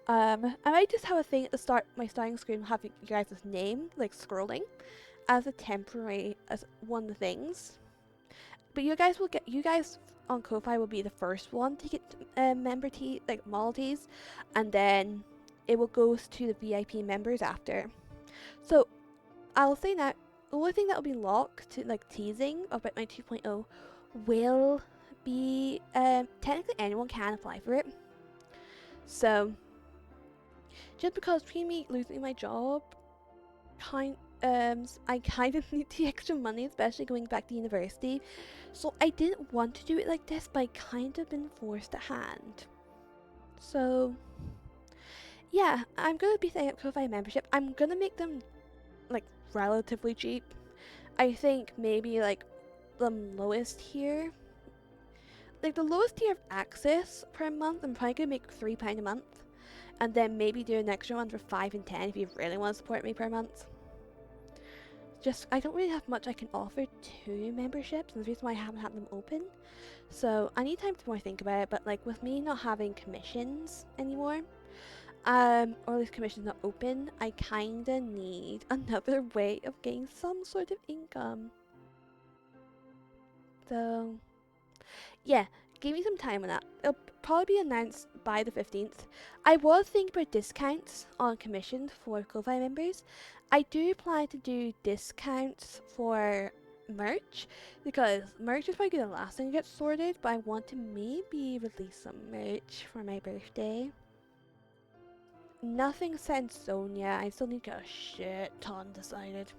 Speaker 1: I might just have a thing at the start, my starting screen, have you guys' name like scrolling as a temporary as one of the things. But you guys on Ko-Fi will be the first one to get member tea like model teas, and then it will go to the VIP members after. So I'll say now, the only thing that will be locked to like teasing about my 2.0 will be technically anyone can apply for it. So just because between me losing my job, I kind of need the extra money, especially going back to university. So I didn't want to do it like this, but I kind of been forced to hand. So yeah, I'm gonna be setting up Ko-Fi membership. I'm gonna make them like relatively cheap. I think maybe like the lowest tier, like the lowest tier of access per month, I'm probably gonna make £3 a month, and then maybe do an extra one for 5 and 10 if you really want to support me per month. Just I don't really have much I can offer to memberships, and the reason why I haven't had them open. So I need time to more think about it. But like with me not having commissions anymore, or at least commissions not open, I kinda need another way of getting some sort of income. So yeah, give me some time on that. It'll probably be announced by the 15th. I was thinking about discounts on commissions for Ko-Fi members. I do plan to do discounts for merch, because merch is probably the last thing to get sorted, but I want to maybe release some merch for my birthday. Nothing set in stone yet. I still need to get a shit ton decided.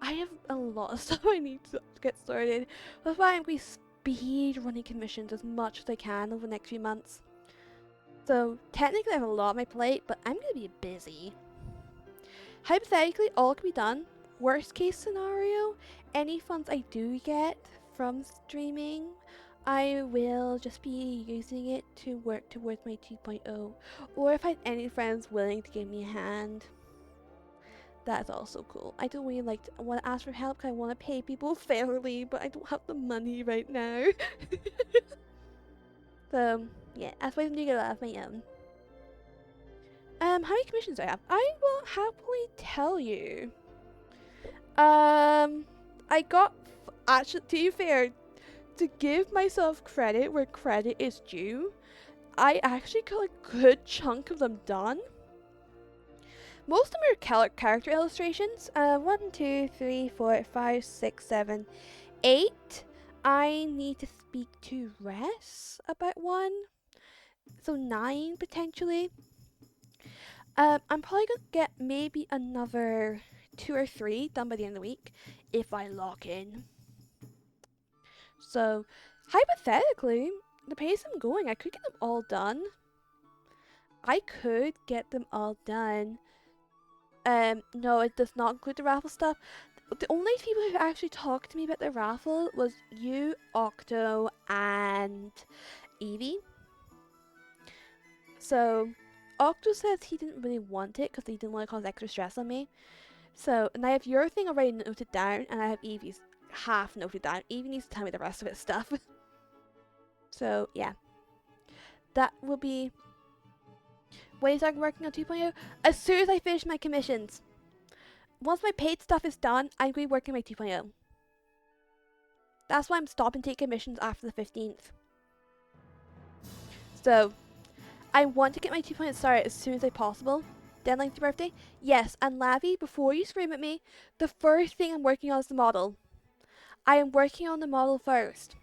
Speaker 1: I have a lot of stuff I need to get started. That's why I'm going to speed running commissions as much as I can over the next few months. So technically I have a lot on my plate, but I'm going to be busy. Hypothetically, all can be done. Worst case scenario, any funds I do get from streaming, I will just be using it to work towards my 2.0. Or if I have any friends willing to give me a hand, that's also cool. I don't really like to want to ask for help because I want to pay people fairly, but I don't have the money right now. So, yeah, that's why I'm doing it out of my own. How many commissions do I have? I will happily tell you. I got, actually, to be fair, to give myself credit where credit is due, I actually got a good chunk of them done. Most of them are character illustrations. 1, 2, 3, 4, 5, 6, 7, 8. I need to speak to Res about one. So 9 potentially. I'm probably gonna get maybe another 2 or 3 done by the end of the week if I lock in. So hypothetically, the pace I'm going, I could get them all done. I could get them all done. No, it does not include the raffle stuff. The only people who actually talked to me about the raffle was you, Octo, and Evie. So, Octo says he didn't really want it because he didn't want to cause extra stress on me. So, and I have your thing already noted down, and I have Evie's half noted down. Evie needs to tell me the rest of its stuff. So, yeah. That will be when I start working on 2.0. As soon as I finish my commissions. Once my paid stuff is done, I'm going to be working my 2.0. That's why I'm stopping taking commissions after the 15th. So, I want to get my 2.0 started as soon as possible. Deadline to birthday? Yes, and Lavi, before you scream at me, the first thing I'm working on is the model. I am working on the model first.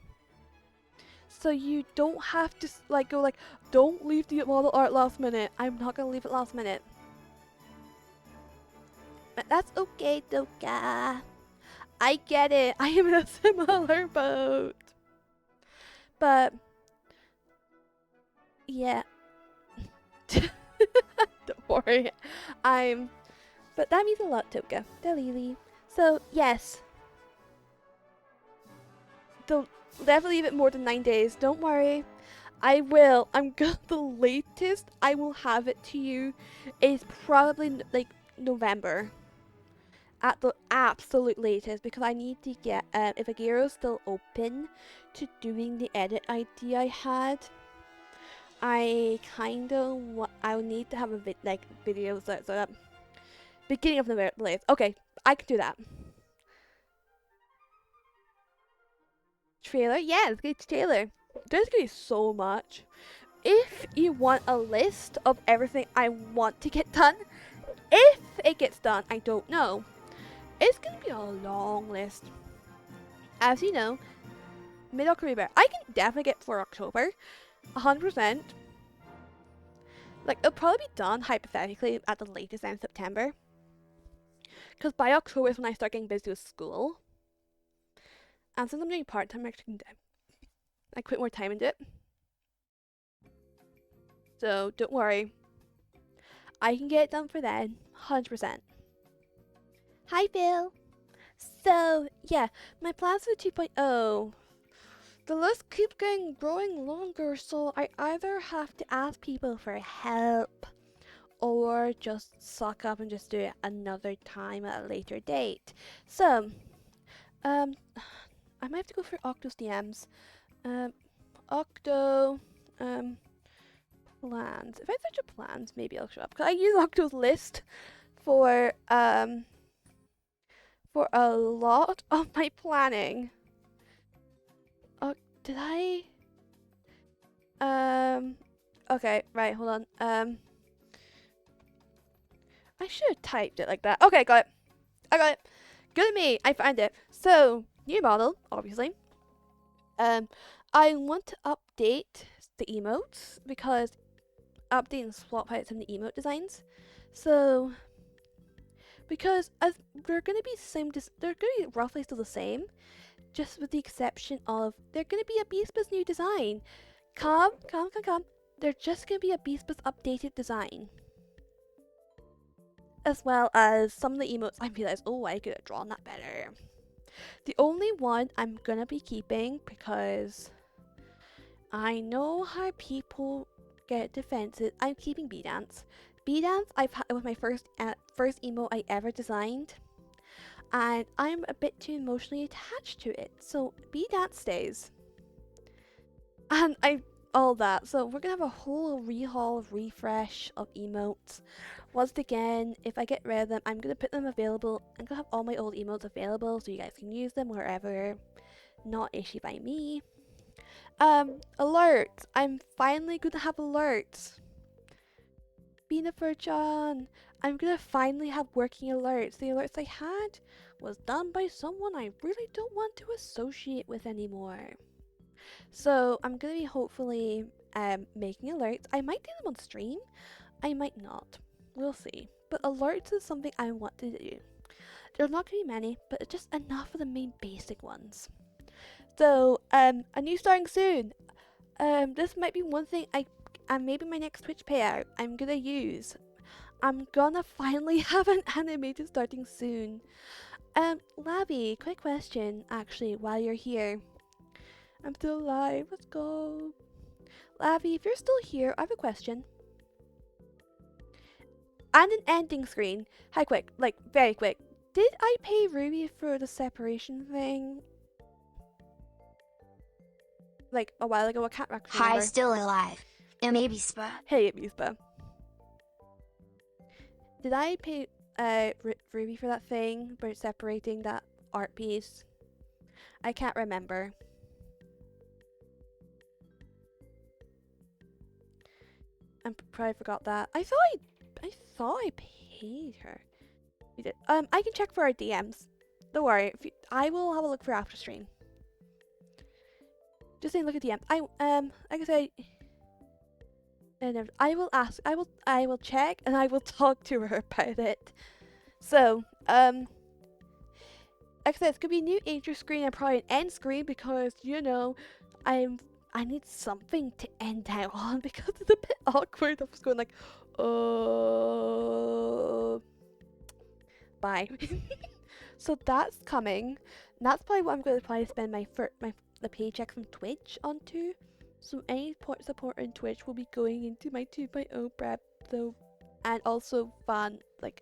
Speaker 1: So you don't have to go like, don't leave the model art last minute. I'm not going to leave it last minute. But that's okay, Doka. I get it. I am in a similar boat. But yeah. Don't worry. But that means a lot, Toka. Delili. So, yes. Don't definitely leave it more than 9 days. Don't worry. I will. The latest I will have it to you is probably like November. At the absolute latest, because I need to get, if Agiro's still open to doing the edit idea I had, I I will need to have a video so that beginning of the latest. Okay, I can do that. Trailer? Yeah, let's get trailer. There's gonna be so much. If you want a list of everything I want to get done, if it gets done, I don't know. It's gonna be a long list. As you know, mid-October. I can definitely get for October. 100%. Like, it'll probably be done, hypothetically, at the latest in September. Because by October is when I start getting busy with school. And since I'm doing part-time, I quit more time into it. So, don't worry. I can get it done for then. 100%. Hi, Bill. So, yeah, my plans for 2.0. The list keeps growing longer, so I either have to ask people for help or just suck up and just do it another time at a later date. So, I might have to go for Octo's DMs. Octo, plans. If I search up plans, maybe I'll show up. Cause I use Octo's list for a lot of my planning. Oh, did I? Okay, right, hold on. I should have typed it like that. Okay, got it. I got it. Good at me. I found it. So, new model, obviously. I want to update the emotes because update and swap out some of the emote designs. So, because as they're gonna be they're gonna be roughly still the same, just with the exception of they're gonna be a Beastmas new design. Come. They're just gonna be a Beastmas updated design. As well as some of the emotes I realized, oh, I could have drawn that better. The only one I'm gonna be keeping because I know how people get defensive. I'm keeping B-Dance. B-Dance was my first emote I ever designed, and I'm a bit too emotionally attached to it. So B-Dance stays, and all that. So we're gonna have a whole rehaul, refresh of emotes. Once again, if I get rid of them, I'm gonna put them available. I'm gonna have all my old emotes available so you guys can use them wherever. Not issue by me. Alerts. I'm finally gonna have alerts. John. I'm gonna finally have working alerts. The alerts I had was done by someone I really don't want to associate with anymore. So I'm gonna be hopefully making alerts. I might do them on stream. I might not. We'll see. But alerts is something I want to do. There's not gonna be many, but just enough of the main basic ones. So, a new starting soon. This might be one thing and maybe my next Twitch payout I'm gonna use. I'm gonna finally have an animated starting soon. Labby, quick question, actually, while you're here. I'm still alive, let's go. Labby, if you're still here, I have a question. And an ending screen. Hi, quick, like, very quick. Did I pay Ruby for the separation thing? Like, a while ago, I can't actually remember.
Speaker 2: Hi, still alive. Maybe Spa.
Speaker 1: Hey, Amuspa. Did I pay Ruby for that thing for separating that art piece? I can't remember. I probably forgot that. I thought I paid her. We did. I can check for our DMs. Don't worry. I will have a look for after stream. Just saying, look at DMs. Like I said, and I will ask. I will check, and I will talk to her about it. So, like I said, it's gonna be a new intro screen and probably an end screen because I need something to end out on because it's a bit awkward. I'm just going like, bye. So that's coming. And that's probably what I'm going to probably spend the paycheck from Twitch onto. So any support in Twitch will be going into my 2.0 prep, so, and also fun like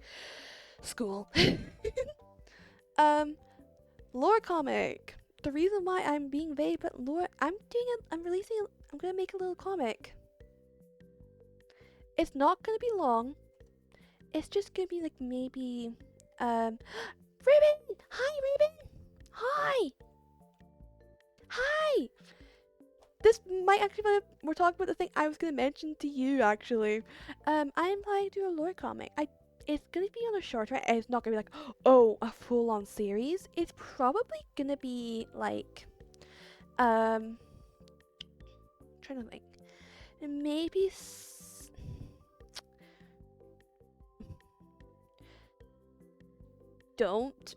Speaker 1: school. Lore comic. The reason why I'm being vague about lore, I'm gonna make a little comic. It's not gonna be long. It's just gonna be like maybe, Raven! Hi, Raven! Hi! Hi! This might actually be, we're talking about the thing I was gonna mention to you actually. I'm planning to do a lore comic. It's gonna be on a shorter, and it's not gonna be like, oh, a full-on series. It's probably gonna be like, trying to think, maybe don't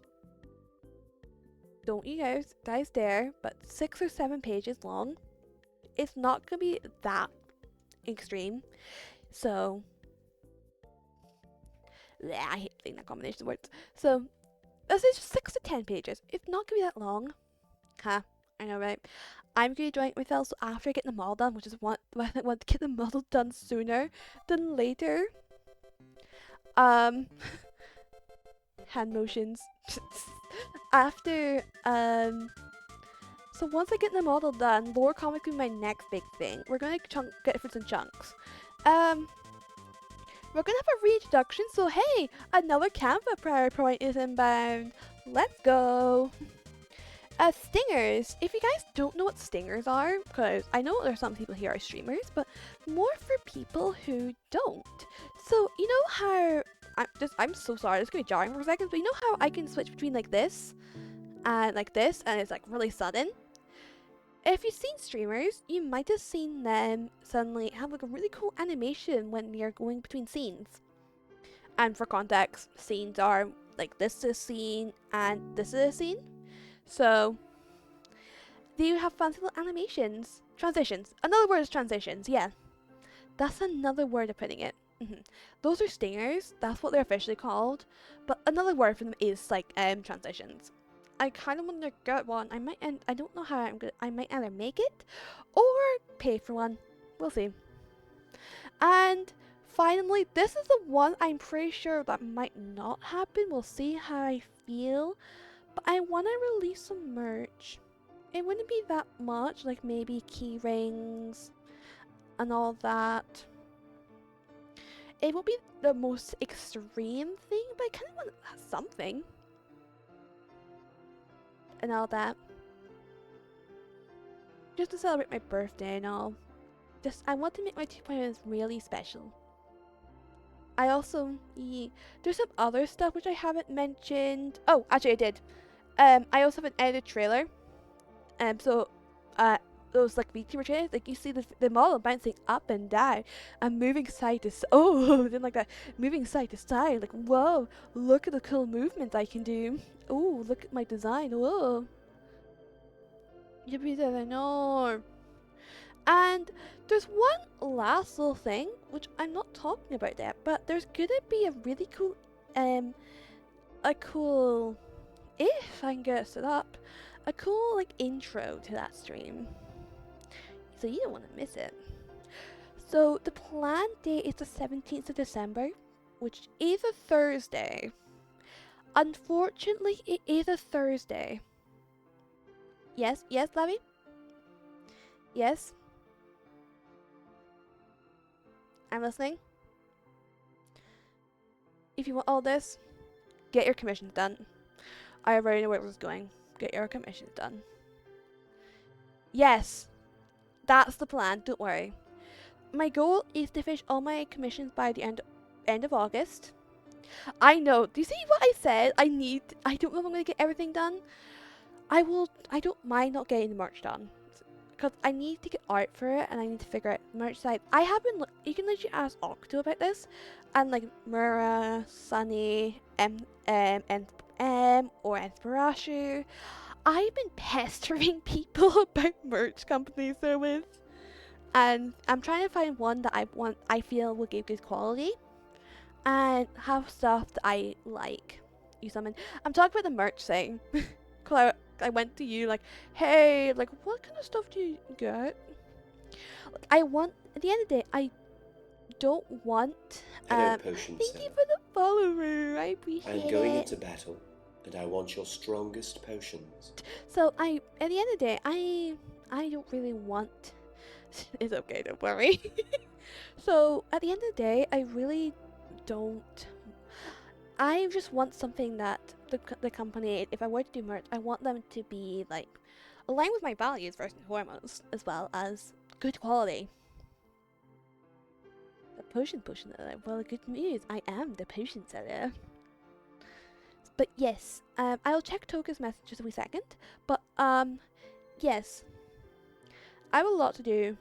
Speaker 1: you guys dare, but 6 or 7 pages long. It's not gonna be that extreme, so I hate saying that combination of words. So let's say just 6 to 10 pages. It's not gonna be that long. Huh, I know, right? I'm gonna be doing it myself, so after I get them all done, which is what I want to get the model done sooner than later. Hand motions. After so once I get the model done, lore comic will be my next big thing. We're gonna get it in chunks. We're gonna have a reintroduction, so hey, another Canva prior point is inbound. Let's go. Stingers. If you guys don't know what stingers are, because I know there's some people here are streamers, but more for people who don't. So you know how I'm so sorry, it's gonna be jarring for a second, but you know how I can switch between like this, and it's like really sudden. If you've seen streamers, you might have seen them suddenly have like a really cool animation when you're going between scenes. And for context, scenes are like this is a scene and this is a scene. So they have fancy little animations. Transitions. Another word is transitions, yeah. That's another word of putting it. Those are stingers, that's what they're officially called. But another word for them is like transitions. I kind of want to get one. I don't know how I might either make it or pay for one. We'll see. And finally, this is the one I'm pretty sure that might not happen. We'll see how I feel. But I want to release some merch. It wouldn't be that much, like maybe key rings and all that. It won't be the most extreme thing, but I kind of want something. And all that. Just to celebrate my birthday and all. I want to make my 2.0s really special. I also, there's some other stuff which I haven't mentioned. Oh, actually I did. I also have an edited trailer. Those like VTuber trailers, like you see the model bouncing up and down and moving side to side. Oh, then like that, moving side to side. Like, whoa, look at the cool movements I can do. Oh, look at my design. Whoa. Yippee I know. And there's one last little thing which I'm not talking about yet, but there's gonna be a really cool, if I can get it set up, a cool like intro to that stream. So you don't want to miss it. So the planned date is the 17th of December, which is a Thursday. Unfortunately, it is a Thursday. Yes, Levy? Yes? I'm listening. If you want all this, get your commissions done. I already know where it was going. Get your commissions done. Yes, that's the plan, don't worry. My goal is to finish all my commissions by the end of August. I know, do you see what I said? I don't know if I'm going to get everything done. I don't mind not getting the merch done. because I need to get art for it, and I need to figure out merch side. I have been. You can literally ask Octo about this, and like Mura, Sunny, or Inspirashu. I've been pestering people about merch companies they're with, and I'm trying to find one that I feel will give good quality, and have stuff that I like. You summon. I'm talking about the merch thing. Cause I went to you like, hey, like what kind of stuff do you get? Like, I want at the end of the day, I don't want.
Speaker 4: Hello, Potion
Speaker 1: Thank
Speaker 4: Seller.
Speaker 1: you for the follower. I appreciate
Speaker 4: I'm going
Speaker 1: it.
Speaker 4: into battle, and I want your strongest potions.
Speaker 1: So at the end of the day, I don't really want. It's okay, don't worry. So at the end of the day, I really don't. I just want something that the company, if I were to do merch, I want them to be like aligned with my values first and foremost, as well as good quality. The potion seller. Well, good news, I am the potion seller. But yes, I'll check Toka's messages a wee second. But yes, I have a lot to do,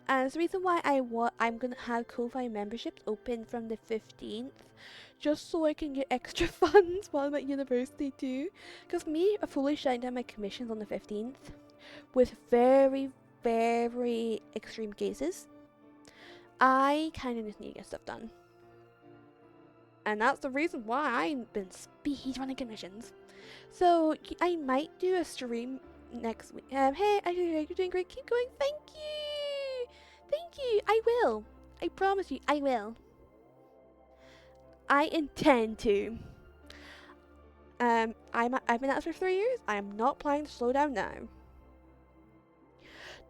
Speaker 1: and it's the reason why I'm gonna have Ko-fi memberships open from the 15th, just so I can get extra funds while I'm at university too. Because me, I fully shut down my commissions on the 15th, with very, very extreme cases. I kind of just need to get stuff done. And that's the reason why I've been speed running commissions. So I might do a stream next week. Hey, you're doing great. Keep going. Thank you. Thank you. I will. I promise you, I will. I intend to. I've been at this for 3 years. I am not planning to slow down now.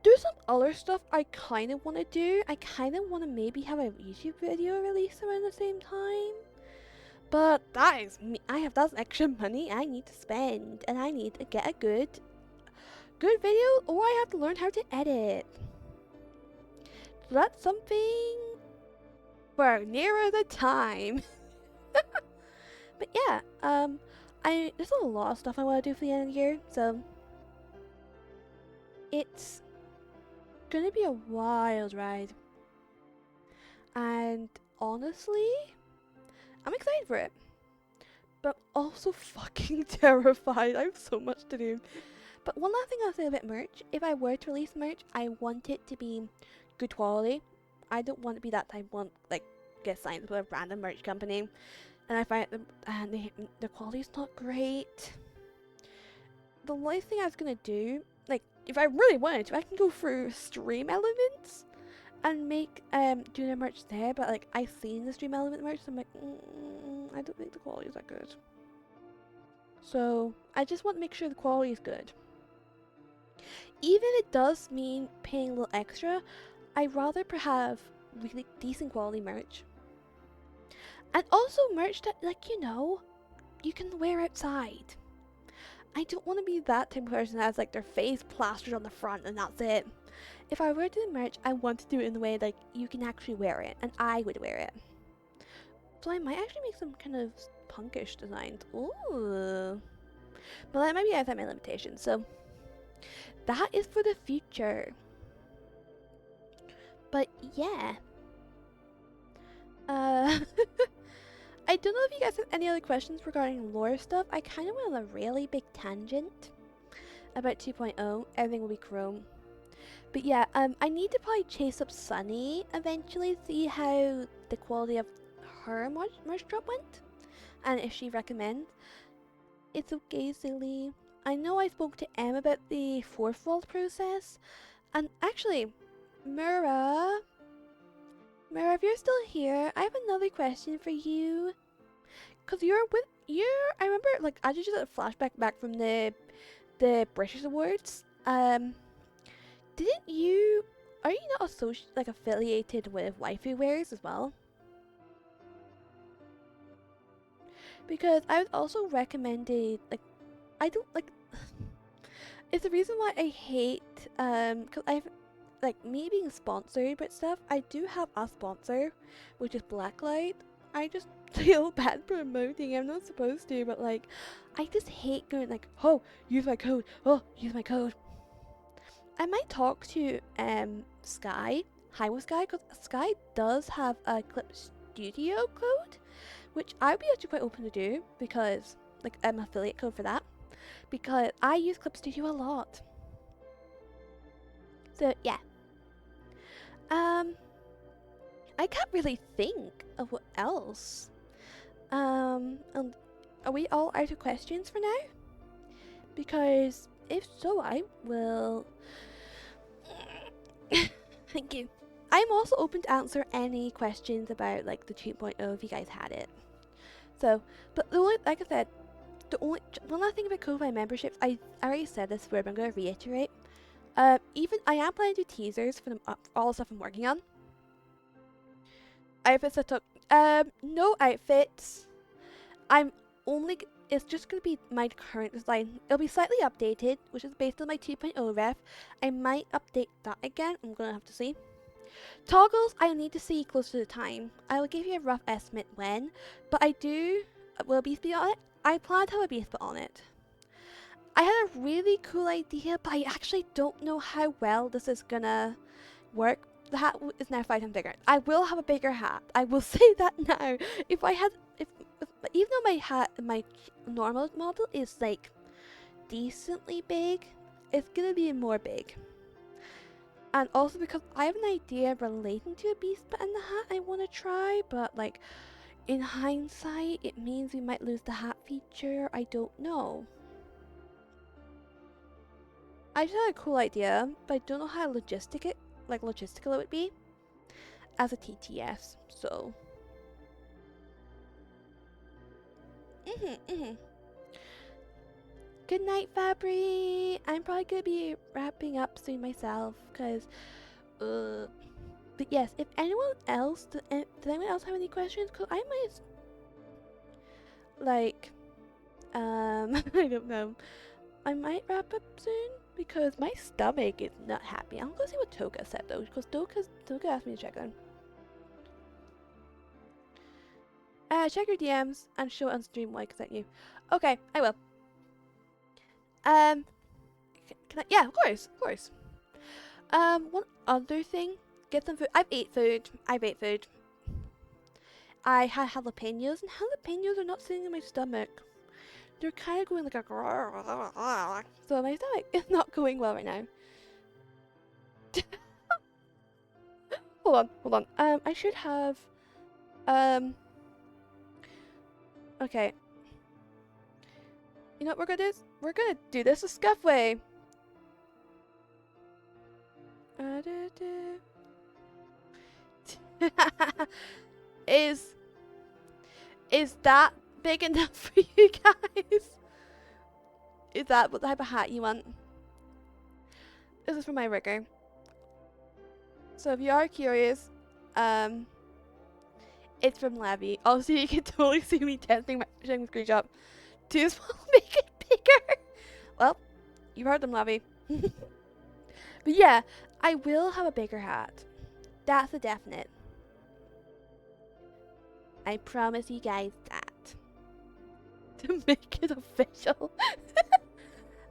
Speaker 1: There's some other stuff I kind of want to do. I kind of want to maybe have a YouTube video release around the same time. But that is me. That's extra money I need to spend, and I need to get a good video, or I have to learn how to edit. So that's something for nearer the time. But yeah, there's a lot of stuff I want to do for the end of the year, so it's gonna be a wild ride. And honestly, I'm excited for it, but also fucking terrified. I have so much to do. But one last thing I'll say about merch: if I were to release merch, I want it to be good quality. I don't want to be that type one like get signed with a random merch company, and I find the quality's not great. The last thing I was gonna do, like if I really wanted to, I can go through Stream Elements and make do the merch there. But like I've seen the Stream Element merch, so I'm like, I don't think the quality is that good. So I just want to make sure the quality is good. Even if it does mean paying a little extra, I'd rather have really decent quality merch. And also merch that, like, you can wear outside. I don't want to be that type of person that has like their face plastered on the front and that's it. If I were to do merch, I want to do it in the way like you can actually wear it, and I would wear it. So I might actually make some kind of punkish designs. Ooh. But that might be outside my limitations, so that is for the future. But yeah. I don't know if you guys have any other questions regarding lore stuff. I kind of went on a really big tangent about 2.0. Everything will be Chrome. But yeah, I need to probably chase up Sunny eventually, see how the quality of her merch drop went, and if she recommends. It's okay, silly. I know I spoke to Em about the fourth vault process, and actually, Mira, if you're still here, I have another question for you. Cause I remember like I just did a flashback back from the British Awards. Didn't you? Are you not affiliated with Waifu Wares as well? Because I was also recommended I don't like. It's the reason why I hate cause I've like me being sponsored but stuff. I do have a sponsor, which is Blacklight. I just feel bad promoting. I'm not supposed to, but like I just hate going like, oh, use my code. Oh, use my code. I might talk to Sky, Highway Sky, because Sky does have a Clip Studio code, which I'd be actually quite open to do because like an affiliate code for that, because I use Clip Studio a lot. So yeah. I can't really think of what else. And are we all out of questions for now? Because if so, I will. Thank you. I'm also open to answer any questions about like the 2.0 if you guys had it. So, but the only, like I said, the only one last thing about Ko-Fi memberships, I already said this before, but I'm going to reiterate. Even I am planning to do teasers for all the stuff I'm working on. Outfits I took. No outfits. It's just going to be my current design. It'll be slightly updated, which is based on my 2.0 ref. I might update that again. I'm going to have to see. Toggles, I need to see close to the time. I will give you a rough estimate when, but I will be spit on it. I plan to have a bee spit on it. I had a really cool idea, but I actually don't know how well this is gonna work. The hat is now 5 times bigger. I will have a bigger hat. I will say that now. Even though my normal model is like decently big, it's gonna be more big. And also because I have an idea relating to a bee spit in the hat I want to try, but like in hindsight, it means we might lose the hat feature. I don't know. I just had a cool idea, but I don't know how logistical it would be as a TTS. So, Good night, Fabry. I'm probably gonna be wrapping up soon myself, cause, But yes, if anyone else, does anyone else have any questions? Cause I might, like, I don't know. I might wrap up soon because my stomach is not happy. I'm gonna see what Toka said though, because Toka asked me to check them. Check your DMs and show on stream why I sent you. Okay, I will. Can I? Yeah, of course. One other thing, get some food. I've ate food. I had jalapenos, and jalapenos are not sitting in my stomach. They're kind of going like a so my stomach is not going well right now. Hold on. I should have. Okay. You know what we're gonna do? We're gonna do this a scuff way. Is that big enough for you guys? Is that what type of hat you want? This is for my rigger. So if you are curious, it's from Labby. Also, you can totally see me testing my screenshot. Too small, make it bigger. Well, you heard them, Labby. But yeah, I will have a bigger hat. That's a definite. I promise you guys that. To make it official.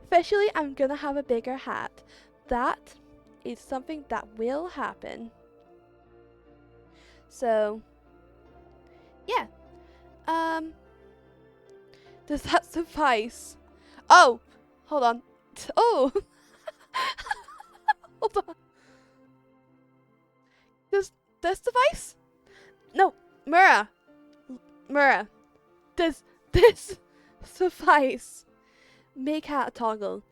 Speaker 1: Officially, I'm gonna have a bigger hat. That is something that will happen. So, yeah. Does that suffice? Oh, hold on. Oh, hold on. Does this suffice? No, Mura. Does this suffice? Make hat a toggle.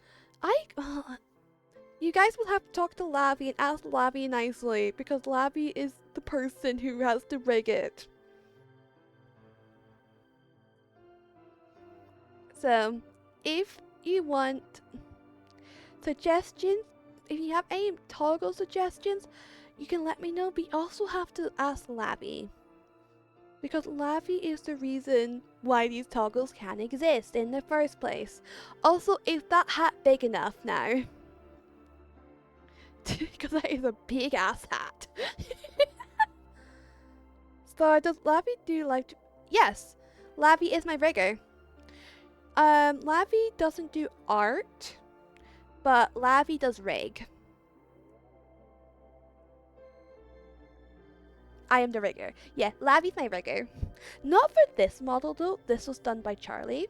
Speaker 1: You guys will have to talk to Lavi and ask Lavi nicely, because Lavi is the person who has to rig it. So, if you want suggestions, if you have any toggle suggestions, you can let me know, but you also have to ask Lavi. Because Lavi is the reason why these toggles can exist in the first place. Also, is that hat big enough now? Because that is a big ass hat. So does Lavi do like? Yes, Lavi is my rigger. Lavi doesn't do art, but Lavi does rig. I am the rigger. Yeah, Lavi's my rigger. Not for this model though. This was done by Charlie.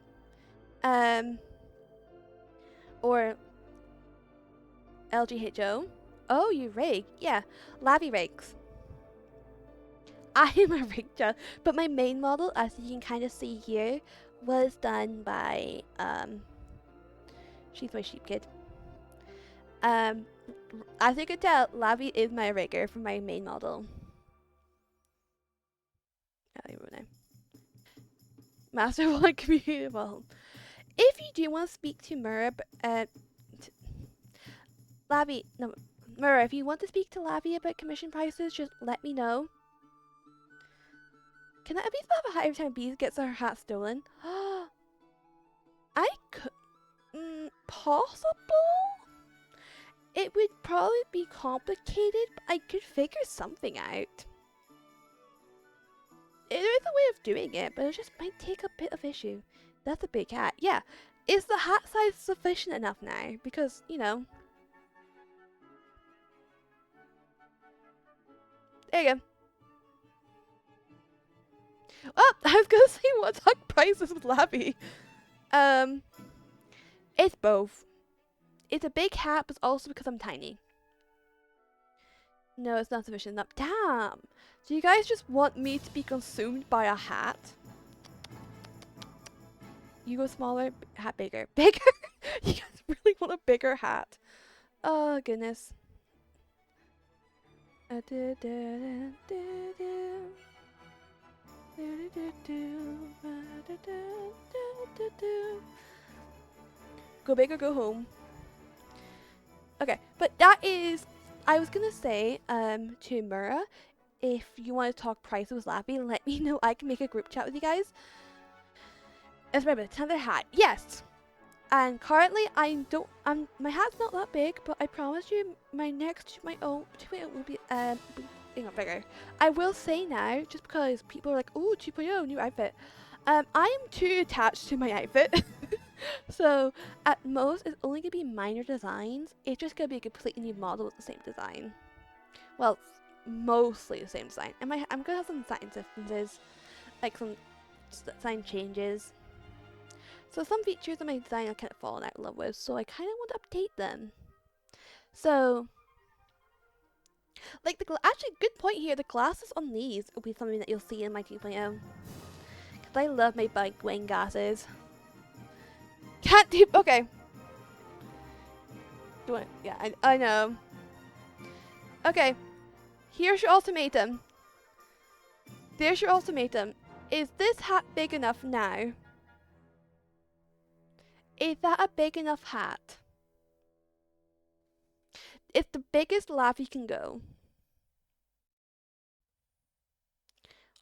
Speaker 1: Or LGHO. Oh, you rig? Yeah, Lavi rigs. I am a rigger, but my main model, as you can kind of see here, was done by she's my sheep kid. As you can tell, Lavi is my rigger for my main model. Master one community model. If you do want to speak to Murra, Lavi, no, Murra, if you want to speak to Lavi about commission prices, just let me know. Can I at least have a hat every time Bees gets her hat stolen? I could, possible? It would probably be complicated, but I could figure something out. There is a way of doing it, but it just might take a bit of issue. That's a big hat. Yeah. Is the hat size sufficient enough now? Because, you know. There you go. Oh, I was gonna say what talk prices with Lavi. It's both. It's a big hat, but also because I'm tiny. No, it's not sufficient enough. Damn. So you guys just want me to be consumed by a hat? You go smaller, hat bigger. Bigger? You guys really want a bigger hat? Oh, goodness. Go big or go home. Okay, but that is... I was gonna say, to Murra, if you want to talk prices with Lappy, let me know. I can make a group chat with you guys. Let's remember, another hat. Yes! And currently, my hat's not that big, but I promise you, my next, my own, will be, bigger. I will say now, just because people are like, oh, 2.0, new outfit. I am too attached to my outfit. So, at most, it's only going to be minor designs. It's just going to be a completely new model with the same design. Well, mostly the same design. And I'm going to have some design differences, like some design changes. So some features of my design I've kind of fallen out of love with, so I kind of want to update them. So, like actually, good point here, the glasses on these will be something that you'll see in my 2.0. Because I love my bike wing glasses. Can't do, okay. Yeah, I know. Okay, here's your ultimatum. There's your ultimatum. Is this hat big enough now? Is that a big enough hat? It's the biggest laugh you can go.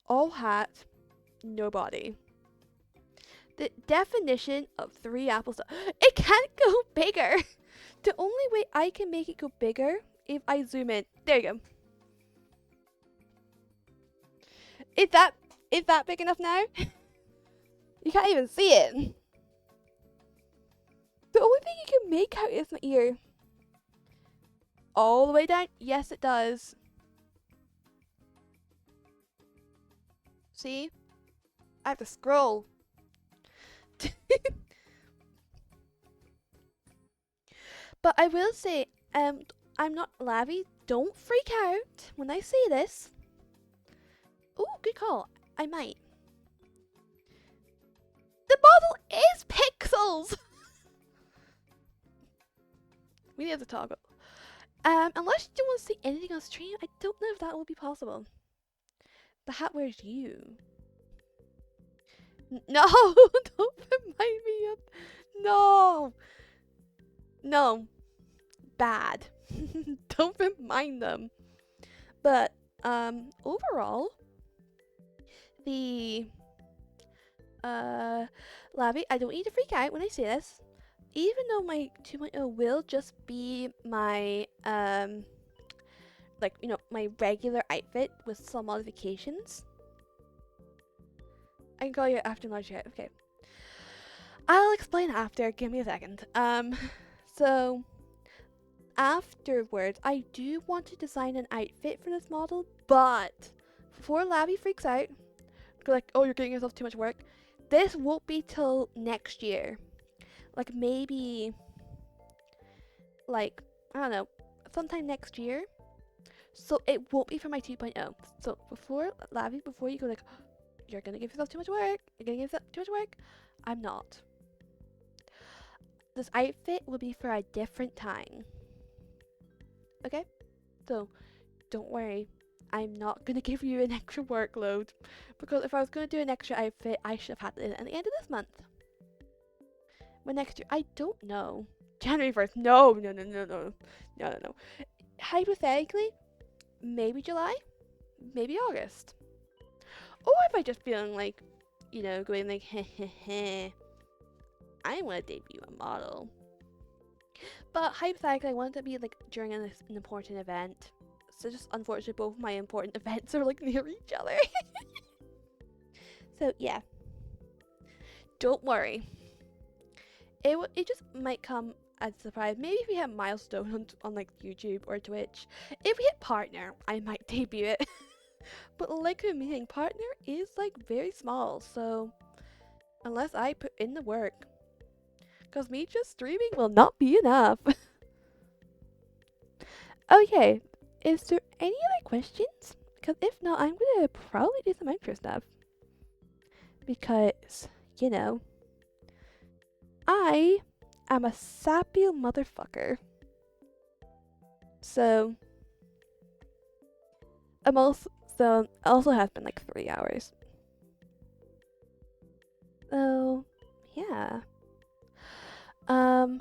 Speaker 1: All hat, no body. The definition of 3 apples. It can't go bigger. The only way I can make it go bigger if I zoom in. There you go. Is that big enough now? You can't even see it. The only thing you can make out is my ear. All the way down? Yes, it does. See? I have to scroll. But I will say, I'm not Lavi. Don't freak out when I say this. Oh, good call. I might. The model is pixels! We need to toggle. Unless you don't want to see anything on stream, I don't know if that will be possible. The hat wears you. No! Don't remind me of... No! No. Bad. Don't remind them. But, overall, the, Lavi, I don't need to freak out when I say this. Even though my 2.0 will just be my, like, you know, my regular outfit with some modifications. I can call you after large hat. Okay. I'll explain after. Give me a second. So afterwards, I do want to design an outfit for this model, but before Labby freaks out, like, oh, you're getting yourself too much work, this won't be till next year. Like, maybe, like, I don't know, sometime next year. So it won't be for my 2.0. So before, Labby, before you go like, you're gonna give yourself too much work, you're gonna give yourself too much work, I'm not. This outfit will be for a different time. Okay? So, don't worry. I'm not gonna give you an extra workload. Because if I was gonna do an extra outfit, I should have had it at the end of this month. When next year? I don't know. January 1st. No. Hypothetically, maybe July, maybe August. Or if I just feeling like, you know, going like, heh, I want to debut a model. But hypothetically, I want it to be like during an important event. So just unfortunately, both my important events are like near each other. So yeah, don't worry. It just might come as a surprise. Maybe if we hit milestone on like YouTube or Twitch. If we hit partner, I might debut it. But like I'm saying, partner is like very small. So unless I put in the work, because me just streaming will not be enough. Okay, is there any other questions? Because if not, I'm gonna probably do some extra stuff. Because, you know, I am a sappy motherfucker. So, it also has been like 3 hours. So, yeah. My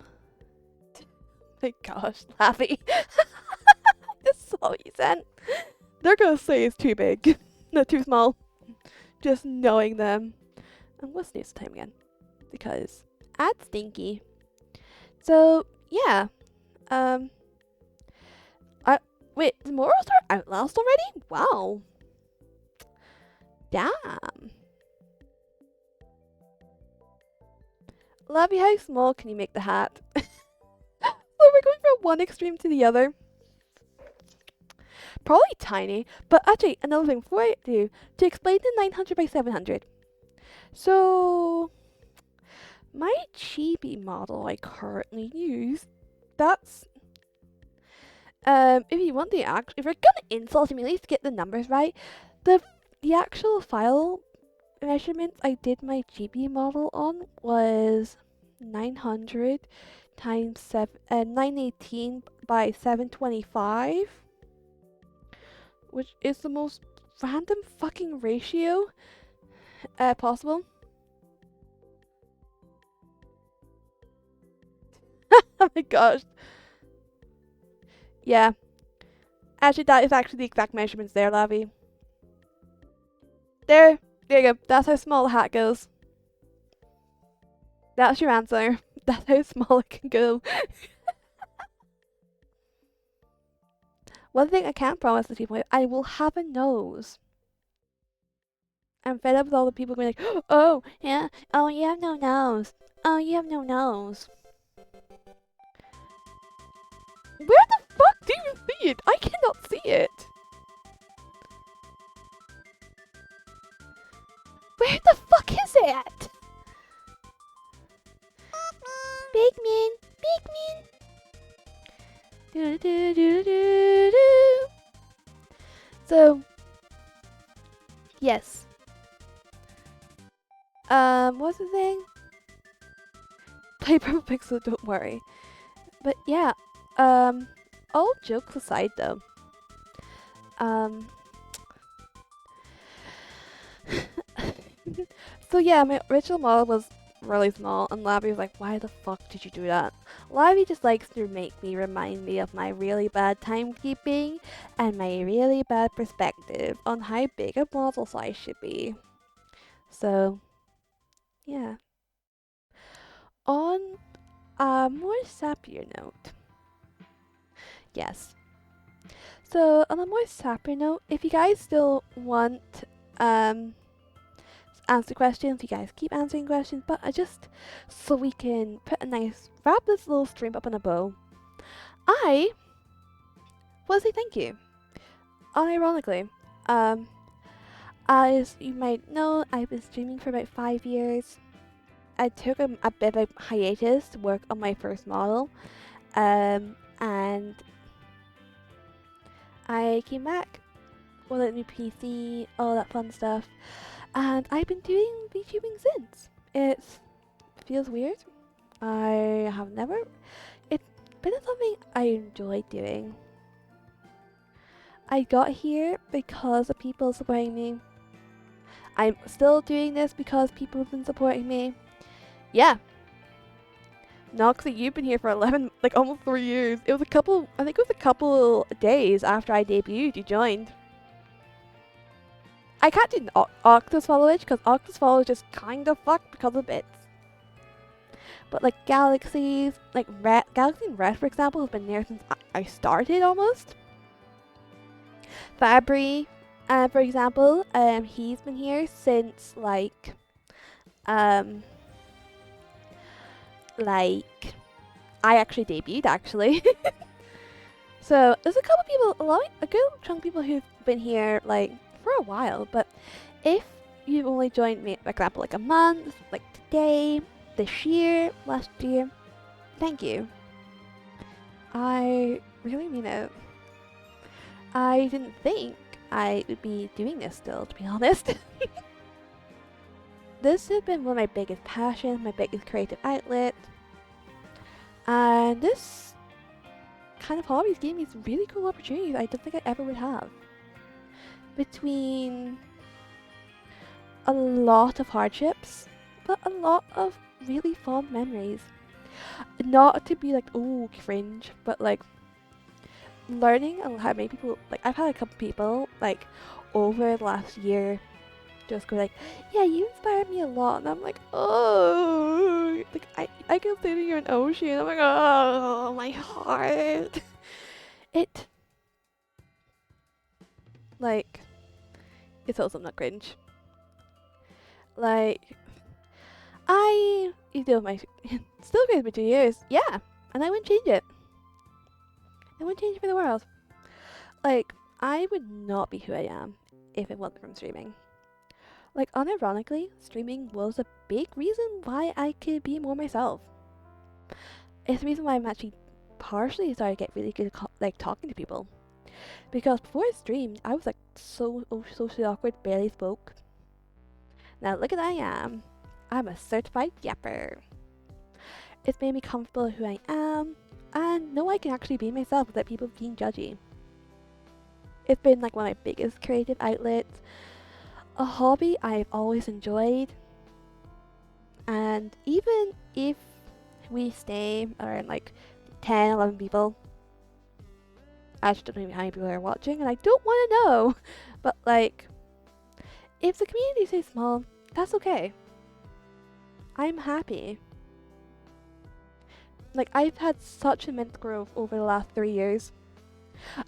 Speaker 1: gosh, Laffy. This is all you sent. They're gonna say it's too big, not too small. Just knowing them. And what's news time again? Because that's stinky. So yeah. Wait, the morals are Outlast already? Wow. Damn. Laffy, how small can you make the hat? So we're going from one extreme to the other. Probably tiny, but actually another thing before I do, to explain the 900 by 700. So my chibi model I currently use, that's if you want the if you're gonna insult me, at least get the numbers right. The actual file measurements I did my chibi model on was 900 times 918 by 725, which is the most random fucking ratio possible. Oh my gosh. Yeah. Actually, that is actually the exact measurements there, Lavi. There you go. That's how small the hat goes. That's your answer. That's how small it can go. One thing I can't promise the people, I will have a nose. I'm fed up with all the people going like, oh, yeah, oh, you have no nose. Oh, you have no nose. Where the fuck do you see it? I cannot see it. Where the fuck is it? Big man, big man. Do, do, do, do, do. So, yes. What's the thing? Play Purple Pixel, don't worry. But yeah, all jokes aside though, so yeah, my original model was really small, and Labby was like, why the fuck did you do that? Labby just likes to remind me of my really bad timekeeping and my really bad perspective on how big a model size should be. So, yeah. On a more sappier note, yes. So, on a more sappier note, if you guys still want, answer questions, you guys keep answering questions, but I just, so we can wrap this little stream up in a bow, I want to say thank you. Unironically, As you might know, I've been streaming for about 5 years. I took a bit of a hiatus to work on my first model, and I came back with a new PC, all that fun stuff, and I've been doing VTubing since. It feels weird. I have never. It's been something I enjoy doing. I got here because of people supporting me. I'm still doing this because people have been supporting me. Yeah. Noxie, you've been here for 11, like almost 3 years. I think it was a couple days after I debuted, you joined. I can't do Octus followage because Octus follow is just kind of fucked because of bits. But like Galaxies, like Galaxy and Red, for example, has been there since I started almost. Fabry, for example, he's been here since like I actually debuted actually. So there's a couple people, a good chunk of people who've been here like for a while. But if you've only joined me, for example, like a month, like today, this year, last year, thank you. I really mean it. I didn't think I would be doing this still, to be honest. This has been one of my biggest passions, my biggest creative outlet. And this kind of hobbies gave me some really cool opportunities I don't think I ever would have. Between a lot of hardships, but a lot of really fond memories. Not to be like, oh, cringe, but like learning how many people, like I've had a couple people like over the last year just go like, yeah, you inspired me a lot, and I'm like, oh, like I consider you an ocean. I'm like, oh, my heart. It's also not cringe. Like, you know, my still crazy for 2 years, yeah, and I wouldn't change it. I wouldn't change it for the world. Like, I would not be who I am if it wasn't from streaming. Like, unironically, streaming was a big reason why I could be more myself. It's the reason why I'm actually partially started to get really good at talking to people. Because before I streamed, I was like so socially awkward, barely spoke. Now look at I am. I'm a certified yapper. It's made me comfortable who I am, and know I can actually be myself without people being judgy. It's been like one of my biggest creative outlets, a hobby I've always enjoyed, and even if we stay around like 10, 11 people, I just don't know how many people are watching, and I don't want to know, but like, if the community stays small, that's okay. I'm happy. Like, I've had such immense growth over the last 3 years.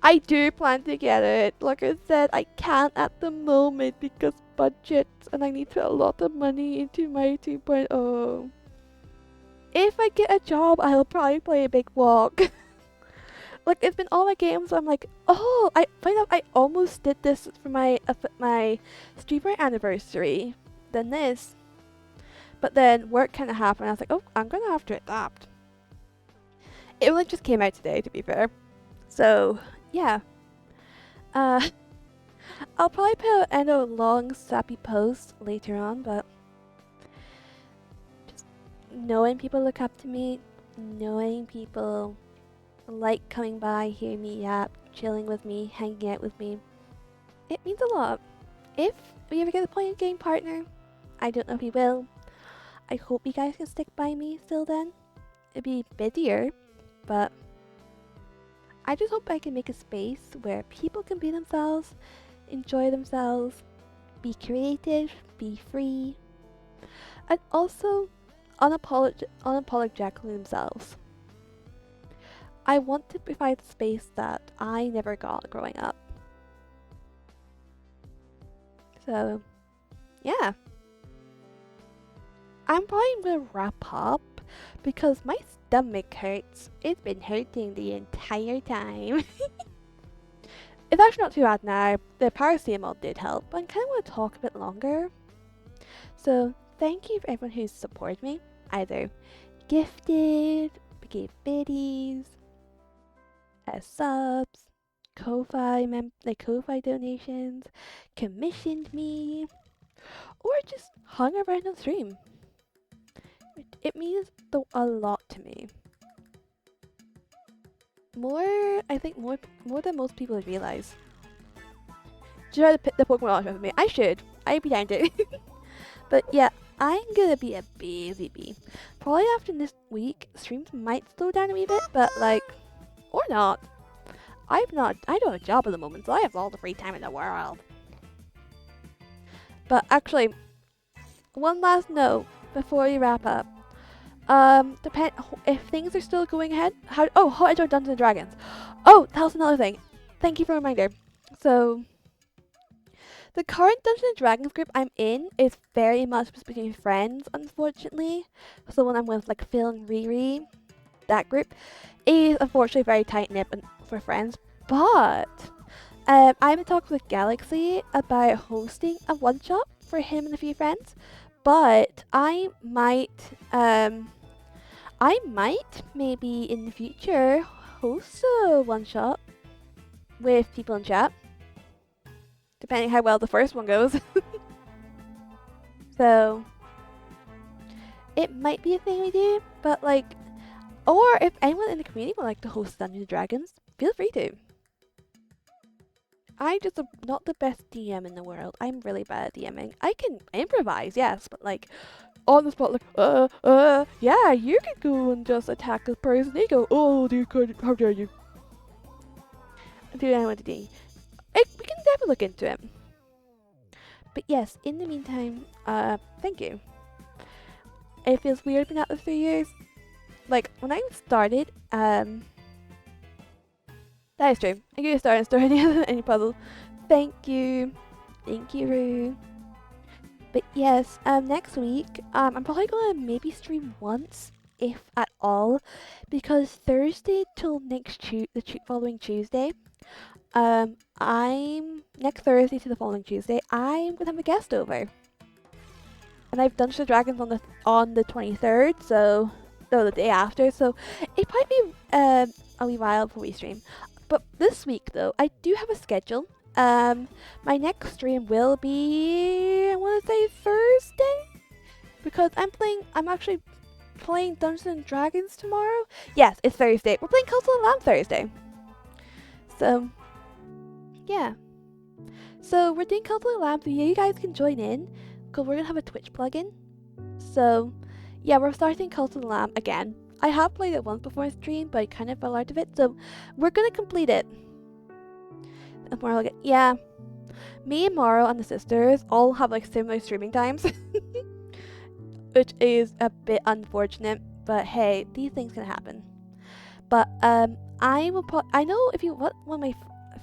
Speaker 1: I do plan to get it. Like I said, I can't at the moment because budgets, and I need to put a lot of money into my 2.0. If I get a job, I'll probably play a big walk. Like, it's been all my games, so I'm like, oh, I find out I almost did this for my streamer anniversary. Then this. But then work kind of happened. I was like, oh, I'm going to have to adapt. It only just came out today, to be fair. So, yeah. I'll probably put a long, sappy post later on, but just knowing people look up to me, knowing people like coming by, hearing me yap, chilling with me, hanging out with me, it means a lot. If we ever get to the point of getting partner, I don't know if we will. I hope you guys can stick by me still then. It'd be busier, but I just hope I can make a space where people can be themselves, enjoy themselves, be creative, be free, and also unapologetically themselves. I want to provide a space that I never got growing up. So, yeah. I'm probably going to wrap up because my stomach hurts. It's been hurting the entire time. It's actually not too bad now. The paracetamol did help, but I kind of want to talk a bit longer. So thank you for everyone who's supported me, either gifted, gave biddies, subs, Ko-Fi donations, commissioned me, or just hung around on stream. It means a lot to me. I think more than most people realize. Do you know how to pick the Pokemon off with me? I should. I'd be down to. But yeah, I'm gonna be a busy bee. Probably after this week, streams might slow down a wee bit, but like, or not. I don't have a job at the moment, so I have all the free time in the world. But actually, one last note before we wrap up. If things are still going ahead. How I joined Dungeons and Dragons. Oh, that was another thing. Thank you for a reminder. So, the current Dungeons and Dragons group I'm in is very much between friends, unfortunately. So when I'm with like Phil and Riri, that group is unfortunately very tight knit for friends. But I'm in talks with Galaxy about hosting a one shot for him and a few friends. But I might maybe in the future host a one shot with people in chat, depending how well the first one goes. So it might be a thing we do, but like, or if anyone in the community would like to host Dungeons and Dragons, feel free to. I'm just not the best DM in the world. I'm really bad at DMing. I can improvise, yes, but like on the spot, like, yeah, you could go and just attack this person. They go, oh, how dare you? Do what I want to do. We can definitely look into it. But yes, in the meantime, thank you. It feels weird being out there 3 years. Like, when I started, that is true. I gave you a star and store any puzzle. Thank you. Thank you, Rue. But yes, next week, I'm probably gonna maybe stream once, if at all, because Thursday till the following Tuesday, next Thursday to the following Tuesday, I'm gonna have a guest over, and I've Dungeons and Dragons on the 23rd, so the day after, so it might be a wee while before we stream. But this week though, I do have a schedule. My next stream will be, I want to say Thursday, because I'm actually playing Dungeons and Dragons tomorrow. Yes, it's Thursday. We're playing Castle of the Lamb Thursday. So, yeah. So we're doing Castle of the Lamb, so you guys can join in, because we're gonna have a Twitch plugin. So, yeah, we're starting Castle of the Lamb again. I have played it once before in stream, but I kind of fell out of it, so we're gonna complete it. And Morrow, yeah. Me and Morrow and the sisters all have like similar streaming times, which is a bit unfortunate. But hey, these things can happen. But I know one of my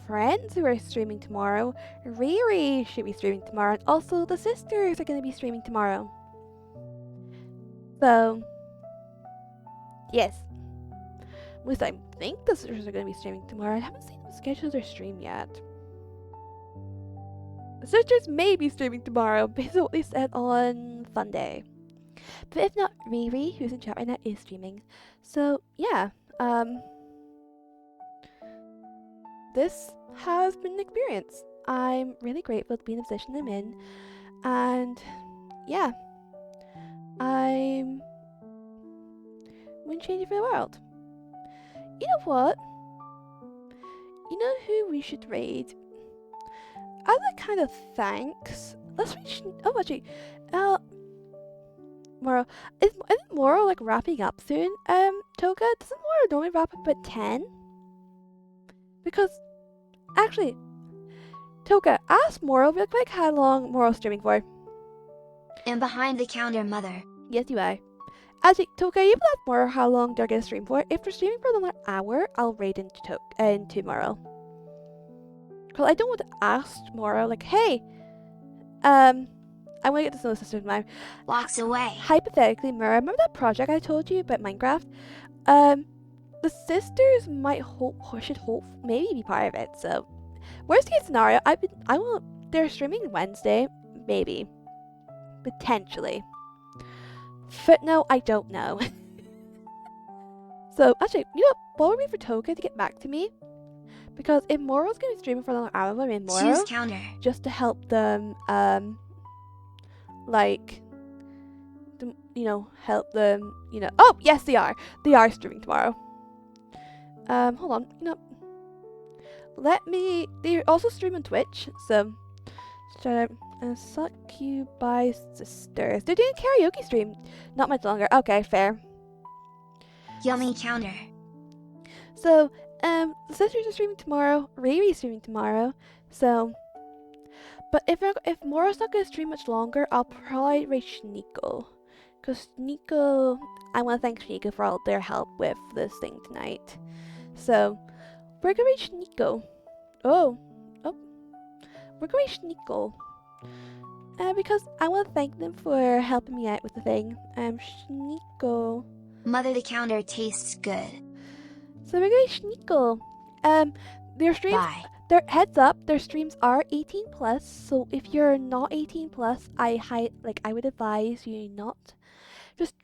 Speaker 1: friends who are streaming tomorrow, Riri should be streaming tomorrow, and also the sisters are going to be streaming tomorrow. So yes, at least I think the sisters are going to be streaming tomorrow. I haven't seen them schedule their stream yet. The sisters may be streaming tomorrow based on what they said on Sunday. But if not, Riri, who's in chat right now, is streaming. So yeah, this has been an experience. I'm really grateful to be in the position I'm in, and yeah, I'm going to change it for the world. You know what? You know who we should raid? As a kind of thanks, let's reach. Oh, actually, Moro, isn't Moro like wrapping up soon? Toga, doesn't Moro normally wrap up at 10? Because actually, Toga, ask Moro real quick how long Moro's streaming for.
Speaker 2: I'm behind the counter, mother.
Speaker 1: Yes, you are. Actually, Toga, you can ask Moro how long they're gonna stream for. If they're streaming for another hour, I'll raid into Moro. Because I don't want to ask Moro, like, hey, I'm gonna get this in the system now.
Speaker 2: Walks away.
Speaker 1: Hypothetically, Moro, remember that project I told you about Minecraft? The sisters might maybe be part of it, so Worst case scenario, they're streaming Wednesday, maybe. Potentially. Footnote, I don't know. So, actually, you know what? While we wait for Toka to get back to me, because if Moro's going to be streaming for another hour, I mean, Moro,
Speaker 2: Choose counter.
Speaker 1: just to help them, like, help them, Oh, yes, they are. They are streaming tomorrow. Hold on, they're also streaming Twitch, so, shout out, Succubus Sisters. They're doing a karaoke stream. Not much longer. Okay, fair.
Speaker 2: Yummy counter.
Speaker 1: So, the sisters are streaming tomorrow. Riri's streaming tomorrow. So, but if Moro's not gonna stream much longer, I'll probably raid Shiniko. Cause Shiniko, I want to thank Shiniko for all their help with this thing tonight. So, we're gonna raid Shiniko. Oh, we're gonna raid Shiniko. Because I want to thank them for helping me out with the thing. Shiniko.
Speaker 2: Mother, the counter tastes good.
Speaker 1: So we're going to Shiniko. Their streams,
Speaker 2: Bye.
Speaker 1: their heads up, their streams are 18 plus. So if you're not 18 plus, I would advise you not. Just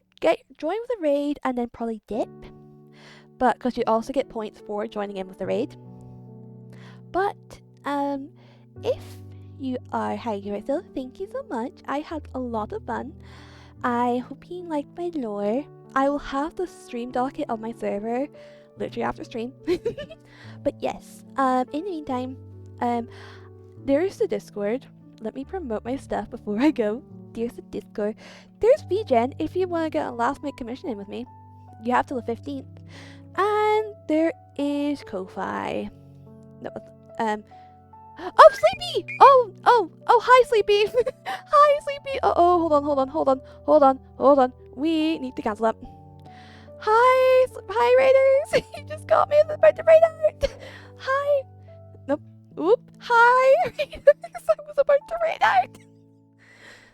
Speaker 1: join with a raid and then probably dip. But because you also get points for joining in with the raid. But if you are right, so thank you so much. I had a lot of fun. I hope you liked my lore. I will have the stream docket on my server literally after stream. But yes, in the meantime, there's the Discord. Let me promote my stuff before I go. There's the Discord. There's VGen if you want to get a last minute commission in with me. You have till the 15th. And there is Ko-Fi. No, oh, Sleepy! Oh, hi, Sleepy! Hi, Sleepy! Hold on. We need to cancel that. Hi, Raiders! You just got me about to raid out! Hi! Nope. Oop. Hi, Raiders! I was about to raid out!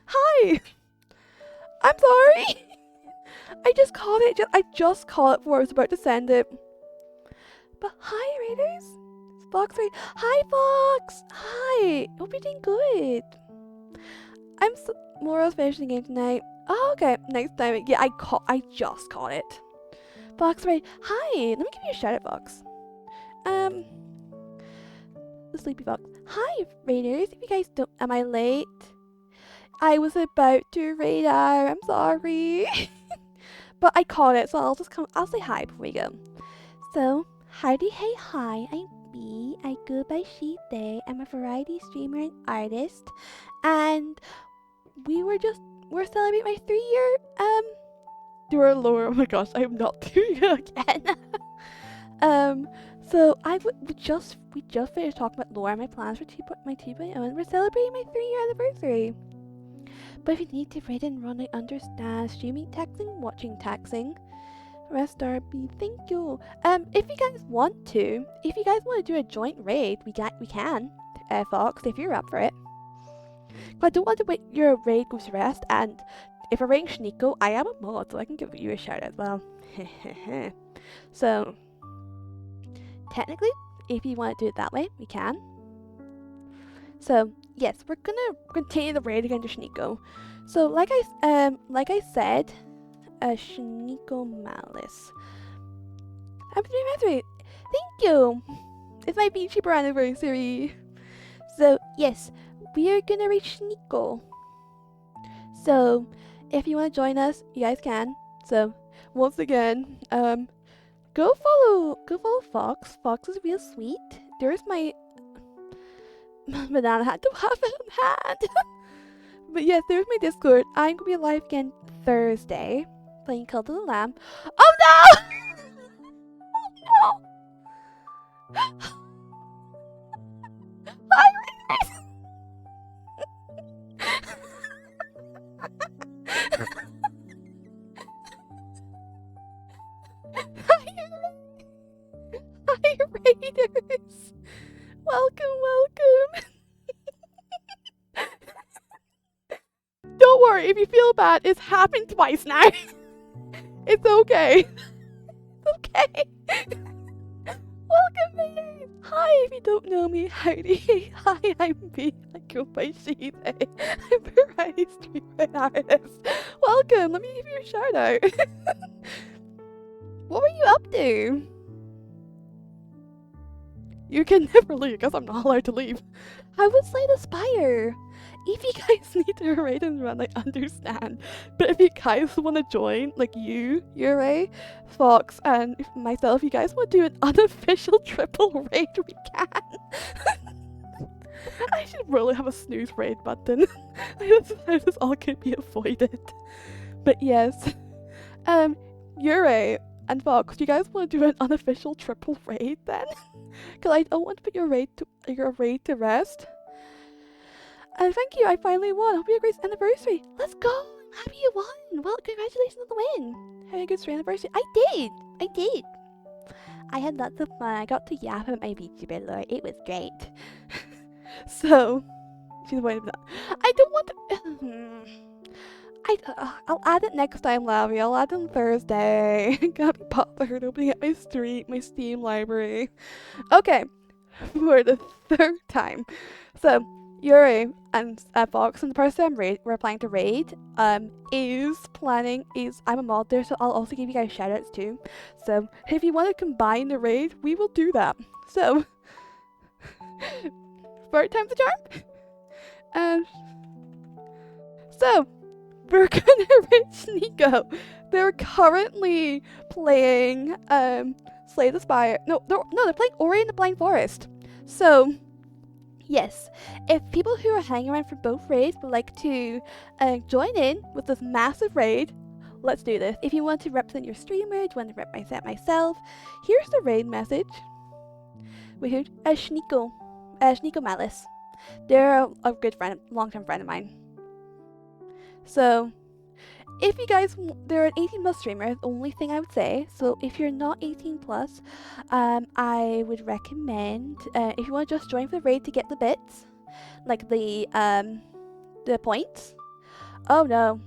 Speaker 1: Hi! I'm sorry! I just caught it. I just caught it before I was about to send it. But hi, Raiders! Fox raid. Hi, Fox! Hi! Hope you're doing good. Moro's finishing the game tonight. Oh, okay. Next time. Yeah, I just caught it. Fox raid. Hi! Let me give you a shout out, Fox. The Sleepy Fox. Hi, Raiders. If you guys don't... Am I late? I was about to raid out. I'm sorry. But I caught it, so I'll say hi before we go. So, howdy, hey, hi. I'm B. I go by she, they. I'm a variety streamer and artist. And we're celebrating my 3-year, Dura lore. Oh my gosh, I'm not doing it again. So we just finished talking about lore and my plans for my 2.0, and we're celebrating my 3-year anniversary. But if you need to raid and run, I understand. Streaming, texting, watching, taxing. Rest RB, thank you. If you guys want to do a joint raid, we can. Fox, if you're up for it. But I don't want to wait your raid goes to rest, and if we're raiding Shiniko, I am a mod, so I can give you a shout as well. So, technically, if you want to do it that way, we can. So, yes, we're gonna continue the raid again to Shiniko. So, like I said, Shiniko Malice. Happy anniversary! Thank you! It's my VTuber anniversary! So, yes, we are gonna reach Shiniko. So, if you want to join us, you guys can. So, once again, go follow Fox. Fox is real sweet. There's my banana hat to have it in hand. But yes, there's my Discord. I'm gonna be live again Thursday, playing Cult of the Lamb. Oh no! Oh no! Hi, Raiders! Hi, Raiders! Welcome. Don't worry, if you feel bad, it's happened twice now. It's okay. It's okay. Welcome, Raiders! Hi, if you don't know me, howdy. Hi, I'm B. I go by she, they. I'm a variety streamer and artist. Welcome, let me give you a shout out. What were you up to? You can never leave because I'm not allowed to leave. I would say the Spire. If you guys need to raid and run, I understand. But if you guys want to join, like you, Yuri, Fox, and myself, if you guys want to do an unofficial triple raid, we can. I should really have a snooze raid button. How this all could be avoided. But yes, Yuri and Fox, do you guys want to do an unofficial triple raid then? Because I don't want to put your raid to rest. And thank you, I finally won. Hope you had a great anniversary. Let's go! I'm happy you won! Well, congratulations on the win! Had a good stream anniversary. I did! I had lots of fun. I got to yap at my Vtuber lore. It was great. So, she's waiting for that. I don't want to... I'll add it next time, Lavi. I'll add it on Thursday. Gotta be bothered opening up my Steam library. Okay, for the third time. So, Yuri and Fox and the person we're planning to raid I'm a mod there, so I'll also give you guys shoutouts too. So if you want to combine the raid, we will do that. So third time's a charm. So we're gonna raid Sneeko. They're currently playing Slay the Spire. No, they're playing Ori in the Blind Forest. So yes, if people who are hanging around for both raids would like to join in with this massive raid, let's do this. If you want to represent your streamer, do you want to represent myself, here's the raid message. We heard Sneeko Malice. They're a good friend, long-term friend of mine. So, if you guys, they're an 18 plus streamer, the only thing I would say. So if you're not 18 plus, I would recommend, if you want to just join for the raid to get the bits, like the points. Oh no.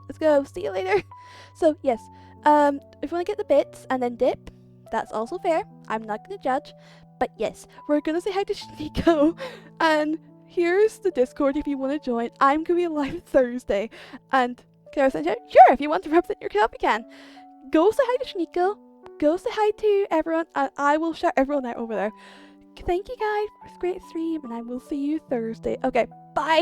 Speaker 1: Let's go. See you later. So yes, if you want to get the bits and then dip, that's also fair. I'm not going to judge. But yes, we're going to say hi to Sneeko. And here's the Discord if you want to join. I'm going to be live Thursday. And can I send you? Sure, if you want to represent your club, you can. Go say hi to Sneeko. Go say hi to everyone, and I will shout everyone out over there. Thank you guys for this great stream, and I will see you Thursday. Okay, bye.